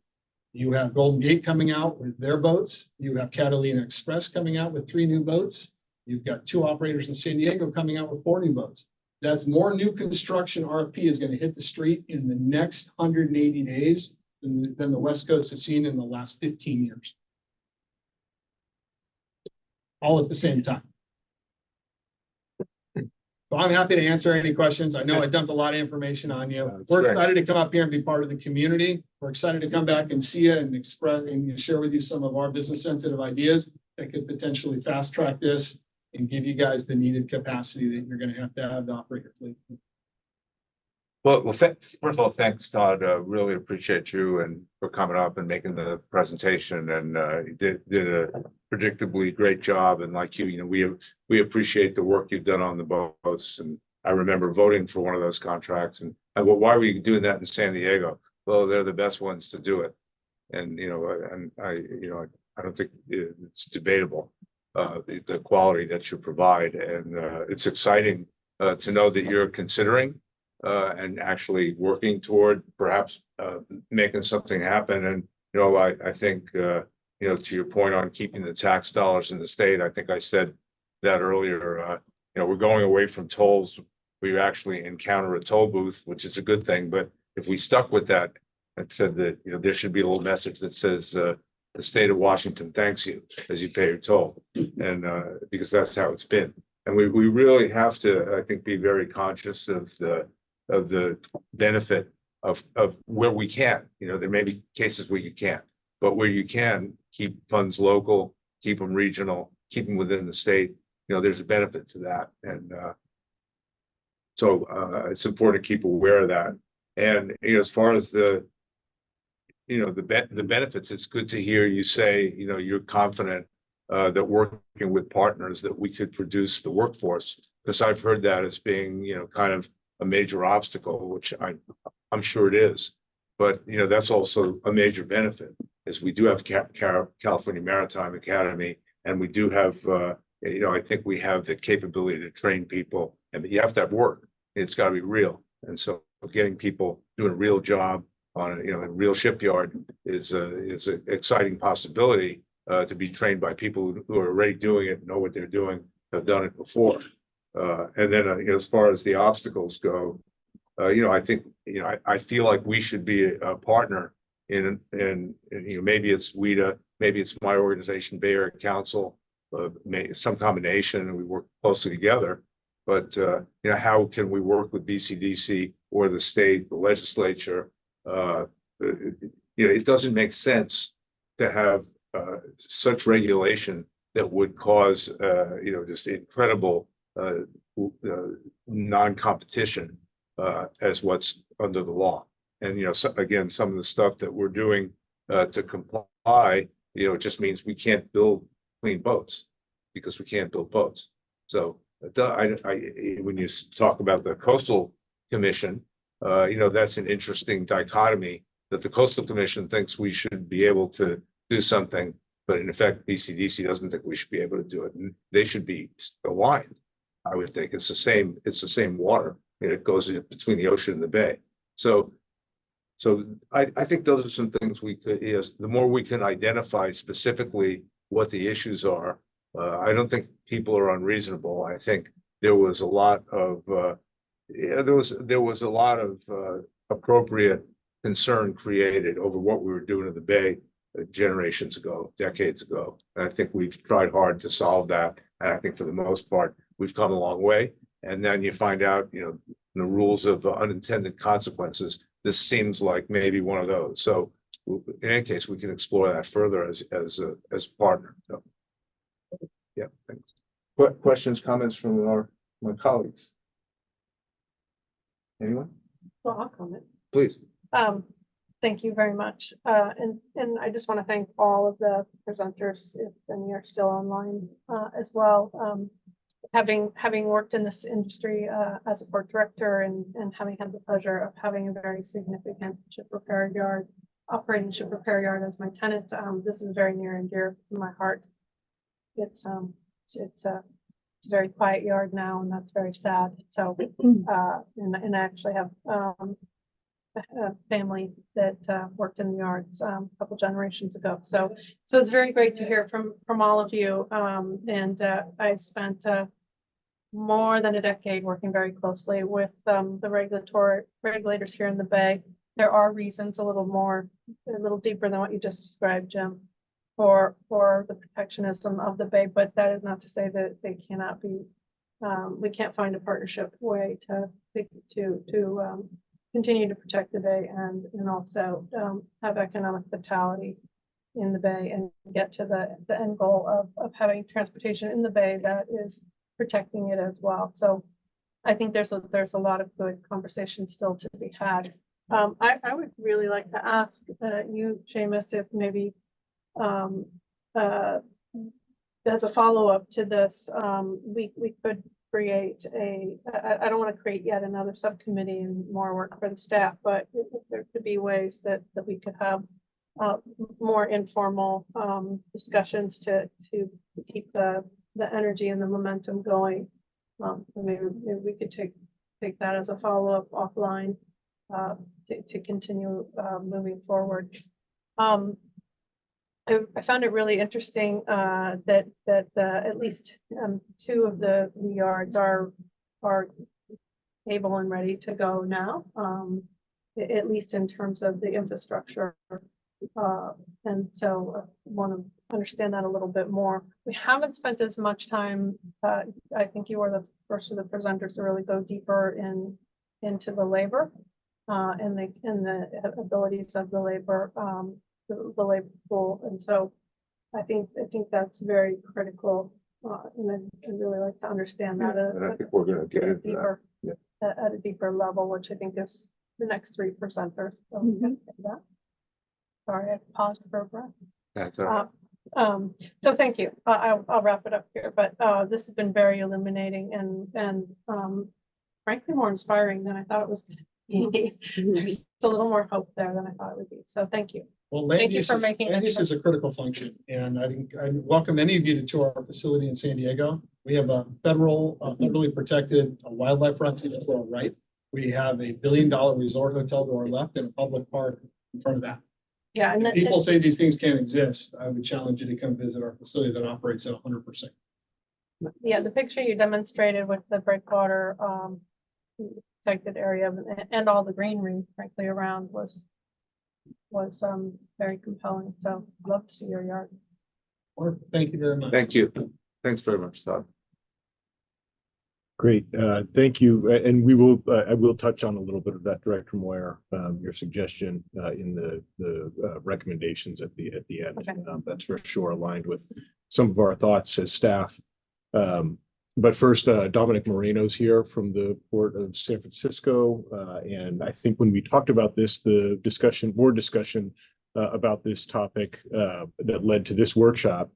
You have Golden Gate coming out with their boats. You have Catalina Express coming out with 3 new boats. You've got 2 operators in San Diego coming out with 4 new boats. That's more new construction RFP is going to hit the street in the next 180 days than the West Coast has seen in the last 15 years. All at the same time. So I'm happy to answer any questions. I know I dumped a lot of information on you. We're excited to come up here and be part of the community. We're excited to come back and see you and express and share with you some of our business sensitive ideas that could potentially fast track this and give you guys the needed capacity that you're going to have to operate your fleet. Well, first of all, thanks, Todd. Really appreciate you and for coming up and making the presentation. And you did a predictably great job. And like you, we appreciate the work you've done on the boats. And I remember voting for one of those contracts. And well, why were you doing that in San Diego? Well, they're the best ones to do it. And I don't think it's debatable the quality that you provide. And it's exciting to know that you're considering and actually working toward perhaps making something happen. And, I think, to your point on keeping the tax dollars in the state, I think I said that earlier, we're going away from tolls. We actually encounter a toll booth, which is a good thing. But if we stuck with that and said that, there should be a little message that says, the state of Washington thanks you as you pay your toll. And because that's how it's been. And we really have to, I think, be very conscious of the benefit of where we can. There may be cases where you can't, but where you can, keep funds local, keep them regional, keep them within the state. There's a benefit to that. And so it's important to keep aware of that. And as far as the benefits, it's good to hear you say, you're confident that working with partners that we could produce the workforce, because I've heard that as being, kind of a major obstacle, which I'm sure it is. But, that's also a major benefit, is we do have California Maritime Academy, and we do have, I think we have the capability to train people, and you have to have work. It's got to be real. And so getting people doing a real job on a real shipyard is an exciting possibility to be trained by people who are already doing it, know what they're doing, have done it before. And then as far as the obstacles go, I think I feel like we should be a partner in maybe it's WETA, maybe it's my organization, Bay Area Council, some combination, and we work closely together. But how can we work with BCDC or the state, the legislature? It doesn't make sense to have such regulation that would cause just incredible non-competition as what's under the law. And again, some of the stuff that we're doing to comply, it just means we can't build clean boats because we can't build boats. So when you talk about the Coastal Commission, that's an interesting dichotomy, that the Coastal Commission thinks we should be able to do something, but in effect, BCDC doesn't think we should be able to do it, and they should be aligned. I would think it's the same water. It goes between the ocean and the bay. So I think those are some things we could, the more we can identify specifically what the issues are. I don't think people are unreasonable. I think there was a lot of appropriate concern created over what we were doing in the Bay generations ago, decades ago. And I think we've tried hard to solve that. And I think for the most part, we've come a long way. And then you find out, the rules of unintended consequences. This seems like maybe one of those. So in any case, we can explore that further as a partner. So, yeah, thanks. Questions, comments from my colleagues? Anyone? Well, I'll comment. Please. Thank you very much. And I just want to thank all of the presenters, if any are still online as well. Having worked in this industry as a port director and having had the pleasure of having a very significant ship repair yard, operating ship repair yard as my tenant, this is very near and dear to my heart. It's a very quiet yard now, and that's very sad. So, and I actually have a family that worked in the yards a couple generations ago. So it's very great to hear from all of you. And I spent more than a decade working very closely with the regulators here in the Bay. There are reasons a little deeper than what you just described, Jim, for the protectionism of the Bay, but that is not to say that they cannot be. We can't find a partnership way to continue to protect the Bay and also have economic vitality in the Bay and get to the end goal of having transportation in the Bay that is protecting it as well. So I think there's a lot of good conversation still to be had. I would really like to ask you, Seamus, if maybe as a follow-up to this, we could create I don't want to create yet another subcommittee and more work for the staff, but if there could be ways that we could have more informal discussions to keep the energy and the momentum going Maybe we could take that as a follow-up offline to continue moving forward. I found it really interesting that at least two of the yards are able and ready to go now, at least in terms of the infrastructure. And so I want to understand that a little bit more. We haven't spent as much time, I think you were the first of the presenters to really go deeper into the labor and the abilities of the labor, the labor pool. And so I think that's very critical. And I'd really like to understand that And I think we're going to get into that. deeper, Yeah. at a deeper level, which I think is the next three presenters. So we can get to that. Sorry, I paused for a breath. That's all right. So thank you. I'll wrap it up here, but this has been very illuminating and frankly more inspiring than I thought it was going to be. There's a little more hope there than I thought it would be. So thank you. Well, Thank you for making land use is a critical function, and I welcome any of you to our facility in San Diego. We have a federally protected wildlife frontage to our right. We have a $1 billion resort hotel to our left and a public park in front of that. Yeah, and If people say these things can't exist, I would challenge you to come visit our facility that operates at 100%. yeah, the picture you demonstrated with the breakwater protected area and all the greenery, frankly, around was very compelling. So love to see your yard. Wonderful. Thank you very much. Thank you. Thanks very much, Todd. Great, thank you. And I will touch on a little bit of that, Director Moyer, your suggestion in the recommendations at the end. Okay. That's for sure aligned with some of our thoughts as staff. But first, Dominic Moreno's here from the Port of San Francisco. And I think when we talked about this, the board discussion about this topic that led to this workshop,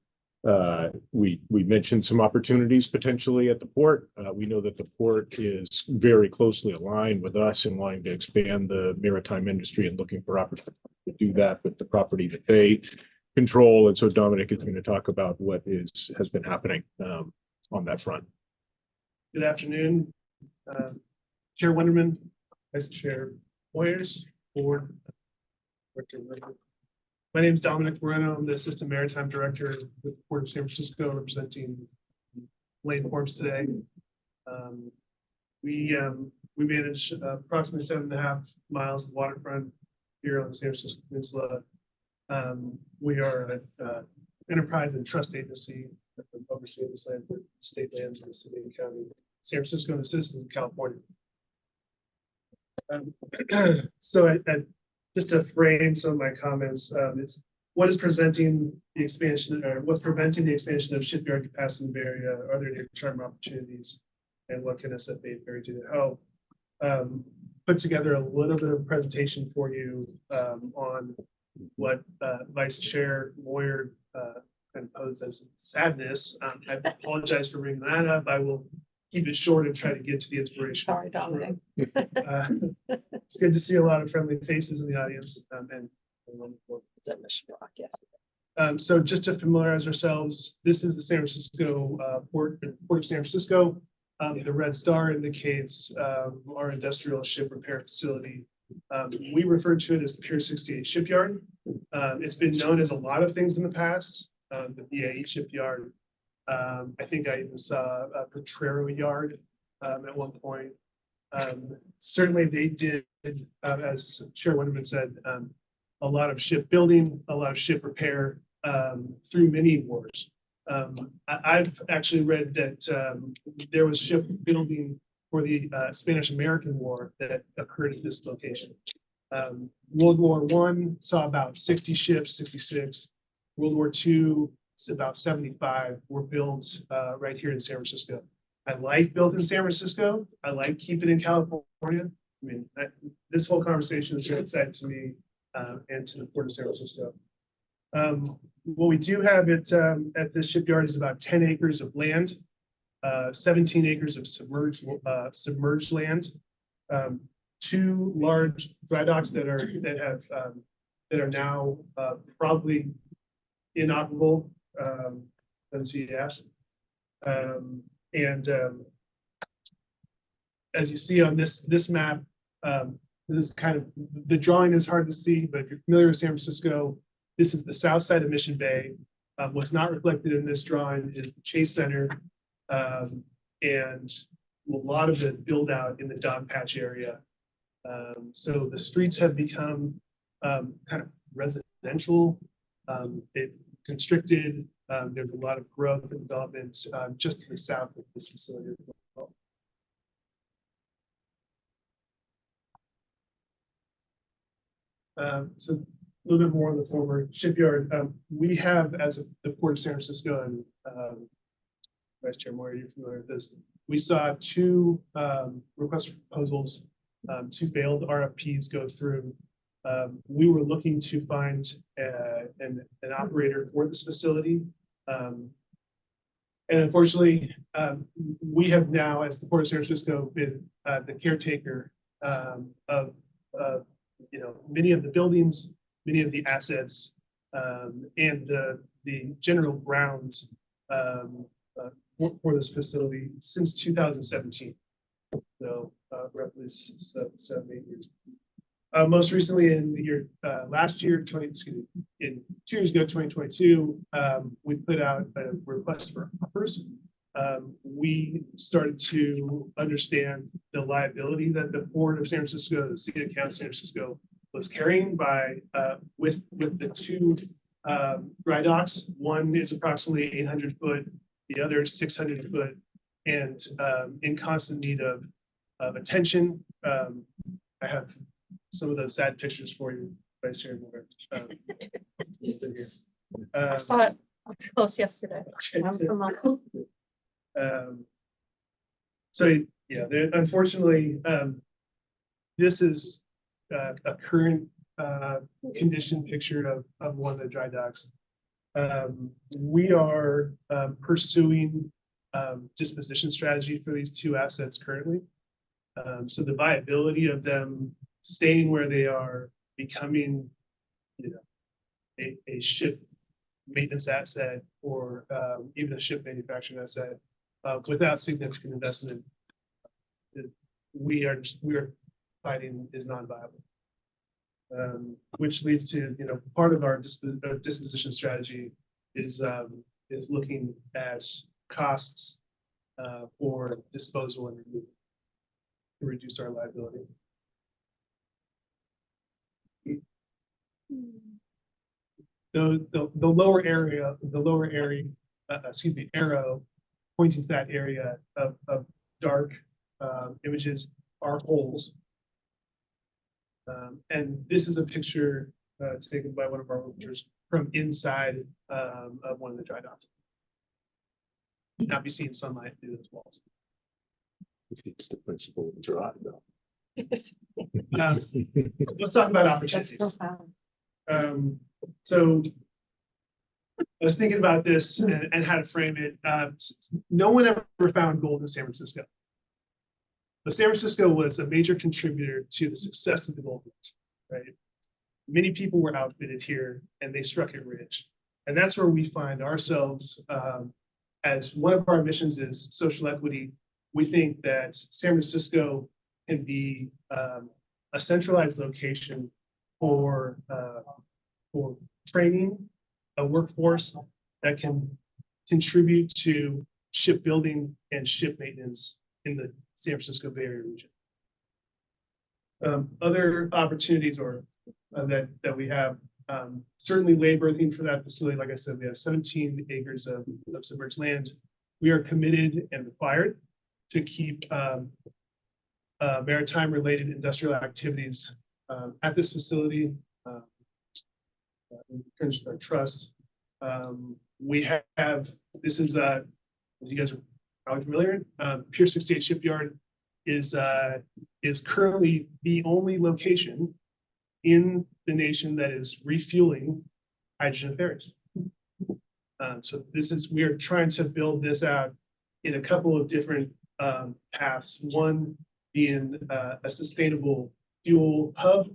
we mentioned some opportunities potentially at the port. We know that the port is very closely aligned with us in wanting to expand the maritime industry and looking for opportunities to do that with the property that they control. And so Dominic is going to talk about what has been happening on that front. Good afternoon, Chair Wenderman, Vice Chair Moyers, Board. My name is Dominic Moreno. I'm the Assistant Maritime Director with the Port of San Francisco, representing Lane Forms today. We manage approximately 7.5 miles of waterfront here on the San Francisco Peninsula. We are an enterprise and trust agency that oversees this land for state lands in the city and county, San Francisco, and the citizens of California. So just to frame some of my comments, it's what is presenting the expansion, or what's preventing the expansion of shipyard capacity in the Bay Area? Are there near-term opportunities, and what can SFA Ferry do to help? Put together a little bit of a presentation for you on what Vice Chair Moyer kind of posed as sadness. I apologize for bringing that up. I will keep it short and try to get to the inspiration. Sorry, Dominic. It's good to see a lot of friendly faces in the audience. It's at Mission Rock, yes. So just to familiarize ourselves, this is the San Francisco Port of San Francisco. The red star indicates our industrial ship repair facility. We refer to it as the Pier 68 Shipyard. It's been known as a lot of things in the past. The BAE Shipyard. I think I even saw a Potrero Yard at one point. Certainly they did, as Chair Wenderman said, a lot of shipbuilding, a lot of ship repair through many wars. I've actually read that there was shipbuilding for the Spanish-American War that occurred at this location. World War I saw about 60 ships, 66. World War II, about 75 were built right here in San Francisco. I like built in San Francisco. I like keeping in California. I mean, this whole conversation is very exciting to me and to the Port of San Francisco. What we do have at this shipyard is about 10 acres of land, 17 acres of submerged land, 2 large dry docks that are now probably inoperable. WCS. And as you see on this map, this is kind of, the drawing is hard to see, but if you're familiar with San Francisco, this is the south side of Mission Bay. What's not reflected in this drawing is the Chase Center, and a lot of the build out in the dog patch area. So the streets have become kind of residential. It's constricted. There's a lot of growth and development just to the south of this facility as well. So a little bit more on the former shipyard. We have, as the Port of San Francisco, and Vice Chair Moore, you're familiar with this, we saw two requests for proposals, two failed RFPs go through. We were looking to find an operator for this facility. And unfortunately, we have now, as the Port of San Francisco, been the caretaker of many of the buildings, many of the assets, and the general grounds for this facility since 2017. So roughly 7-8 years. Most recently in the year last year, in 2 years ago, 2022, we put out a request for offers. We started to understand the liability that the Port of San Francisco, the City of San Francisco, was carrying by with the two dry docks. One is approximately 800 foot, the other is 600 foot, and in constant need of attention. I have some of those sad pictures for you, Vice Chair Moore. I saw it up close yesterday. I'm from so yeah, unfortunately, this is a current condition picture of one of the dry docks. We are pursuing disposition strategy for these two assets currently. So the viability of them staying where they are, becoming, a ship maintenance asset or even a ship manufacturing asset without significant investment, we are finding is non-viable. Which leads to, part of our disposition strategy is looking at costs for disposal and removal to reduce our liability. The lower area, arrow pointing to that area of dark images are holes. And this is a picture taken by one of our workers from inside of one of the dry docks. You'd not be seeing sunlight through those walls. It's the principle of dry, though. Let's talk about opportunities. So I was thinking about this and how to frame it. No one ever found gold in San Francisco. But San Francisco was a major contributor to the success of the gold rush, right? Many people were outfitted here and they struck it rich. And that's where we find ourselves as one of our missions is social equity. We think that San Francisco can be a centralized location for training a workforce that can contribute to shipbuilding and ship maintenance in the San Francisco Bay Area region. Other opportunities that we have, certainly lay berthing for that facility. Like I said, we have 17 acres of submerged land. We are committed and required to keep maritime related industrial activities at this facility. In terms of our trust, we have, this is, you guys are probably familiar, Pier 68 Shipyard is currently the only location in the nation that is refueling hydrogen ferries. So we are trying to build this out in a couple of different paths. One being a sustainable fuel hub,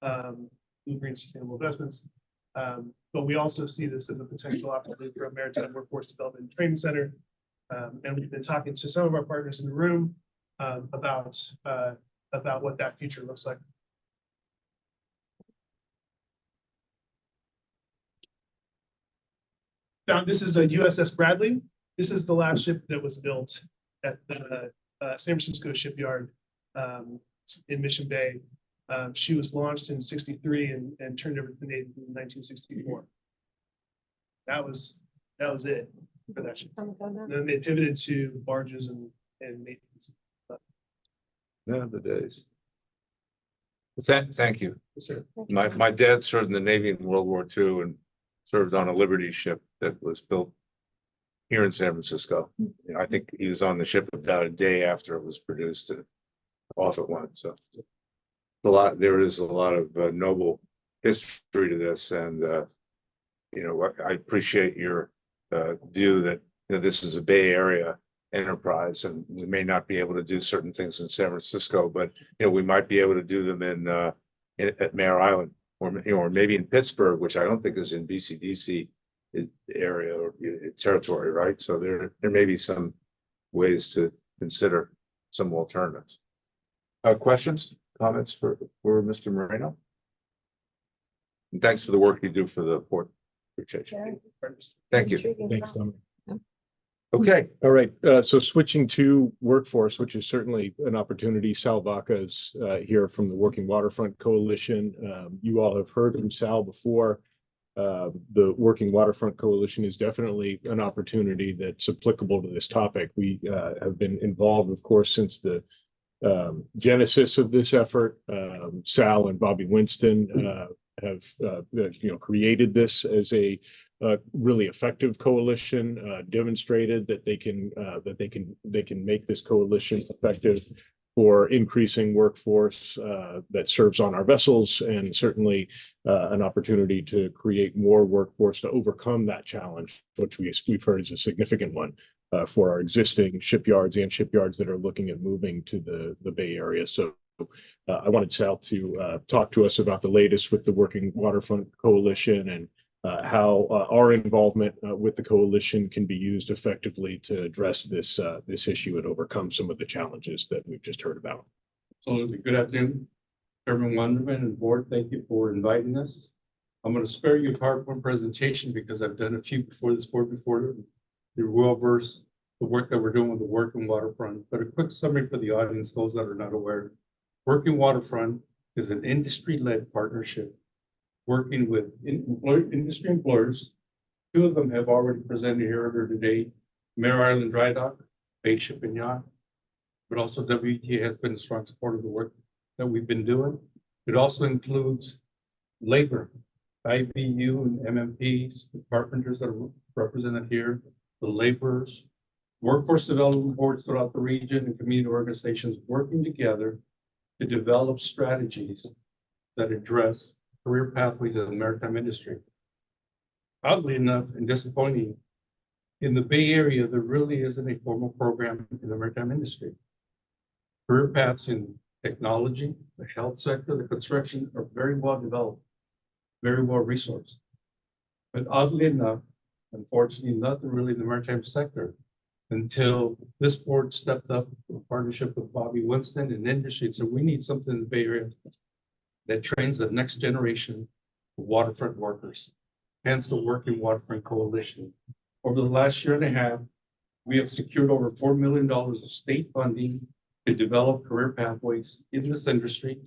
Blue Green Sustainable Investments. But we also see this as a potential opportunity for a maritime workforce development and training center. And we've been talking to some of our partners in the room about what that future looks like. Now, this is a USS Bradley. This is the last ship that was built at the San Francisco shipyard in Mission Bay. She was launched in '63 and turned over to the Navy in 1964. That was it for that ship. And then they pivoted to barges and maintenance. Yeah, the days. Thank you. Yes, sir. My dad served in the Navy in World War II and served on a Liberty ship that was built here in San Francisco. You know, I think he was on the ship about a day after it was produced and off it went. So there is a lot of noble history to this, and you know, I appreciate your view that this is a Bay Area enterprise, and we may not be able to do certain things in San Francisco, but we might be able to do them at Mare Island, or maybe in Pittsburgh, which I don't think is in BCDC area or territory, right? So there may be some ways to consider some alternatives. Questions, comments for Mr. Moreno? And thanks for the work you do for the port. Appreciate you. Thank you. Thanks, Dominic. Okay. All right. So switching to workforce, which is certainly an opportunity. Sal Vaca is here from the Working Waterfront Coalition. You all have heard from Sal before. The Working Waterfront Coalition is definitely an opportunity that's applicable to this topic. We have been involved, of course, since the genesis of this effort. Sal and Bobby Winston have created this as a really effective coalition, demonstrated that they can make this coalition effective for increasing workforce that serves on our vessels, and certainly an opportunity to create more workforce to overcome that challenge, which we've heard is a significant one for our existing shipyards and shipyards that are looking at moving to the Bay Area. So I wanted Sal to talk to us about the latest with the Working Waterfront Coalition and how our involvement with the coalition can be used effectively to address this issue and overcome some of the challenges that we've just heard about. Absolutely. Good afternoon, Chairman Wonderman and board. Thank you for inviting us. I'm going to spare you a PowerPoint presentation because I've done a few before this board before. You're well versed the work that we're doing with the Working Waterfront. But a quick summary for the audience, those that are not aware. Working Waterfront is an industry-led partnership working with industry employers. Two of them have already presented here earlier today, Mare Island Dry Dock, Bay Ship and Yacht, but also WETA has been a strong supporter of the work that we've been doing. It also includes labor, IBU and MMPs, the carpenters that are represented here, the laborers, workforce development boards throughout the region, and community organizations working together to develop strategies that address career pathways in the maritime industry. Oddly enough, and disappointing, in the Bay Area, there really isn't a formal program in the maritime industry. Career paths in technology, the health sector, the construction are very well developed, very well resourced. But oddly enough, unfortunately, nothing really in the maritime sector until this board stepped up in partnership with Bobby Winston and industry. So we need something in the Bay Area that trains the next generation of waterfront workers, hence the Working Waterfront Coalition. Over the last year and a half, we have secured over $4 million of state funding to develop career pathways in this industry.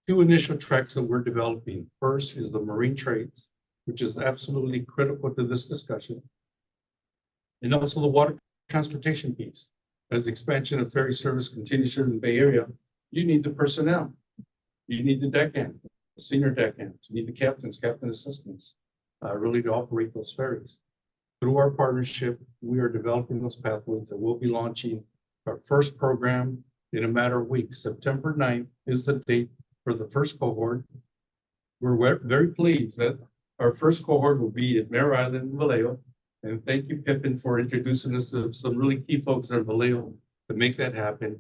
Two initial tracks that we're developing. First is the marine trades, which is absolutely critical to this discussion. And also the water transportation piece. As expansion of ferry service continues here in the Bay Area, you need the personnel. You need the deckhand, the senior deckhand. You need the captains, captain assistants, really to operate those ferries. Through our partnership, we are developing those pathways and we'll be launching our first program in a matter of weeks. September 9th is the date for the first cohort. We're very pleased that our first cohort will be at Mare Island and Vallejo. And thank you, Pippin, for introducing us to some really key folks at Vallejo to make that happen.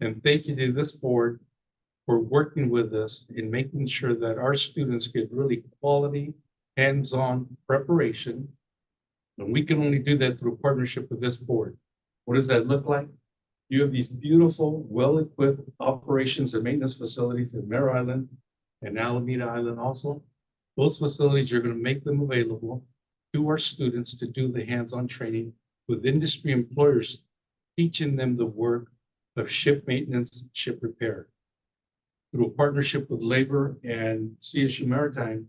And thank you to this board for working with us in making sure that our students get really quality, hands-on preparation. And we can only do that through a partnership with this board. What does that look like? You have these beautiful, well-equipped operations and maintenance facilities in Mare Island and Alameda Island also. Those facilities are going to make them available to our students to do the hands-on training with industry employers, teaching them the work of ship maintenance, ship repair. Through a partnership with labor and CSU Maritime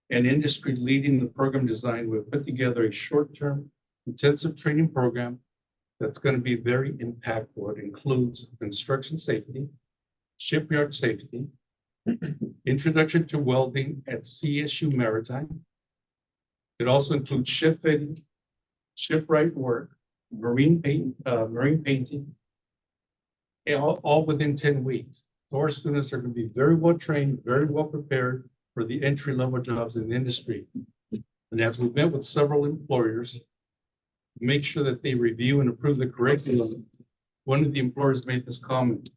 and industry leading the program design, we've put together a short-term intensive training program that's going to be very impactful. It includes construction safety, shipyard safety, introduction to welding at CSU Maritime. It also includes ship fitting, shipwright work, marine painting, and all within 10 weeks. So our students are going to be very well trained, very well prepared for the entry-level jobs in the industry. And as we've met with several employers, make sure that they review and approve the curriculum. One of the employers made this comment.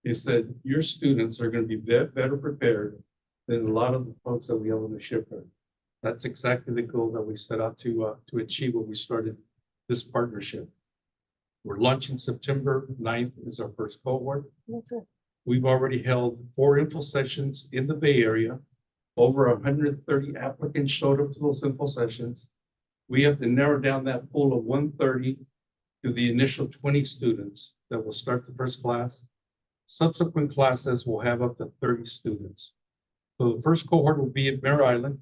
They said, your students are going to be better prepared than a lot of the folks that we have on the shipyard. That's exactly the goal that we set out to achieve when we started this partnership. We're launching September 9th is our first cohort. We've already held 4 info sessions in the Bay Area. Over 130 applicants showed up to those info sessions. We have to narrow down that pool of 130 to the initial 20 students that will start the first class. Subsequent classes will have up to 30 students. So the first cohort will be at Mare Island.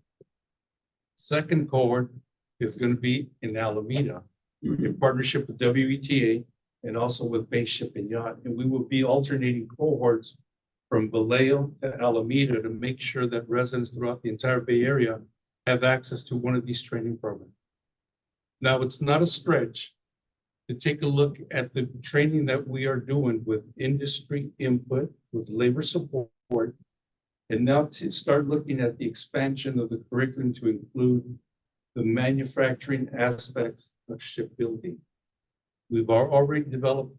Second cohort is going to be in Alameda in partnership with WETA and also with Bay Ship and Yacht. And we will be alternating cohorts from Vallejo to Alameda to make sure that residents throughout the entire Bay Area have access to one of these training programs. Now, it's not a stretch to take a look at the training that we are doing with industry input, with labor support, and now to start looking at the expansion of the curriculum to include the manufacturing aspects of shipbuilding. We've already developed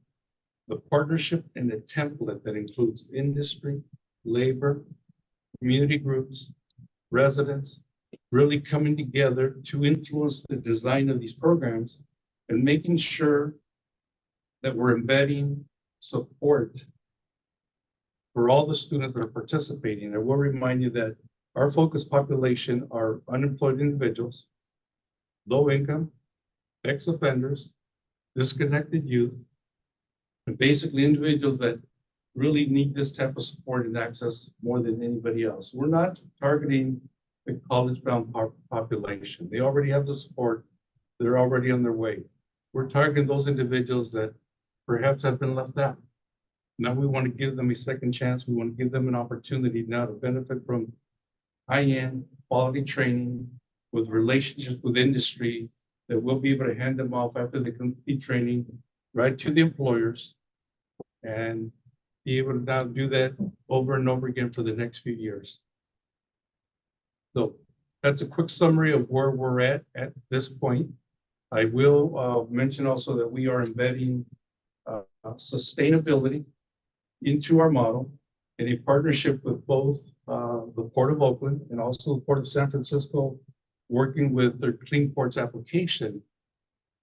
the partnership and the template that includes industry, labor, community groups, residents, really coming together to influence the design of these programs and making sure that we're embedding support for all the students that are participating. I will remind you that our focus population are unemployed individuals, low income, ex-offenders, disconnected youth, and basically individuals that really need this type of support and access more than anybody else. We're not targeting the college-bound population. They already have the support. They're already on their way. We're targeting those individuals that perhaps have been left out. Now we want to give them a second chance. We want to give them an opportunity now to benefit from high-end quality training with relationships with industry that we'll be able to hand them off after they complete training right to the employers and be able to now do that over and over again for the next few years. So that's a quick summary of where we're at this point. I will mention also that we are embedding sustainability into our model in a partnership with both the Port of Oakland and also the Port of San Francisco, working with their Clean Ports application.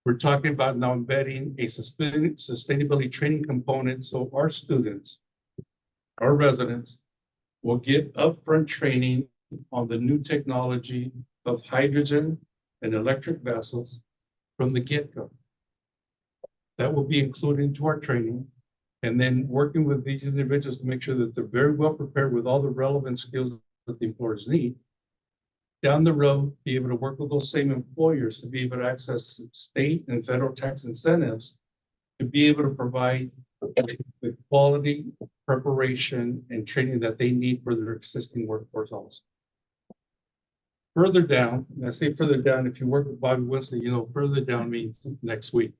We're talking about now embedding a sustainability training component so our students, our residents, will get upfront training on the new technology of hydrogen and electric vessels from the get-go. That will be included into our training, and then working with these individuals to make sure that they're very well prepared with all the relevant skills that the employers need. Down the road, be able to work with those same employers to be able to access state and federal tax incentives to be able to provide the quality, preparation, and training that they need for their existing workforce also. Further down, and I say further down, if you work with Bobby Winston, you know further down means next week.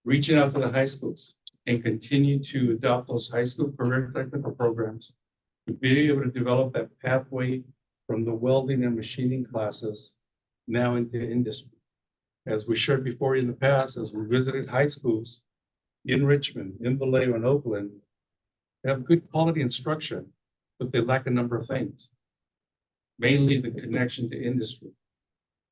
Reaching out to the high schools and continue to adopt those high school career technical programs to be able to develop that pathway from the welding and machining classes now into industry. As we shared before in the past, as we visited high schools in Richmond, in Vallejo, and Oakland, they have good quality instruction, but they lack a number of things. Mainly the connection to industry,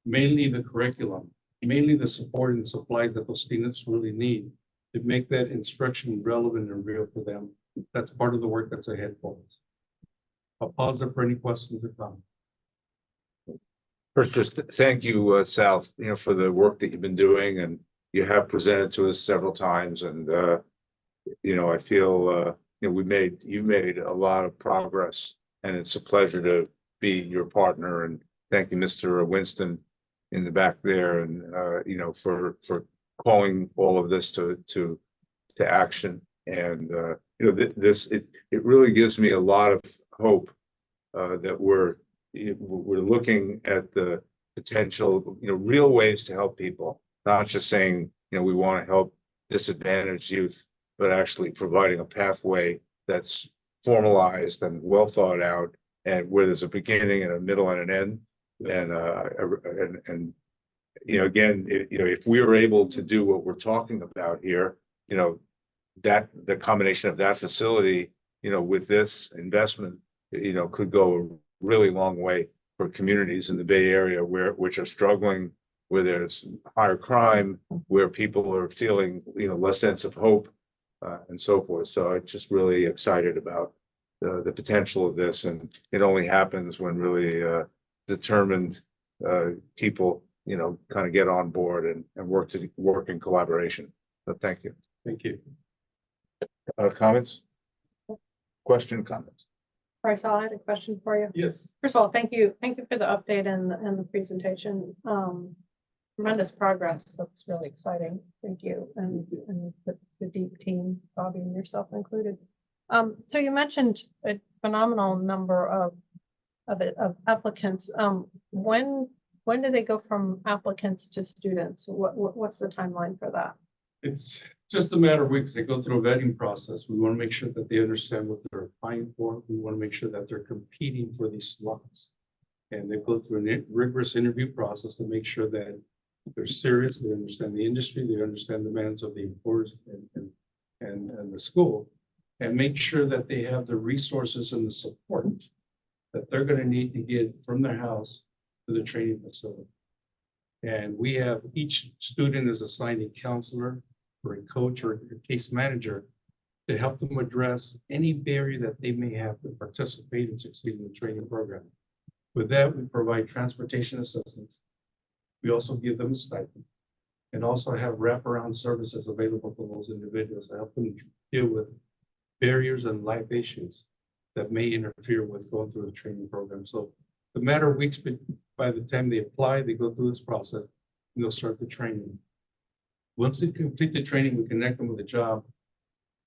mainly the curriculum, mainly the support and supply that those students really need to make that instruction relevant and real for them. That's part of the work that's ahead for us. I'll pause there for any questions or comments. First, just thank you, Sal, for the work that you've been doing, and you have presented to us several times, and I feel you made a lot of progress, and it's a pleasure to be your partner. And thank you, Mr. Winston, in the back there, and for calling all of this to action. And it really gives me a lot of hope that we're looking at the potential, real ways to help people, not just saying, we want to help disadvantaged youth, but actually providing a pathway that's formalized and well thought out, and where there's a beginning and a middle and an end. And again, if we were able to do what we're talking about here, that the combination of that facility, with this investment, could go a really long way for communities in the Bay Area which are struggling, where there's higher crime, where people are feeling, less sense of hope, and so forth. So I'm just really excited about the potential of this, and it only happens when really determined people, kind of get on board and work in collaboration. So thank you. Thank you. Comments? Comments? Bryce, I had a question for you. Yes. First of all, thank you for the update and the presentation. Tremendous progress. That's really exciting. Thank you, and the deep team, Bobby and yourself included. So you mentioned a phenomenal number of applicants. When do they go from applicants to students? What's the timeline for that? It's just a matter of weeks. They go through a vetting process. We want to make sure that they understand what they're applying for. We want to make sure that they're competing for these slots. And they go through a rigorous interview process to make sure that they're serious, they understand the industry, they understand the demands of the employers and the school, and make sure that they have the resources and the support that they're going to need to get from their house to the training facility. And we have, each student is assigned a counselor or a coach or a case manager to help them address any barrier that they may have to participate and succeed in the training program. With that, we provide transportation assistance. We also give them a stipend, and also have wraparound services available for those individuals to help them deal with barriers and life issues that may interfere with going through the training program. So the matter of weeks, by the time they apply, they go through this process, and they'll start the training. Once they complete the training, we connect them with a job.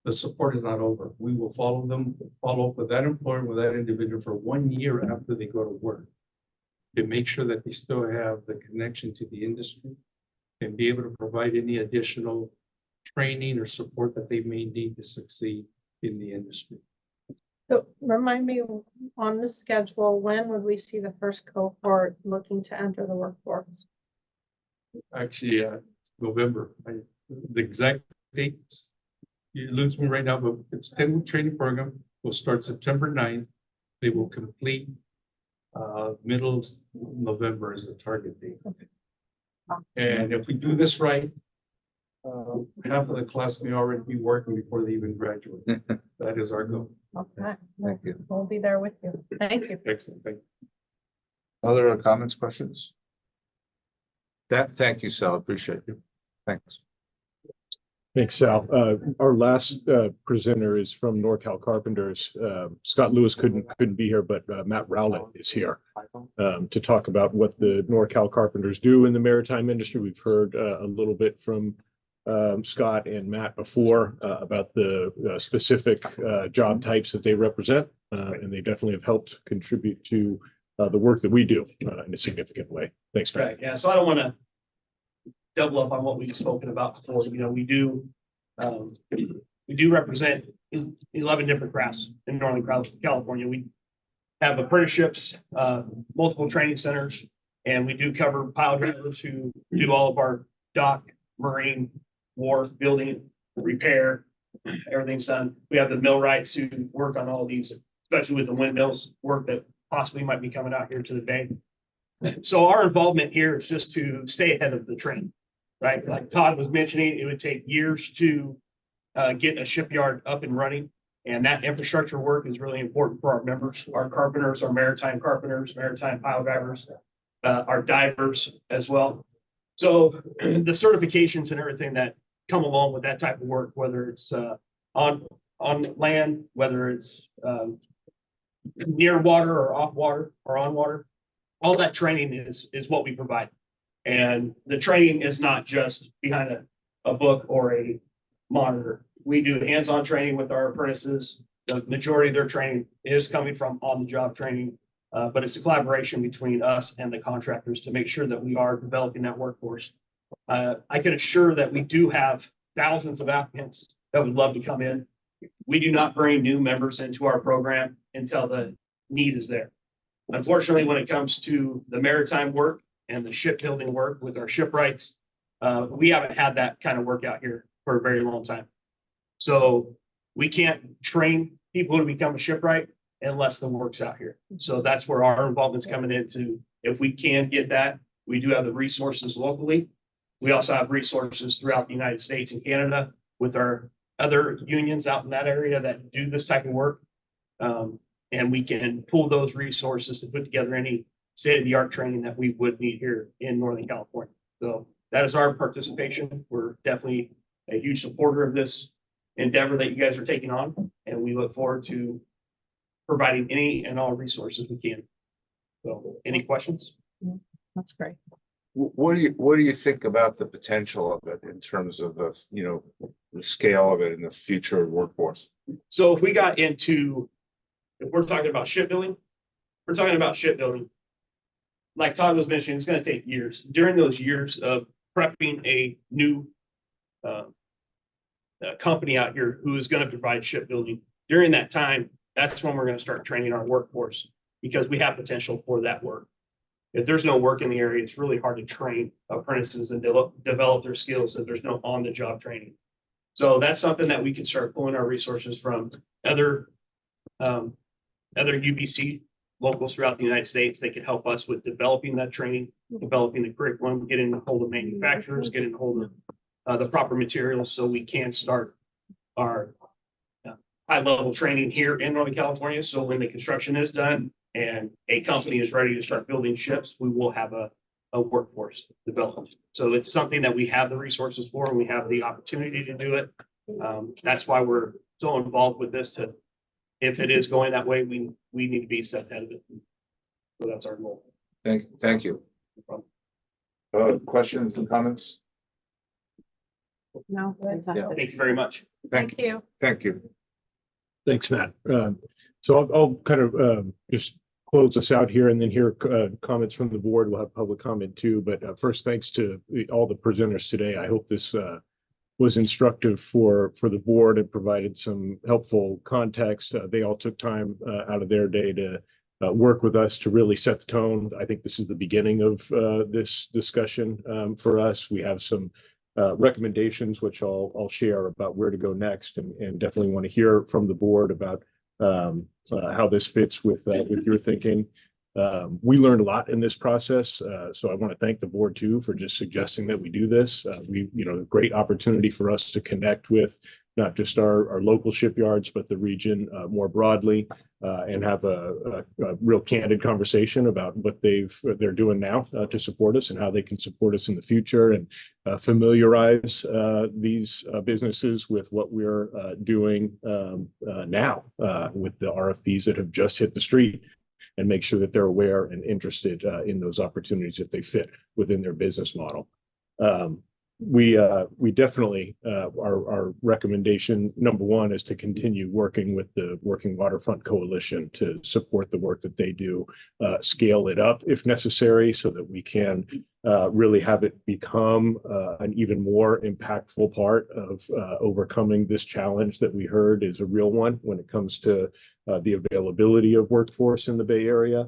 The support is not over. We will follow up with that employer, with that individual for 1 year after they go to work, to make sure that they still have the connection to the industry and be able to provide any additional training or support that they may need to succeed in the industry. So remind me, on the schedule, when would we see the first cohort looking to enter the workforce? Actually, November. The exact dates, it eludes me right now, but it's 10-week training program. Will start September 9th. They will complete middle of November is the target date. Okay. And if we do this right, half of the class may already be working before they even graduate. That is our goal. Okay. Thank you. We'll be there with you. Thank you. Excellent. Thank you. Other comments, questions? Thank you, Sal. Appreciate you. Thanks. Thanks, Sal. Our last presenter is from NorCal Carpenters. Scott Lewis couldn't be here, but Matt Rowlett is here to talk about what the NorCal Carpenters do in the maritime industry. We've heard a little bit from Scott and Matt before about the specific job types that they represent, and they definitely have helped contribute to the work that we do in a significant way. Thanks, Matt. Right, yeah, so I don't want to double up on what we've spoken about before. We do represent 11 different crafts in Northern California. We have apprenticeships, multiple training centers, and we do cover pile drivers who do all of our dock, marine, wharf, building, repair, everything's done. We have the millwrights who work on all these, especially with the windmills work that possibly might be coming out here to the bay. So our involvement here is just to stay ahead of the trend, right? Like Todd was mentioning, it would take years to get a shipyard up and running. And that infrastructure work is really important for our members, our carpenters, our maritime carpenters, maritime pile drivers, our divers as well. So the certifications and everything that come along with that type of work, whether it's on land, whether it's near water or off water or on water, all that training is what we provide. And the training is not just behind a book or a monitor. We do hands-on training with our apprentices. The majority of their training is coming from on-the-job training, but it's a collaboration between us and the contractors to make sure that we are developing that workforce. I can assure that we do have thousands of applicants that would love to come in. We do not bring new members into our program until the need is there. Unfortunately, when it comes to the maritime work and the shipbuilding work with our shipwrights, we haven't had that kind of work out here for a very long time. So we can't train people to become a shipwright unless the work's out here. So that's where our involvement's coming into. If we can get that, we do have the resources locally. We also have resources throughout the United States and Canada with our other unions out in that area that do this type of work. And we can pull those resources to put together any state-of-the-art training that we would need here in Northern California. So that is our participation. We're definitely a huge supporter of this endeavor that you guys are taking on, and we look forward to providing any and all resources we can. So, any questions? That's great. What do you think about the potential of it in terms of the, the scale of it in the future workforce? So if we got into, if we're talking about shipbuilding, like Todd was mentioning, it's going to take years. During those years of prepping a new company out here who is going to provide shipbuilding, during that time, that's when we're going to start training our workforce, because we have potential for that work. If there's no work in the area, it's really hard to train apprentices and develop their skills if there's no on-the-job training. So that's something that we can start pulling our resources from other UBC locals throughout the United States. They can help us with developing that training, developing the curriculum, getting a hold of manufacturers, getting a hold of the proper materials, so we can start our high-level training here in Northern California. So when the construction is done and a company is ready to start building ships, we will have a workforce developed. So it's something that we have the resources for, and we have the opportunity to do it. That's why we're so involved with this. If it is going that way, we need to be a step ahead of it. So that's our goal. Thank you. Questions and comments? No. Yeah. Thanks very much. Thank you. Thank you. Thanks, Matt. So I'll kind of just close us out here and then hear comments from the board. We'll have public comment too. But first, thanks to all the presenters today. I hope this was instructive for the board and provided some helpful context. They all took time out of their day to work with us to really set the tone. I think this is the beginning of this discussion for us. We have some recommendations, which I'll share about where to go next, and definitely want to hear from the board about how this fits with your thinking. We learned a lot in this process, so I want to thank the board too for just suggesting that we do this. Great opportunity for us to connect with not just our local shipyards, but the region more broadly, and have a real candid conversation about what they're doing now to support us and how they can support us in the future, and familiarize these businesses with what we're doing now with the RFPs that have just hit the street, and make sure that they're aware and interested in those opportunities if they fit within their business model. We definitely, our recommendation number one is to continue working with the Working Waterfront Coalition to support the work that they do, scale it up if necessary, so that we can really have it become an even more impactful part of overcoming this challenge that we heard is a real one when it comes to the availability of workforce in the Bay Area.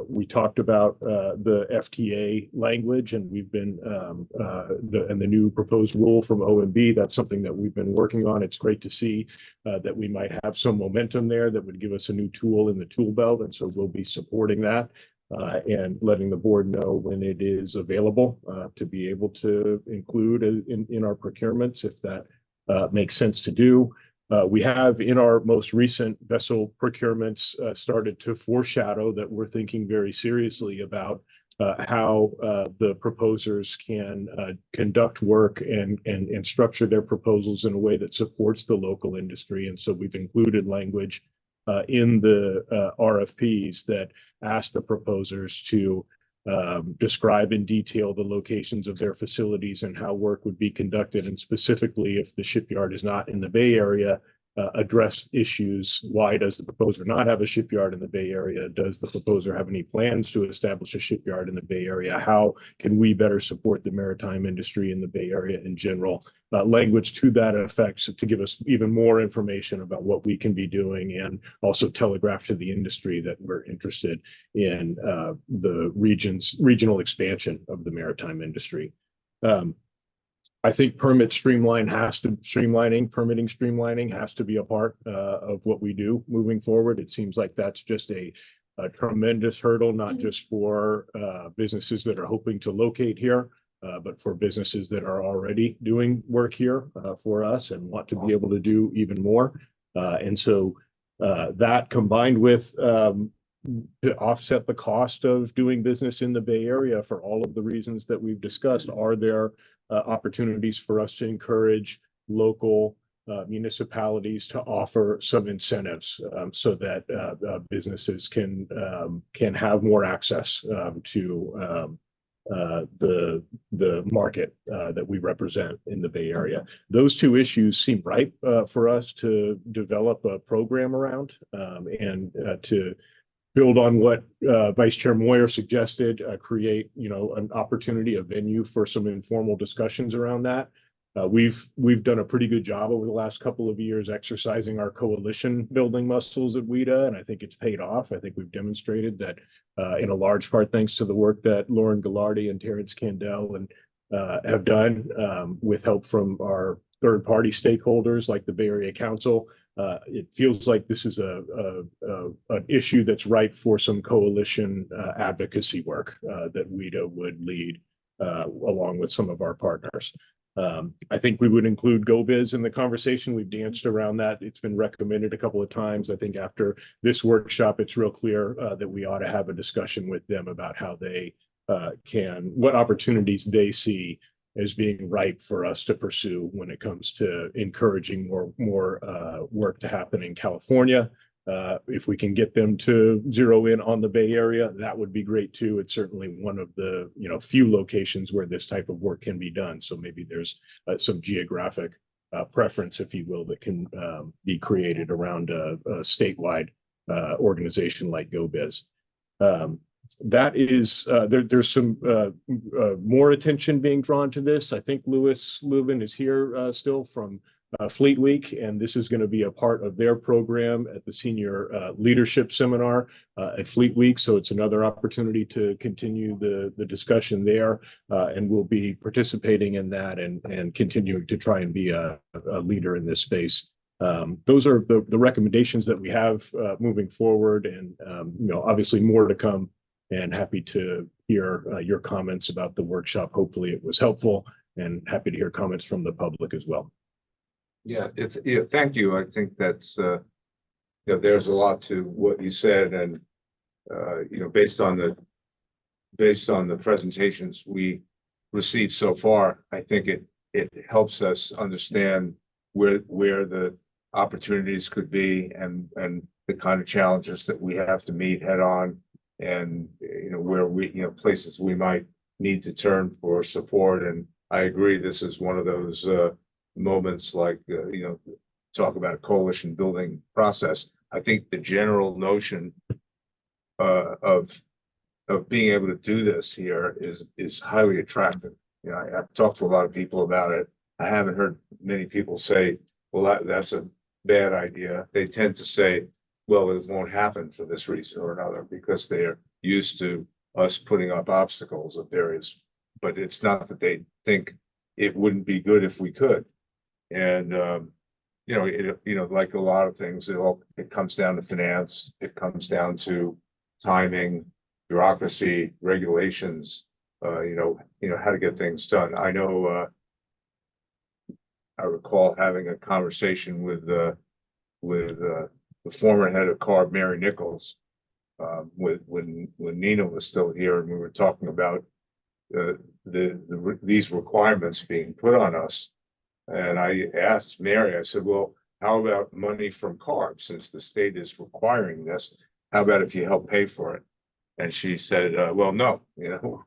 We talked about the FTA language, and we've been the new proposed rule from OMB. That's something that we've been working on. It's great to see that we might have some momentum there that would give us a new tool in the tool belt, and so we'll be supporting that. and letting the board know when it is available to be able to include in our procurements if that makes sense to do. We have in our most recent vessel procurements started to foreshadow that we're thinking very seriously about how the proposers can conduct work and structure their proposals in a way that supports the local industry. And so we've included language in the RFPs that ask the proposers to describe in detail the locations of their facilities and how work would be conducted. And specifically, if the shipyard is not in the Bay Area, address issues. Why does the proposer not have a shipyard in the Bay Area? Does the proposer have any plans to establish a shipyard in the Bay Area? How can we better support the maritime industry in the Bay Area in general? Language to that effect to give us even more information about what we can be doing and also telegraph to the industry that we're interested in the regional expansion of the maritime industry. I think permitting streamlining has to be a part of what we do moving forward. It seems like that's just a tremendous hurdle, not just for businesses that are hoping to locate here, but for businesses that are already doing work here for us and want to be able to do even more. And so that combined with to offset the cost of doing business in the Bay Area for all of the reasons that we've discussed, are there opportunities for us to encourage local municipalities to offer some incentives so that businesses can have more access to the market that we represent in the Bay Area. Those two issues seem ripe for us to develop a program around and to build on what Vice Chair Moyer suggested, create, an opportunity, a venue for some informal discussions around that. We've done a pretty good job over the last couple of years exercising our coalition building muscles at WETA, and I think it's paid off. I think we've demonstrated that in a large part thanks to the work that Lauren Ghilardi and Terrence Candell and have done with help from our third-party stakeholders like the Bay Area Council. It feels like this is an issue that's ripe for some coalition advocacy work that WETA would lead along with some of our partners. I think we would include GoBiz in the conversation. We've danced around that. It's been recommended a couple of times. I think after this workshop, it's real clear that we ought to have a discussion with them about how they what opportunities they see as being ripe for us to pursue when it comes to encouraging more work to happen in California. If we can get them to zero in on the Bay Area, that would be great too. It's certainly one of the few locations where this type of work can be done. So maybe there's some geographic preference, if you will, that can be created around a statewide organization like GoBiz. That is, there's some more attention being drawn to this. I think Louis Lubin is here still from Fleet Week, and this is going to be a part of their program at the senior leadership seminar at Fleet Week. So it's another opportunity to continue the discussion there, and we'll be participating in that and continuing to try and be a leader in this space. Those are the recommendations that we have moving forward, and obviously more to come. And happy to hear your comments about the workshop. Hopefully it was helpful, and happy to hear comments from the public as well. Yeah, thank you. I think that's there's a lot to what you said, and based on the presentations we received so far, I think it helps us understand where the opportunities could be and the kind of challenges that we have to meet head on, and where we places we might need to turn for support. And I agree, this is one of those moments like talk about a coalition building process. I think the general notion of being able to do this here is highly attractive. I've talked to a lot of people about it. I haven't heard many people say, well, that's a bad idea. They tend to say, well, it won't happen for this reason or another, because they're used to us putting up obstacles of various, but it's not that they think it wouldn't be good if we could. And, like a lot of things, it comes down to finance. It comes down to timing. bureaucracy, regulations, how to get things done. I know, I recall having a conversation with the former head of CARB, Mary Nichols, when Nina was still here, and we were talking about these requirements being put on us. And I asked Mary, I said, well, how about money from CARB, since the state is requiring this? How about if you help pay for it? And she said, well, no,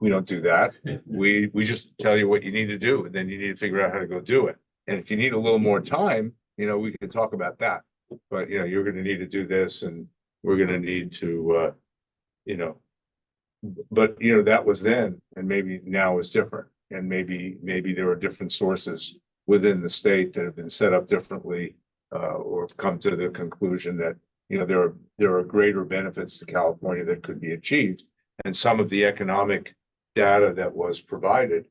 we don't do that. We just tell you what you need to do, and then you need to figure out how to go do it. And if you need a little more time, we can talk about that. But, you're going to need to do this, and we're going to need to, but, that was then, and maybe now is different. And maybe there are different sources within the state that have been set up differently, or have come to the conclusion that, there are greater benefits to California that could be achieved. And some of the economic data that was provided,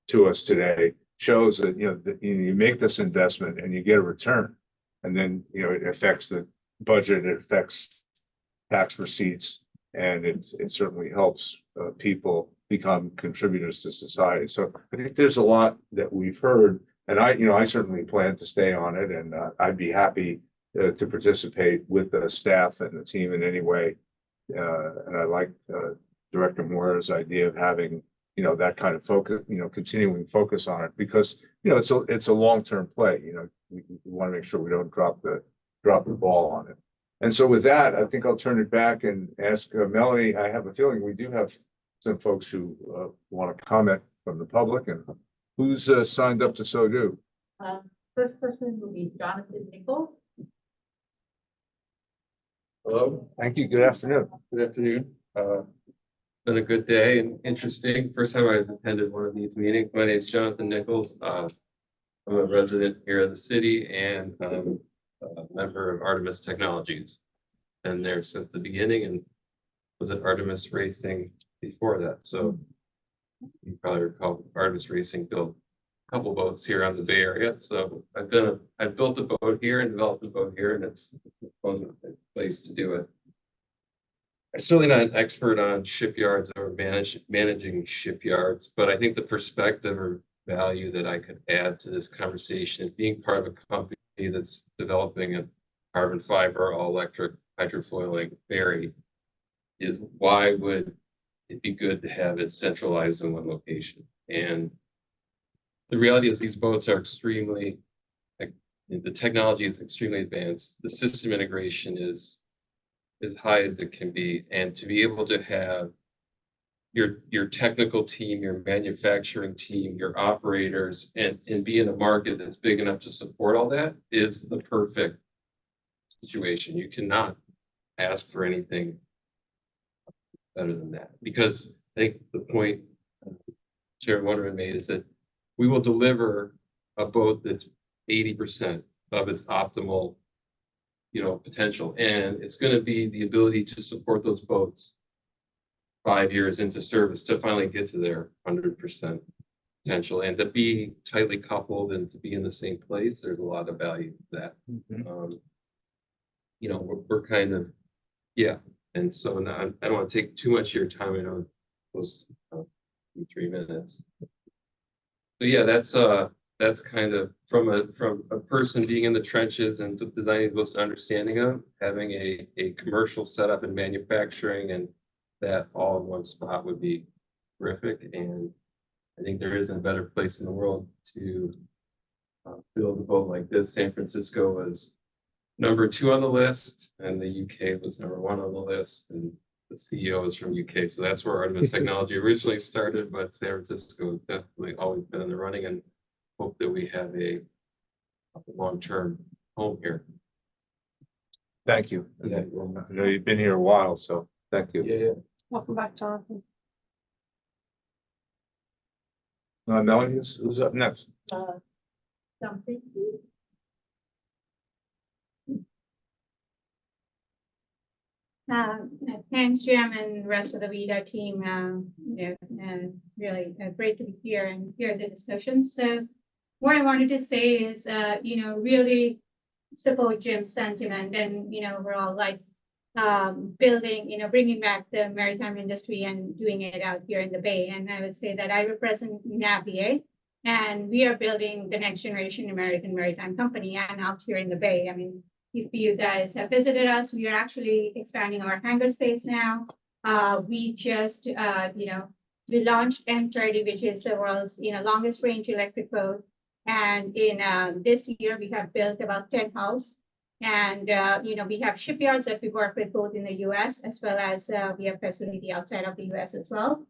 to us today shows that, that you make this investment and you get a return. And then, it affects the budget, it affects tax receipts, and it certainly helps people become contributors to society. So I think there's a lot that we've heard, and I certainly plan to stay on it, and I'd be happy to participate with the staff and the team in any way. And I like Director Moyer's idea of having, that kind of focus, continuing focus on it, because, it's a long-term play. We want to make sure we don't drop the ball on it. And so with that, I think I'll turn it back and ask Melanie. I have a feeling we do have some folks who want to comment from the public, and who's signed up to so do. First person will be Jonathan Nichols. Hello. Thank you. Good afternoon. Good afternoon. Been a good day and interesting. First time I've attended one of these meetings. My name is Jonathan Nichols. I'm a resident here in the city, and I'm a member of Artemis Technologies. Been there since the beginning, and was at Artemis Racing before that. So you probably recall Artemis Racing built a couple boats here on the Bay Area. So I've built a boat here and developed a boat here, and it's a fun place to do it. I'm certainly not an expert on shipyards or managing shipyards, but I think the perspective or value that I could add to this conversation, being part of a company that's developing a carbon fiber, all electric hydrofoiling ferry, is why would it be good to have it centralized in one location? And the reality is these boats are extremely, the technology is extremely advanced. The system integration is as high as it can be, and to be able to have your technical team, your manufacturing team, your operators, and be in a market that's big enough to support all that is the perfect situation. You cannot ask for anything better than that, because I think the point Chair Wonderman made is that we will deliver a boat that's 80% of its optimal potential, and it's going to be the ability to support those boats 5 years into service to finally get to their 100% potential, and to be tightly coupled and to be in the same place. There's a lot of value to that. We're kind of, and so now I don't want to take too much of your time. I know close to 3 minutes. So that's kind of from a person being in the trenches and designing boats and understanding of having a commercial setup and manufacturing, and that all in one spot would be terrific. And I think there isn't a better place in the world to build a boat like this. San Francisco was #2 on the list, and the UK was #1 on the list, and the CEO is from UK. So that's where Artemis Technology originally started, but San Francisco has definitely always been in the running, and hope that we have a long-term home here. Thank you. I know you've been here a while, so thank you. Yeah. Welcome back, Jonathan. Melanie, who's up next? Something. Thanks, Jim, and the rest of the WETA team. Really great to be here and hear the discussion. So what I wanted to say is, really support Jim's sentiment, and we're all like building, bringing back the maritime industry and doing it out here in the Bay. And I would say that I represent NAVIA, and we are building the next generation American maritime company and out here in the Bay. I mean, if you guys have visited us, we are actually expanding our hangar space now. We just, we launched M30, which is the world's, longest range electric boat. And in this year, we have built about 10 hulls. And, we have shipyards that we work with both in the US as well as we have facility outside of the US as well.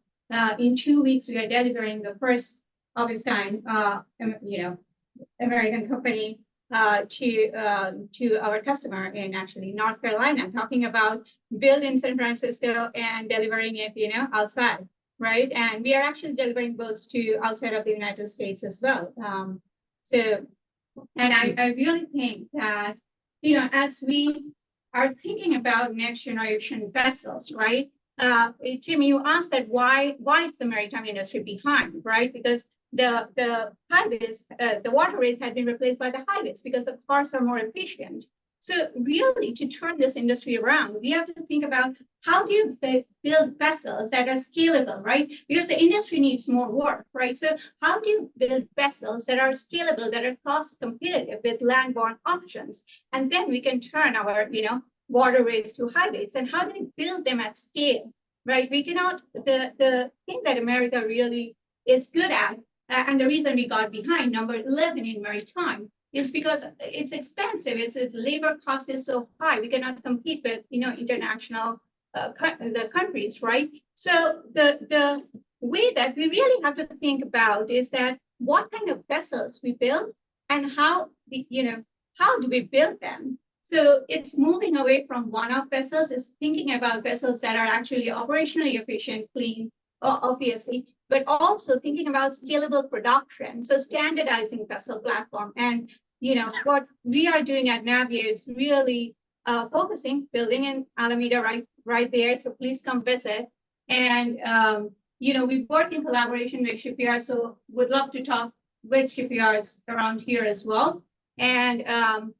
In 2 weeks, we are delivering the first of its kind, American company to our customer in actually North Carolina, talking about build in San Francisco and delivering it, outside, right? And we are actually delivering boats to outside of the United States as well. And I really think that, as we are thinking about next generation vessels, right? Jimmy, you asked that why is the maritime industry behind, right? Because the highways, the waterways had been replaced by the highways because the cars are more efficient. So really, to turn this industry around, we have to think about how do you build vessels that are scalable, right? Because the industry needs more work, right? So how do you build vessels that are scalable, that are cost competitive with landborne options? And then we can turn our, waterways to highways. And how do we build them at scale, right? We cannot, the thing that America really is good at, and the reason we got behind number 11 in maritime, is because it's expensive. Its labor cost is so high. We cannot compete with international the countries, right? So the way that we really have to think about is that what kind of vessels we build and how do we build them? So it's moving away from one-off vessels. It's thinking about vessels that are actually operationally efficient, clean, obviously, but also thinking about scalable production. So standardizing vessel platform. And, what we are doing at Navia is really focusing, building in Alameda right there. So please come visit. And, we work in collaboration with shipyards. So would love to talk with shipyards around here as well. And,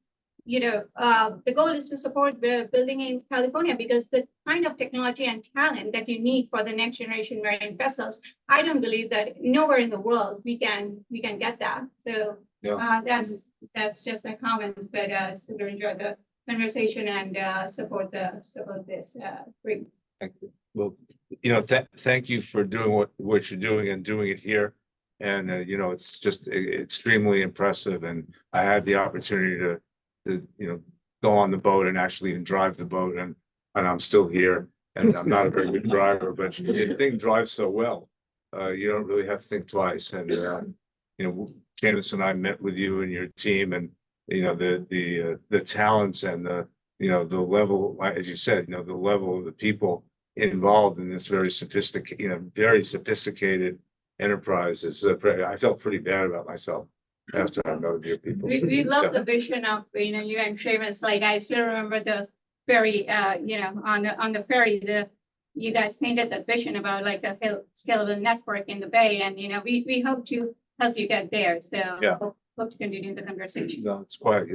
the goal is to support the building in California because the kind of technology and talent that you need for the next generation marine vessels, I don't believe that nowhere in the world we can get that. So that's just my comments, but super enjoy the conversation and support this group. Thank you. Well, thank you for doing what you're doing and doing it here. And it's just extremely impressive. And I had the opportunity to go on the boat and actually even drive the boat, and I'm still here. And I'm not a very good driver, but the thing drives so well, you don't really have to think twice. And Candace and I met with you and your team, and the talents and the level, as you said, the level of the people involved in this very sophisticated enterprise is. I felt pretty bad about myself after I know your people. We love the vision of you and Travis. Like I still remember the ferry, on the ferry, you guys painted that vision about like a scalable network in the Bay, and we hope to help you get there. So hope to continue the conversation. No, it's quite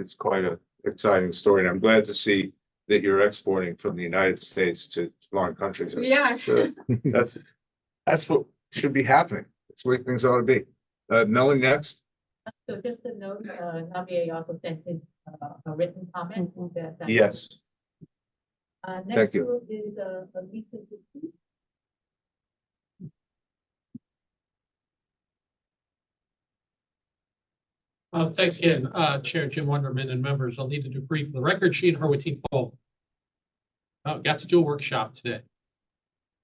a exciting story, and I'm glad to see that you're exporting from the United States to foreign countries. Yeah, that's what should be happening. That's the way things ought to be. Melanie, next. So just a note, Javier also sent in a written comment. Yes. Next Thank you. is Lisa. Thanks again, Chair Jim Wonderman and members. I'll need to do brief. The record sheet her with Team Poll. Got to do a workshop today.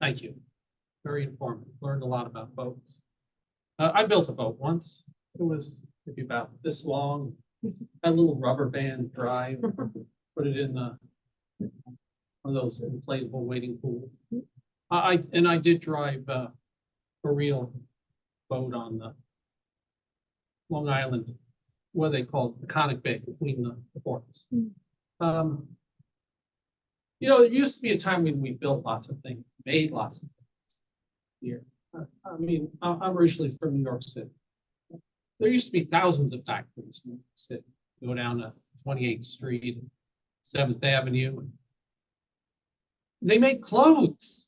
Thank you. Very informative. Learned a lot about boats. I built a boat once. It was maybe about this long. A little rubber band drive. Put it in one of those inflatable wading pools. I did drive a real boat on the Long Island, what they call the Conic Bay between the ports. It used to be a time when we built lots of things, made lots of things here. I'm originally from New York City. There used to be thousands of factories in New York City. Go down to 28th Street, 7th Avenue. They make clothes.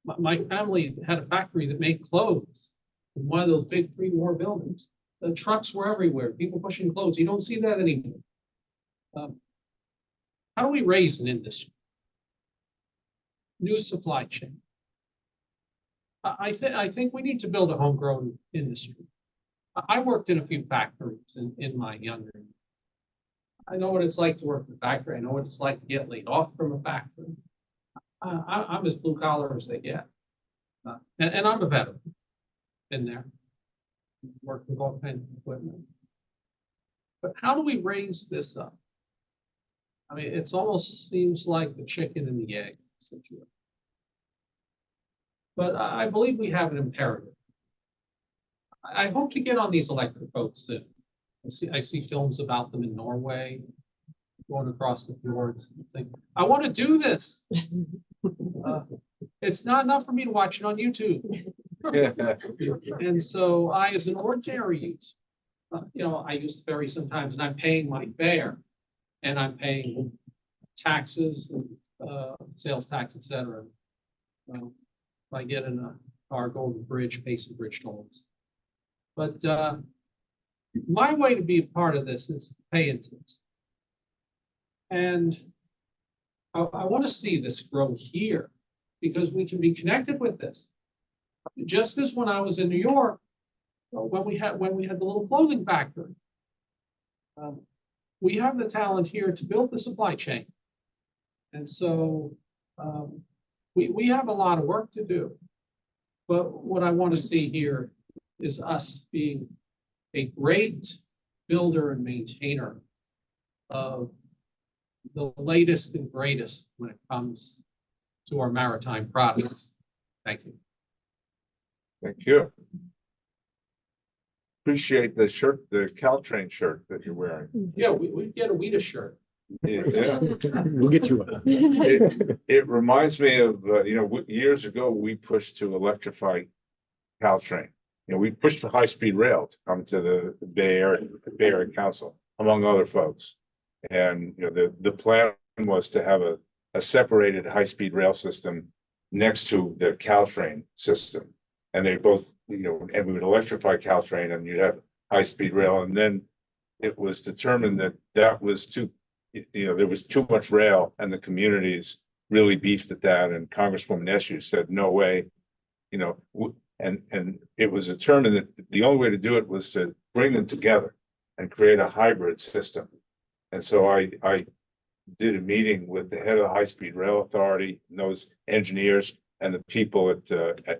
My family had a factory that made clothes in one of those big pre-war buildings. The trucks were everywhere, people pushing clothes. You don't see that anymore. How do we raise an industry? New supply chain. I think we need to build a homegrown industry. I worked in a few factories in my younger years. I know what it's like to work in a factory. I know what it's like to get laid off from a factory. I'm as blue collar as they get. And I'm a veteran. Been there. Worked with all kinds of equipment. But how do we raise this up? I mean, it almost seems like the chicken and the egg situation. But I believe we have an imperative. I hope to get on these electric boats soon. I see films about them in Norway, going across the fjords. I want to do this. It's not enough for me to watch it on YouTube. And so I, as an ordinary user, I use the ferry sometimes, and I'm paying my fare, and I'm paying taxes, and sales tax, etc. If I get in a car, go over the bridge, pay some bridge tolls. But my way to be a part of this is to pay into this. And I want to see this grow here because we can be connected with this. Just as when I was in New York, when we had the little clothing factory, we have the talent here to build the supply chain. And so we have a lot of work to do. But what I want to see here is us being a great builder and maintainer of the latest and greatest when it comes to our maritime products. Thank you. Thank you. Appreciate the shirt, the Caltrain shirt that you're wearing. Yeah, we get a WETA shirt. Yeah. We'll get you one. It reminds me of, years ago, we pushed to electrify Caltrain. We pushed for high-speed rail to come to the Bay Area Council, among other folks. And, the plan was to have a separated high-speed rail system next to the Caltrain system. And they both, and we would electrify Caltrain and you'd have high-speed rail. And then it was determined that was too, there was too much rail and the communities really beefed at that. And Congresswoman Eshoo said, no way, and it was determined that the only way to do it was to bring them together and create a hybrid system. And so I did a meeting with the head of the High-Speed Rail Authority, and those engineers, and the people at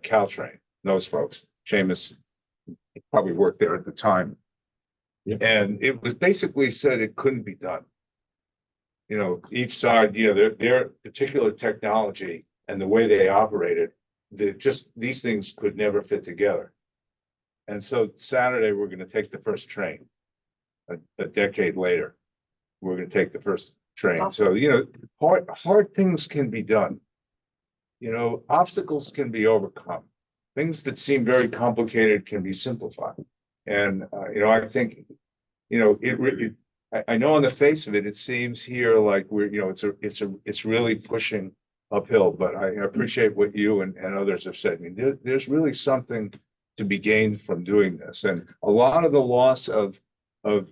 Caltrain, those folks. Seamus probably worked there at the time. Yep. And it was basically said it couldn't be done. Each side, their particular technology and the way they operated, these things could never fit together. And so Saturday, we're going to take the first train. A decade later, we're going to take the first train. So, hard things can be done. Obstacles can be overcome. Things that seem very complicated can be simplified. And, I think, I know on the face of it, it seems here like it's really pushing uphill, but I appreciate what you and others have said. I mean, there's really something to be gained from doing this. And a lot of the loss of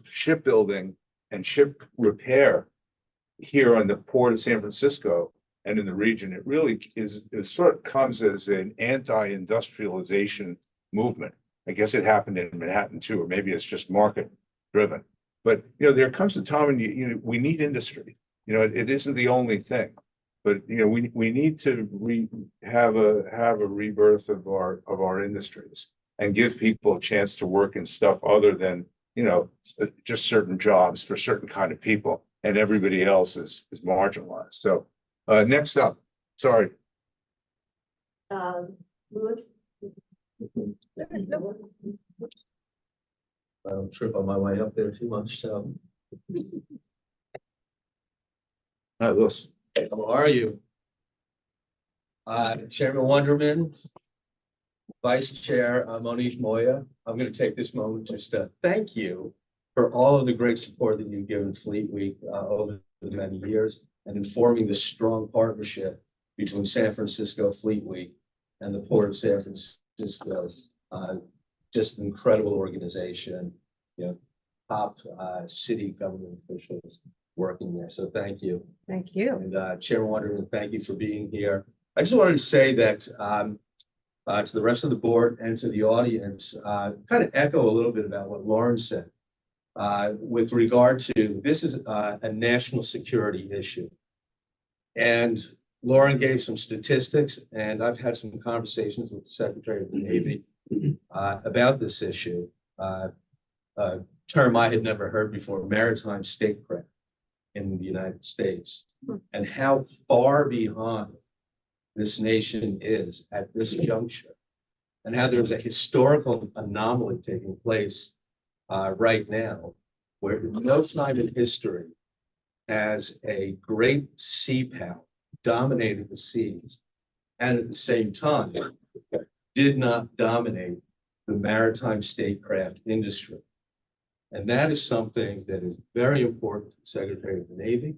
shipbuilding and ship repair here on the port of San Francisco and in the region, it really it sort of comes as an anti-industrialization movement. I guess it happened in Manhattan too, or maybe it's just market driven. But there comes a time when we need industry. It isn't the only thing, but we need to have a rebirth of our industries and give people a chance to work in stuff other than just certain jobs for certain kind of people, and everybody else is marginalized. So next up, sorry. Lewis. I don't trip on my way up there too much, so. Lewis. How are you? Chairman Wonderman, Vice Chair Monish Moya, I'm going to take this moment just to thank you for all of the great support that you've given Fleet Week over the many years. and informing the strong partnership between San Francisco Fleet Week and the Port of San Francisco. Just an incredible organization, you know, top city government officials working there. So thank you. Thank you. And Chair Wonderman, thank you for being here. I just wanted to say that to the rest of the board and to the audience, kind of echo a little bit about what Lauren said. With regard to, this is a national security issue. And Lauren gave some statistics, and I've had some conversations with the Secretary of the Navy about this issue. A term I had never heard before, maritime statecraft in the United States, and how far behind this nation is at this juncture, and how there's a historical anomaly taking place right now, where no time in history has a great sea power dominated the seas, and at the same time did not dominate the maritime statecraft industry. And that is something that is very important to the Secretary of the Navy.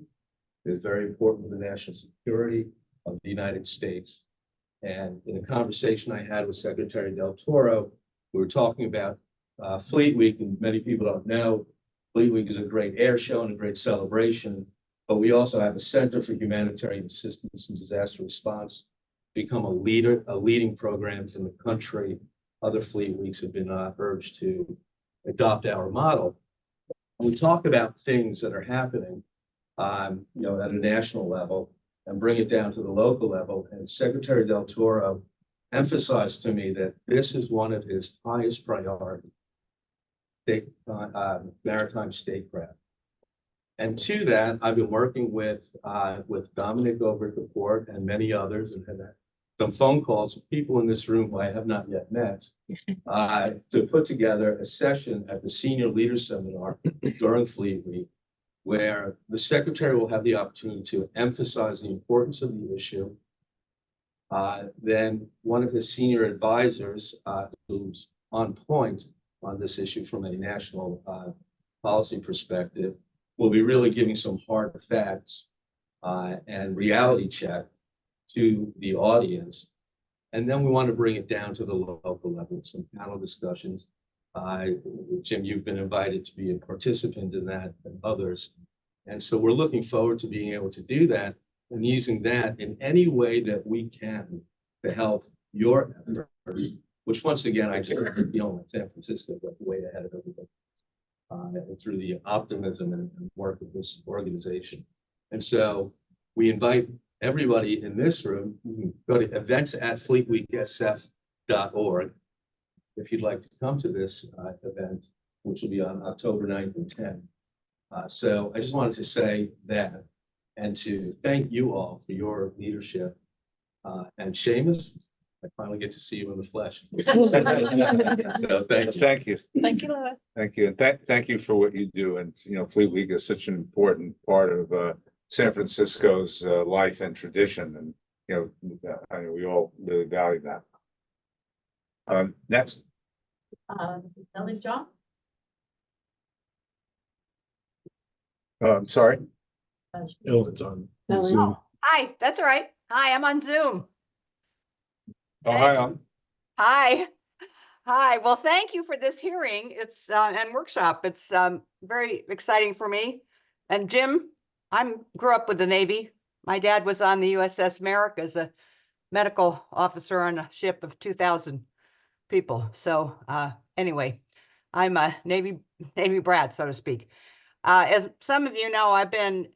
It is very important to the national security of the United States. And in a conversation I had with Secretary Del Toro, we were talking about Fleet Week, and many people don't know, Fleet Week is a great air show and a great celebration, but we also have a Center for Humanitarian Assistance and Disaster Response, become a leading program in the country. Other Fleet Weeks have been urged to adopt our model. We talk about things that are happening, you know, at a national level and bring it down to the local level. And Secretary Del Toro emphasized to me that this is one of his highest priorities, maritime statecraft. And to that, I've been working with Dominic over at the port and many others, and had some phone calls with people in this room who I have not yet met, to put together a session at the Senior Leaders Seminar during Fleet Week, where the Secretary will have the opportunity to emphasize the importance of the issue. Then one of his senior advisors, who's on point on this issue from a national policy perspective, will be really giving some hard facts and reality check to the audience. And then we want to bring it down to the local level, some panel discussions. Jim, you've been invited to be a participant in that, and others. And so we're looking forward to being able to do that and using that in any way that we can to help your efforts, which once again, I just feel in San Francisco, but way ahead of everybody. Through the optimism and work of this organization. And so we invite everybody in this room. You can go to events@fleetweeksf.org if you'd like to come to this event, which will be on October 9th and 10th. So I just wanted to say that, and to thank you all for your leadership. And Seamus, I finally get to see you in the flesh. So thank you. Thank you, Lois. Thank you. And thank you for what you do. And, you know, Fleet Week is such an important part of San Francisco's life and tradition. And, you know, I mean, we all really value that. Next. Ellie John? I'm sorry. It's on. Oh, hi, that's all right. Hi, I'm on Zoom. Oh, hi. Hi. Hi. Well, thank you for this hearing. It's and workshop. It's very exciting for me. And Jim, grew up with the Navy. My dad was on the USS Merrick as a medical officer on a ship of 2,000 people. So anyway, I'm a Navy brat, so to speak. As some of you know, I've been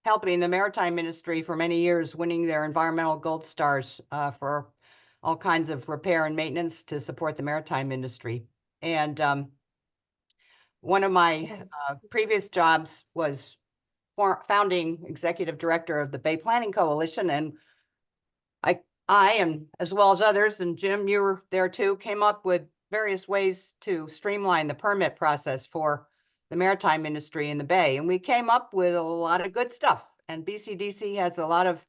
helping the maritime industry for many years, winning their environmental gold stars for all kinds of repair and maintenance to support the maritime industry. And one of my previous jobs was founding executive director of the Bay Planning Coalition. And I and as well as others, and Jim, you were there too, came up with various ways to streamline the permit process for the maritime industry in the Bay. And we came up with a lot of good stuff. And BCDC has a lot of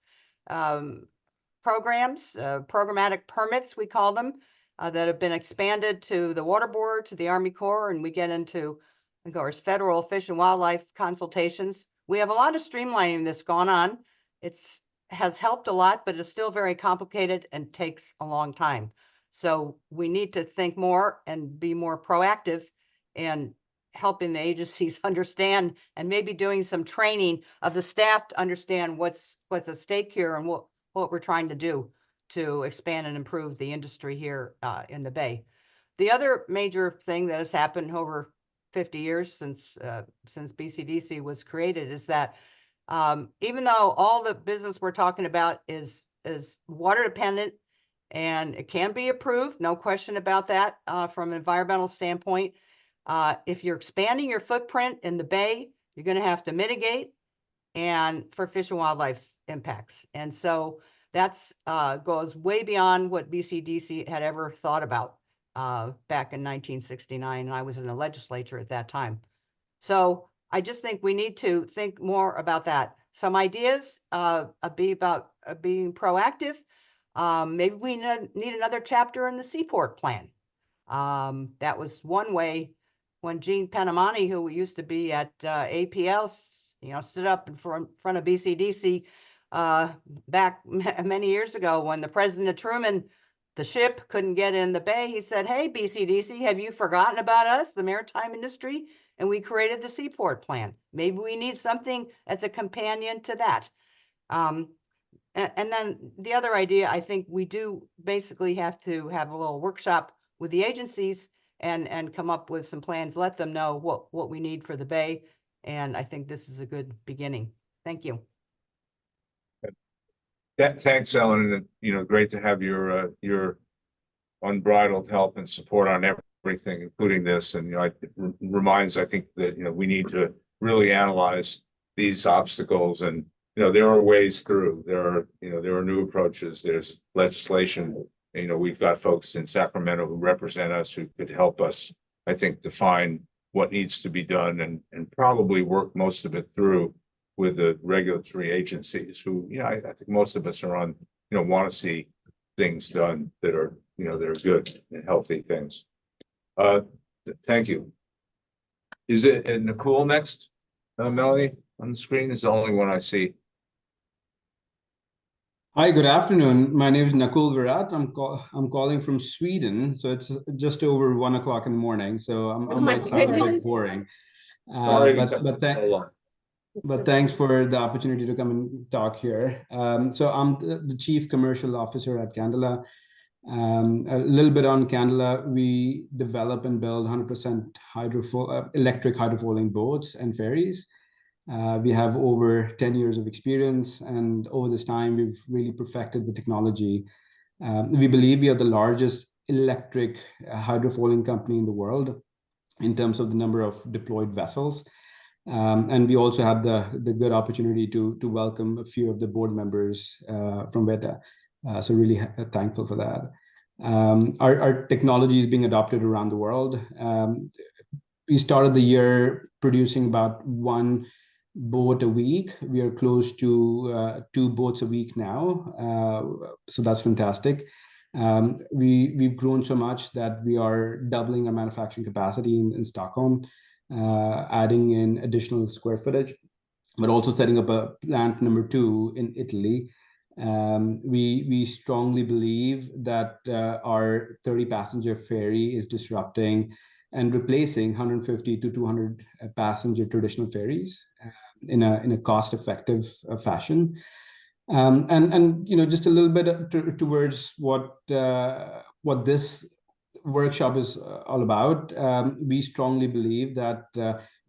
programs, programmatic permits, we call them, that have been expanded to the Water Board, to the Army Corps, and we get into, of course, federal fish and wildlife consultations. we have a lot of streamlining that's gone on. It's has helped a lot, but it's still very complicated and takes a long time. So we need to think more and be more proactive in helping the agencies understand, and maybe doing some training of the staff to understand what's at stake here and what we're trying to do to expand and improve the industry here in the Bay. The other major thing that has happened over 50 years since BCDC was created is that even though all the business we're talking about is water dependent and it can be approved, no question about that from an environmental standpoint, if you're expanding your footprint in the Bay, you're going to have to mitigate and for fish and wildlife impacts. And so that's goes way beyond what BCDC had ever thought about back in 1969. And I was in the legislature at that time. So I just think we need to think more about that. Some ideas be about being proactive. Maybe we need another chapter in the Seaport Plan. That was one way when Gene Penamani, who used to be at APL, stood up in front of BCDC back many years ago when the President Truman, the ship couldn't get in the Bay. He said, "Hey, BCDC, have you forgotten about us, the maritime industry?" And we created the Seaport Plan. Maybe we need something as a companion to that. And then the other idea, I think we do basically have to have a little workshop with the agencies and come up with some plans, let them know what we need for the Bay. And I think this is a good beginning. Thank you. Thanks, Ellen. And, great to have your unbridled help and support on everything, including this. And, it reminds, I think that, we need to really analyze these obstacles. And, there are ways through. There are new approaches. There's legislation. We've got folks in Sacramento who represent us who could help us, I think, define what needs to be done and probably work most of it through with the regulatory agencies who, I think most of us are on, want to see things done that are, that are good and healthy things. Thank you. Is it Nicole next? Melanie on the screen is the only one I see. Hi, good afternoon. My name is Nakul Virat. I'm calling from Sweden, so it's just over 1 o'clock in the morning. So I might sound a bit boring, but thanks for the opportunity to come and talk here. So I'm the Chief Commercial Officer at Candela. A little bit on Candela, we develop and build 100% electric hydrofoiling boats and ferries. We have over 10 years of experience, and over this time, we've really perfected the technology. We believe we are the largest electric hydrofoiling company in the world in terms of the number of deployed vessels. And we also have the good opportunity to welcome a few of the board members from WETA. So really thankful for that. Our technology is being adopted around the world. We started the year producing about 1 boat a week. We are close to 2 boats a week now. So that's fantastic. We've grown so much that we are doubling our manufacturing capacity in Stockholm, adding in additional square footage, but also setting up a plant number 2 in Italy. We strongly believe that our 30-passenger ferry is disrupting and replacing 150 to 200 passenger traditional ferries in a cost-effective fashion. And just a little bit towards what this workshop is all about. We strongly believe that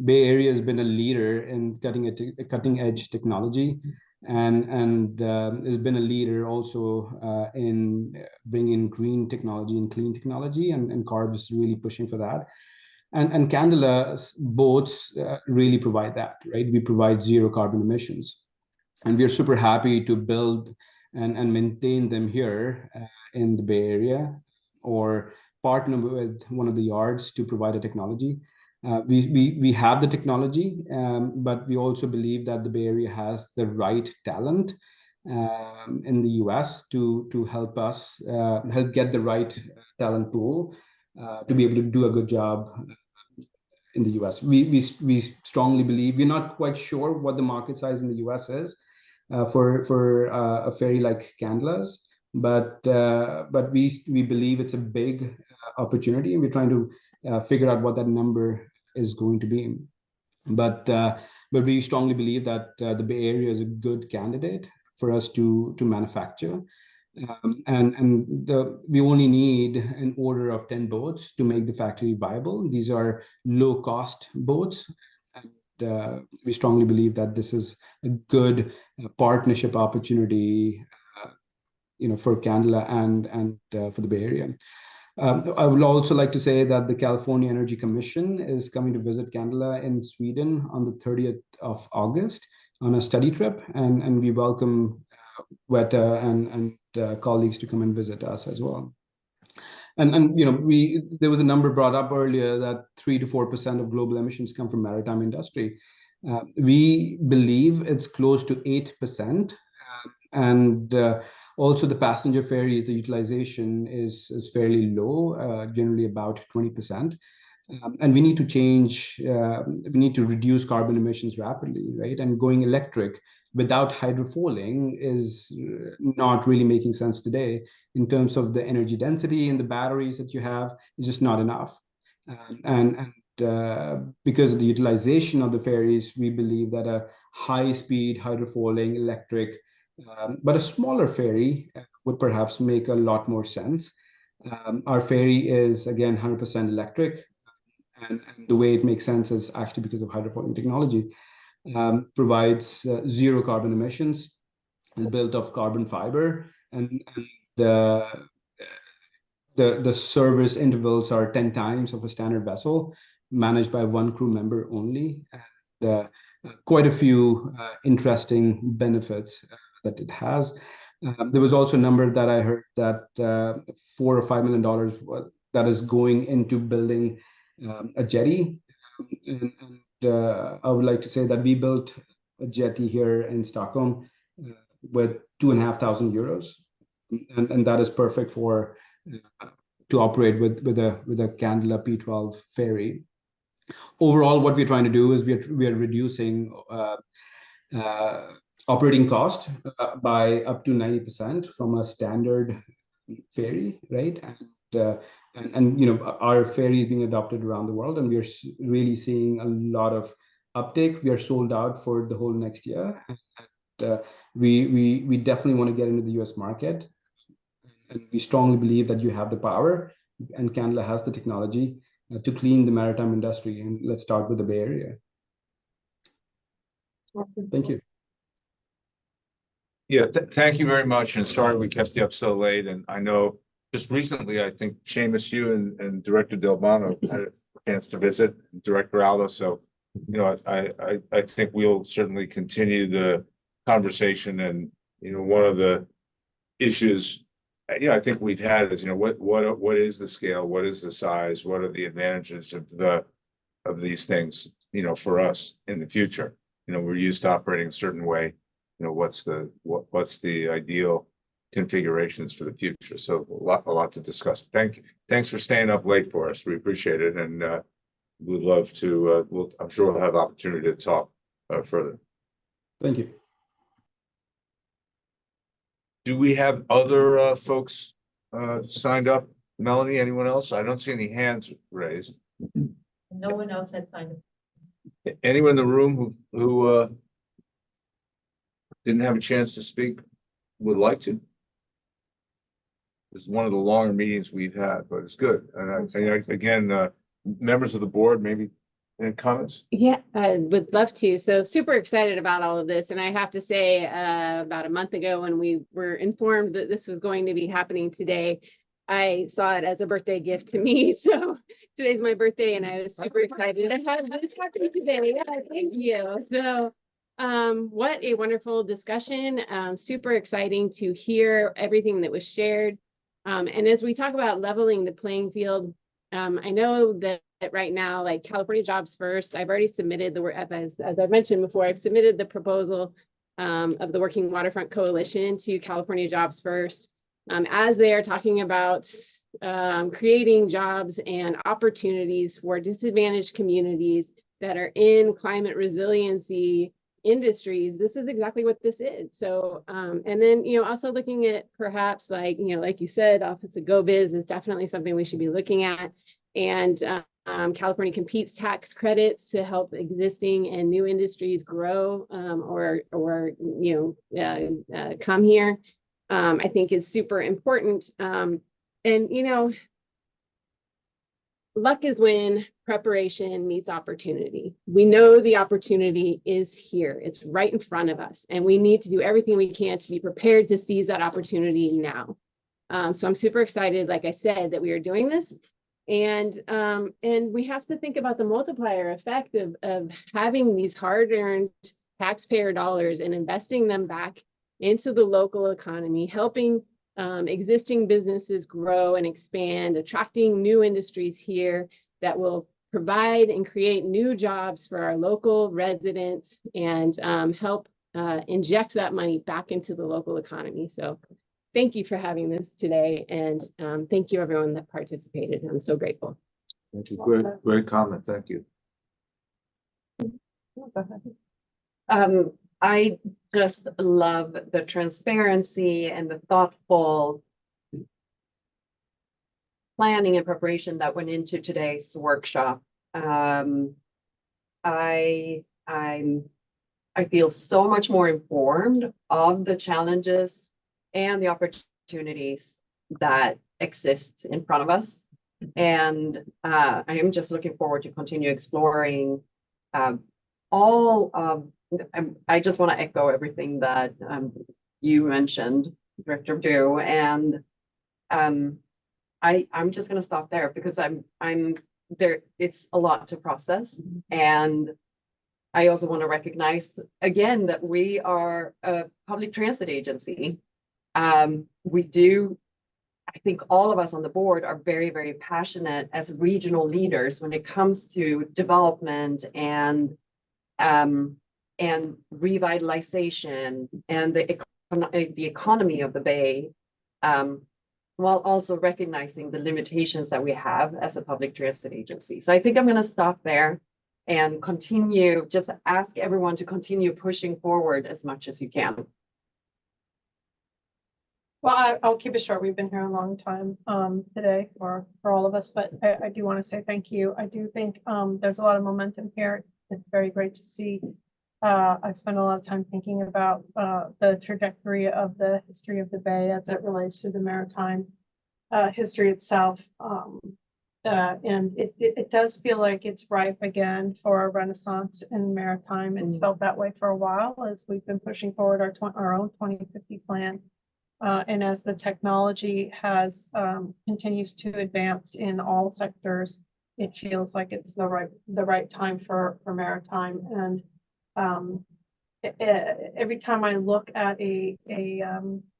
Bay Area has been a leader in cutting edge technology, and has been a leader also in bringing green technology and clean technology, and CARB is really pushing for that. And Candela's boats really provide that, right? We provide zero carbon emissions, and we are super happy to build and maintain them here in the Bay Area, or partner with one of the yards to provide a technology. We have the technology, but we also believe that the Bay Area has the right talent in the US to help us help get the right talent pool to be able to do a good job in the US. We strongly believe, we're not quite sure what the market size in the US is for a ferry like Candela's, but we believe it's a big opportunity, and we're trying to figure out what that number is going to be. But we strongly believe that the Bay Area is a good candidate for us to manufacture. We only need an order of 10 boats to make the factory viable. These are low cost boats. And we strongly believe that this is a good partnership opportunity, for Candela and for the Bay Area. I would also like to say that the California Energy Commission is coming to visit Candela in Sweden on the 30th of August on a study trip, and we welcome WETA and colleagues to come and visit us as well. And there was a number brought up earlier that 3 to 4% of global emissions come from maritime industry. We believe it's close to 8%, and also the passenger ferries, the utilization is fairly low, generally about 20%. And we need to change, we need to reduce carbon emissions rapidly, right? And going electric without hydrofoiling is not really making sense today in terms of the energy density and the batteries that you have is just not enough. Because of the utilization of the ferries, we believe that a high-speed hydrofoiling electric, but a smaller ferry would perhaps make a lot more sense. Our ferry is, again, 100% electric. And the way it makes sense is actually because of hydrofoiling technology. Provides zero carbon emissions, is built of carbon fiber, and the service intervals are 10 times of a standard vessel, managed by one crew member only. And quite a few interesting benefits that it has. There was also a number that I heard that $4 or $5 million that is going into building a jetty. And I would like to say that we built a jetty here in Stockholm with 2,500 euros, and that is perfect for to operate with a Candela P12 ferry. Overall, what we're trying to do is we are reducing operating cost by up to 90% from a standard ferry, right? And our ferry is being adopted around the world, and we are really seeing a lot of uptake. We are sold out for the whole next year. And we definitely want to get into the US market, and we strongly believe that you have the power, and Candela has the technology to clean the maritime industry. And let's start with the Bay Area. Thank you. Yeah, thank you very much. And sorry we kept you up so late. And I know just recently, I think Seamus, you and Director Delbano had a chance to visit, Director Aldo. So, I think we'll certainly continue the conversation. And, one of the issues, I think we've had is, what is the scale? What is the size? What are the advantages of these things, for us in the future? We're used to operating a certain way. What's the ideal configurations for the future? So a lot to discuss. Thanks for staying up late for us. We appreciate it, and we'd love to. I'm sure we'll have opportunity to talk further. Thank you. Do we have other folks signed up? Melanie, anyone else? I don't see any hands raised. No one else had signed up. Anyone in the room who didn't have a chance to speak would like to? This is one of the longer meetings we've had, but it's good. And again, members of the board, maybe any comments? Yeah, I would love to. So super excited about all of this. And I have to say, about a month ago when we were informed that this was going to be happening today, I saw it as a birthday gift to me. So today's my birthday, and I was super excited to have this happening today. Yeah, thank you. So what a wonderful discussion. Super exciting to hear everything that was shared. And as we talk about leveling the playing field, I know that right now, like California Jobs First, I've already submitted as I've mentioned before, I've submitted the proposal of the Working Waterfront Coalition to California Jobs First. as they are talking about creating jobs and opportunities for disadvantaged communities that are in climate resiliency industries, this is exactly what this is. So, and then, also looking at perhaps like you said, Office of Go Biz is definitely something we should be looking at. And California competes tax credits to help existing and new industries grow or come here. I think is super important. And luck is when preparation meets opportunity. We know the opportunity is here. It's right in front of us, and we need to do everything we can to be prepared to seize that opportunity now. So I'm super excited, like I said, that we are doing this. And we have to think about the multiplier effect of having these hard-earned taxpayer dollars and investing them back into the local economy, helping existing businesses grow and expand, attracting new industries here that will provide and create new jobs for our local residents and help inject that money back into the local economy. So thank you for having this today, and thank you everyone that participated. I'm so grateful. Thank you. Great comment. Thank you. I just love the transparency and the thoughtful planning and preparation that went into today's workshop. I feel so much more informed of the challenges and the opportunities that exist in front of us. And I am just looking forward to continue exploring all of, I just want to echo everything that you mentioned, Director Du, and I'm just going to stop there because I'm there. It's a lot to process, and I also want to recognize again that we are a public transit agency. We do, I think all of us on the board are very, very passionate as regional leaders when it comes to development and revitalization and the economy of the Bay, while also recognizing the limitations that we have as a public transit agency. So I think I'm going to stop there and continue, just ask everyone to continue pushing forward as much as you can. Well, I'll keep it short. We've been here a long time today for all of us, but I do want to say thank you. I do think there's a lot of momentum here. It's very great to see. I've spent a lot of time thinking about the trajectory of the history of the Bay as it relates to the maritime history itself. And it does feel like it's ripe again for a renaissance in maritime. It's felt that way for a while as we've been pushing forward our own 2050 plan. And as the technology continues to advance in all sectors, it feels like it's the right time for maritime. And every time I look at a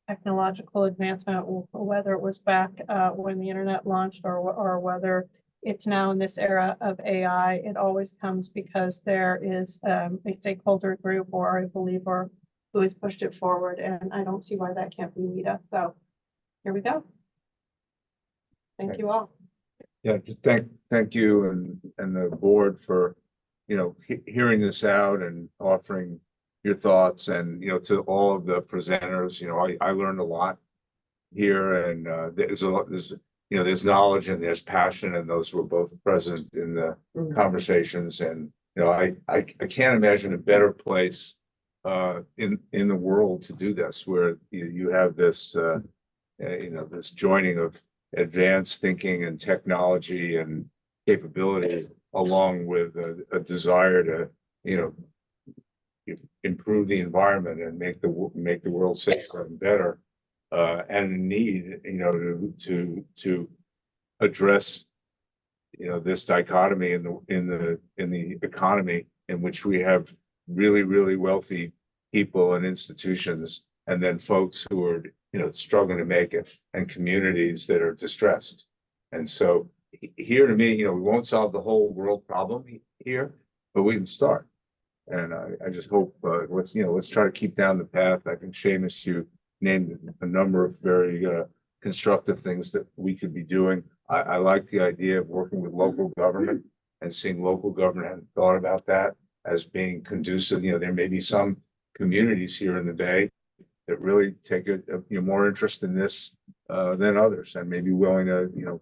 technological advancement, whether it was back when the internet launched or whether it's now in this era of AI, it always comes because there is a stakeholder group or a believer who has pushed it forward, and I don't see why that can't be WETA. So here we go. Thank you all. Yeah, just thank you and the board for, hearing this out and offering your thoughts, and, to all of the presenters, I learned a lot here, and there's knowledge and there's passion, and those were both present in the conversations. And, I can't imagine a better place in the world to do this, where you have this this joining of advanced thinking and technology and capability, along with a desire to improve the environment and make the world safer and better, and a need to address this dichotomy in the economy, in which we have really, really wealthy people and institutions, and then folks who are, struggling to make it, and communities that are distressed. And so here, to me, we won't solve the whole world problem here, but we can start. And I just hope, let's try to keep down the path. I think Seamus, you named a number of very constructive things that we could be doing. I like the idea of working with local government and seeing local government have thought about that as being conducive. You know, there may be some communities here in the Bay that really take more interest in this than others, and may be willing to,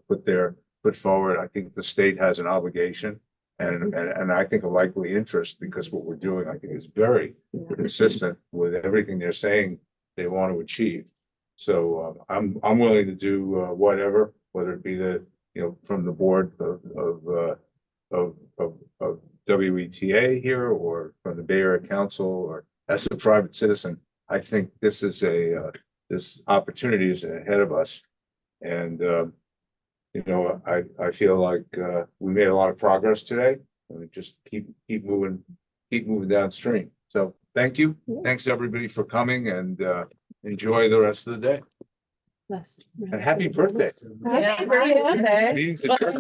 put forward. I think the state has an obligation and I think a likely interest, because what we're doing, I think, is very consistent with everything they're saying they want to achieve. So I'm willing to do whatever, whether it be from the board of WETA here, or from the Bay Area Council, or as a private citizen. I think this is this opportunity is ahead of us, and I feel like we made a lot of progress today, and we just keep moving downstream. So thank you. Thanks everybody for coming, and enjoy the rest of the day. And happy birthday. Happy birthday. Meeting's adjourned.